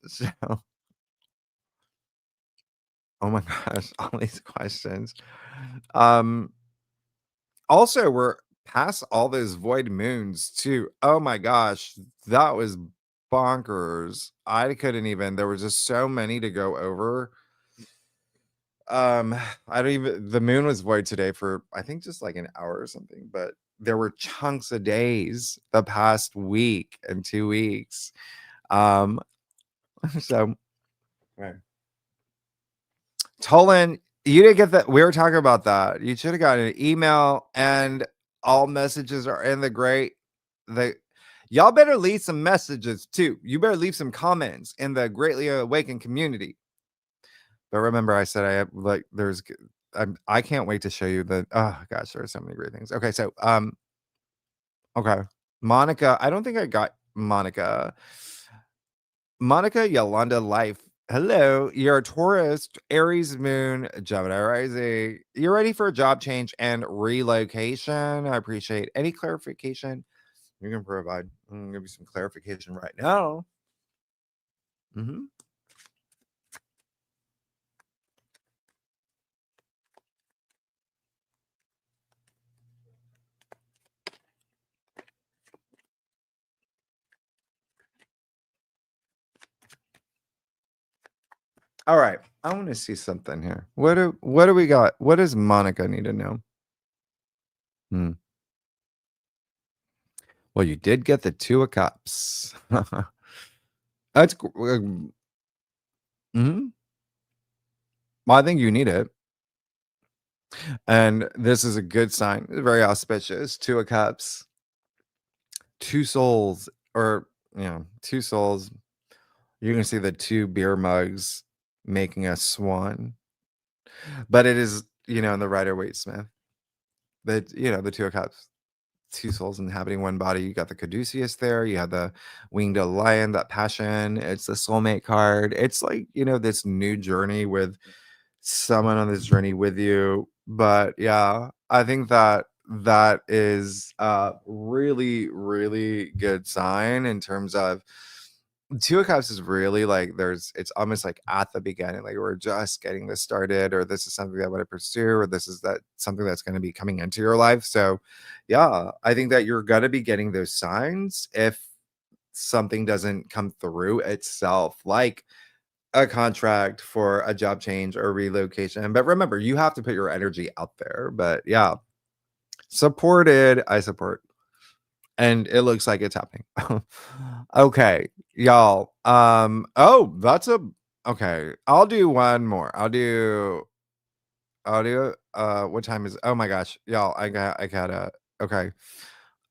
S1: oh my gosh, all these questions. Also, we're past all those void moons too. Oh my gosh, that was bonkers. I couldn't even, there was just so many to go over. I don't even, the moon was void today for I think just like an hour or something, but there were chunks of days the past week and 2 weeks. So right. Tolan, you didn't get that. We were talking about that. You should have gotten an email, and all messages are in y'all better leave some messages too. You better leave some comments in the Greatly Awakened community. But remember, I said I have I can't wait to show you oh gosh, there are so many great things. Okay, so okay. Monica, I don't think I got Monica. Monica Yolanda Life Hello, you're a Taurus, Aries moon, Gemini rising. You're ready for a job change and relocation. I appreciate any clarification you can provide. I'm gonna give you some clarification right now. Mhm. All right, I want to see something here. What do we got? What does Monica need to know? Hmm. Well, you did get the Two of Cups. That's mhm. Well, I think you need it. And this is a good sign. Very auspicious. Two of Cups, two souls, or two souls. You can see the two beer mugs making a swan, but it is in the Rider Waite Smith. The Two of Cups, two souls inhabiting one body. You got the Caduceus there. You have the Winged Lion, that passion. It's the soulmate card. It's like this new journey with someone on this journey with you. But yeah, I think that is a really, really good sign in terms of Two of Cups is really like it's almost like at the beginning, like we're just getting this started, or this is something that I want to pursue, or this is that something that's going to be coming into your life. So yeah, I think that you're gonna be getting those signs if something doesn't come through itself, like a contract for a job change or relocation. But remember, you have to put your energy out there. But yeah, supported. I support. And it looks like it's happening. Okay, y'all. Oh, that's a okay. I'll do one more. I'll do what time is oh my gosh, y'all. I gotta okay.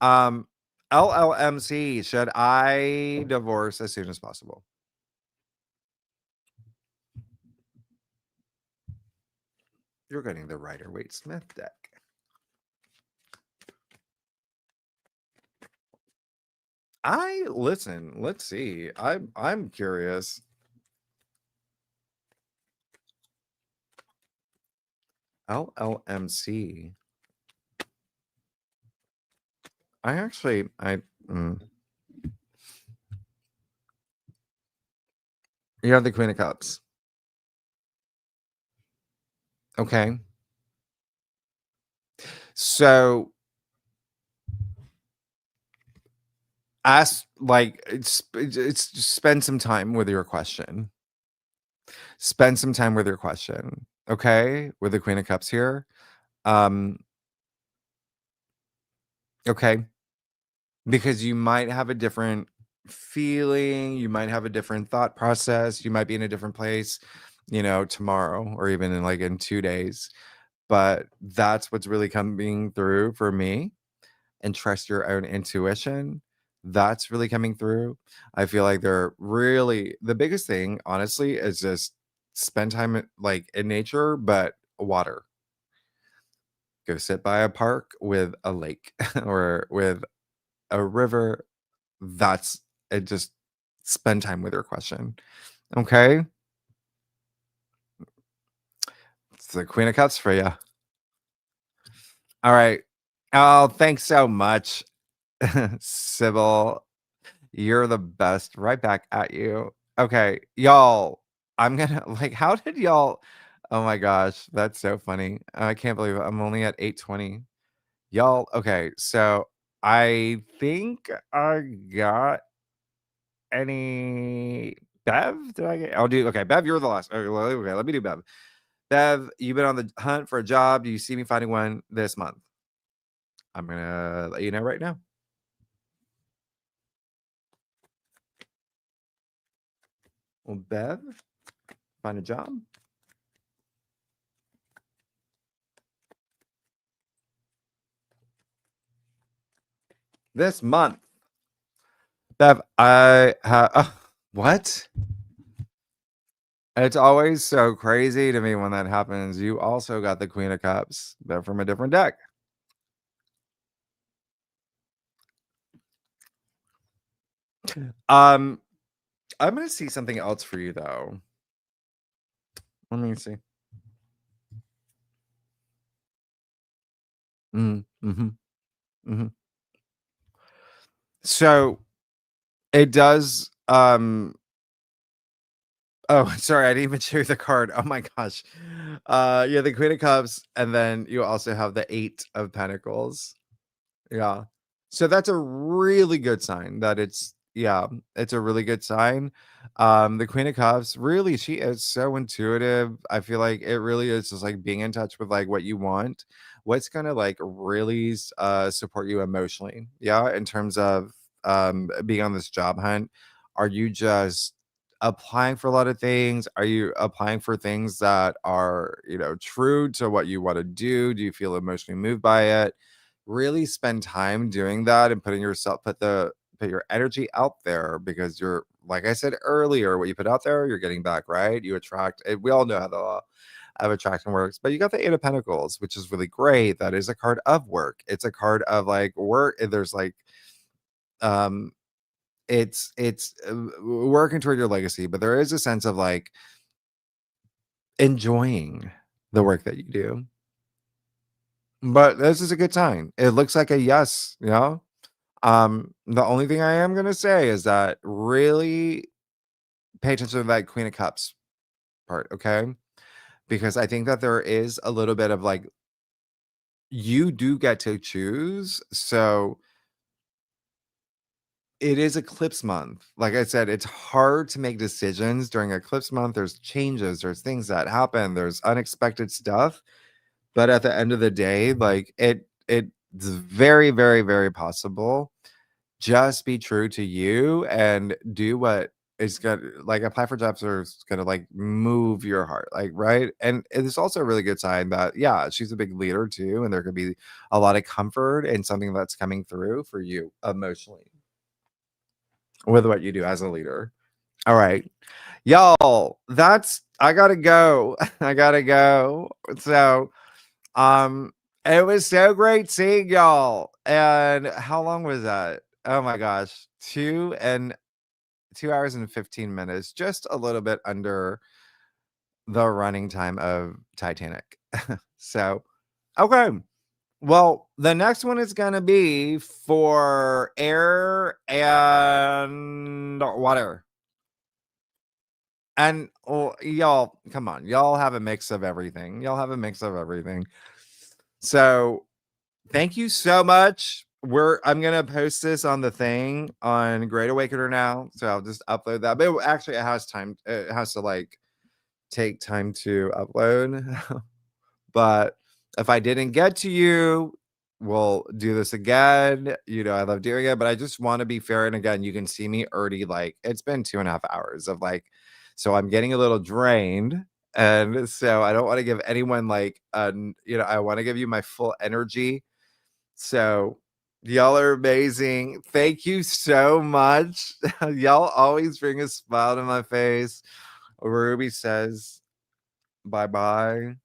S1: Um LLMC, should I divorce as soon as possible? You're getting the Rider Waite Smith deck. I listen, let's see. I'm curious. LLMC. I actually I mm, you have the Queen of Cups. Okay. So ask like it's just spend some time with your question. Spend some time with your question. Okay? With the Queen of Cups here. Um, okay. Because you might have a different feeling, you might have a different thought process, you might be in a different place, tomorrow or even in 2 days. But that's what's really coming through for me. And trust your own intuition. That's really coming through. I feel like they're really the biggest thing, honestly, is just spend time in nature, but water. Go sit by a park with a lake or with a river. That's it. Just spend time with your question. Okay. It's the Queen of Cups for you. All right. Oh, thanks so much, Sybil. You're the best. Right back at you. Okay, y'all. I'm gonna how did y'all oh my gosh, that's so funny. I can't believe it. I'm only at 8:20. Y'all, okay, so I think I got any Bev? Did I get I'll do okay, Bev, you're the last. Okay, let me do Bev. Bev, you've been on the hunt for a job. Do you see me finding one this month? I'm gonna let you know right now. Well, Bev, find a job this month. Bev, I have what? It's always so crazy to me when that happens. You also got the Queen of Cups, but from a different deck. Um, I'm gonna see something else for you though. Let me see. Mm-hmm. Mm-hmm. So it does. Oh, sorry, I didn't even show you the card. Oh my gosh. Yeah, the Queen of Cups, and then you also have the Eight of Pentacles. Yeah. So that's a really good sign that it's a really good sign. The Queen of Cups, really, she is so intuitive. I feel like it really is just like being in touch with like what you want, what's gonna like really support you emotionally. Yeah, in terms of being on this job hunt. Are you just applying for a lot of things? Are you applying for things that are, true to what you want to do? Do you feel emotionally moved by it? Really spend time doing that and put your energy out there, because you're, like I said earlier, what you put out there, you're getting back, right? You attract. We all know how the law of attraction works, but you got the Eight of Pentacles, which is really great. That is a card of work. It's a card of like work. There's like um it's working toward your legacy, but there is a sense of like enjoying the work that you do. But this is a good sign. It looks like a yes, the only thing I am gonna say is that really pay attention to that Queen of Cups part, okay? Because I think that there is a little bit of like you do get to choose. So it is eclipse month. Like I said, it's hard to make decisions during eclipse month. There's changes, there's things that happen, there's unexpected stuff. But at the end of the day, like it's very, very, very possible. Just be true to you and do what is gonna like apply for jobs or is gonna like move your heart, like, right? And it's also a really good sign that yeah, she's a big leader too, and there could be a lot of comfort in something that's coming through for you emotionally with what you do as a leader. All right, y'all, that's I gotta go. I gotta go. So it was so great seeing y'all. And how long was that? Oh my gosh, 2 hours and 15 minutes, just a little bit under the running time of Titanic. So, okay. Well, the next one is going to be for air and water. And y'all, come on. Y'all have a mix of everything. Y'all have a mix of everything. So, thank you so much. I'm gonna post this on the thing on Great Awakener now, so I'll just upload that. But actually, it has time. It has to like take time to upload. But if I didn't get to you, we'll do this again. I love doing it, but I just want to be fair. And again, you can see me already. Like it's been 2.5 hours of like, so I'm getting a little drained. And so I don't want to give anyone like, I want to give you my full energy. So y'all are amazing. Thank you so much. Y'all always bring a smile to my face. Ruby says bye-bye.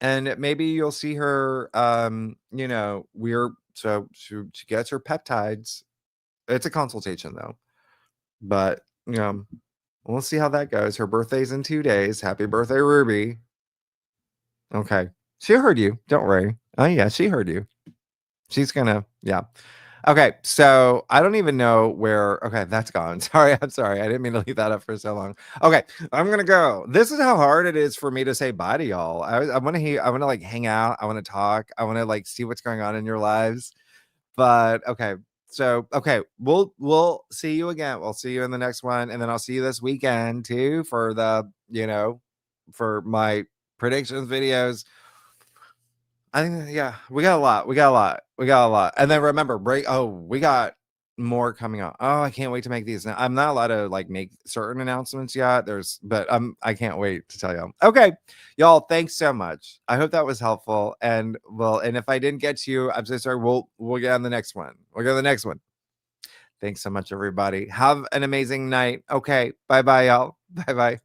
S1: And maybe you'll see her she gets her peptides. It's a consultation though. But we'll see how that goes. Her birthday's in 2 days. Happy birthday, Ruby. Okay. She heard you. Don't worry. Oh yeah, she heard you. She's gonna, yeah. Okay, so I don't even know where. Okay, that's gone. Sorry, I'm sorry. I didn't mean to leave that up for so long. Okay, I'm gonna go. This is how hard it is for me to say bye to y'all. I want to hear. I want to like hang out. I want to talk. I want to like see what's going on in your lives. But okay, so okay, we'll see you again. We'll see you in the next one, and then I'll see you this weekend too for for my predictions videos. I think yeah, we got a lot. We got a lot. We got a lot. And then remember, we got more coming up. Oh, I can't wait to make these. Now, I'm not allowed to like make certain announcements yet. But I can't wait to tell you. Okay, y'all, thanks so much. I hope that was helpful. And and if I didn't get to you, I'm so sorry. We'll get on the next one. We'll get on the next one. Thanks so much, everybody. Have an amazing night. Okay, bye bye, y'all. Bye bye.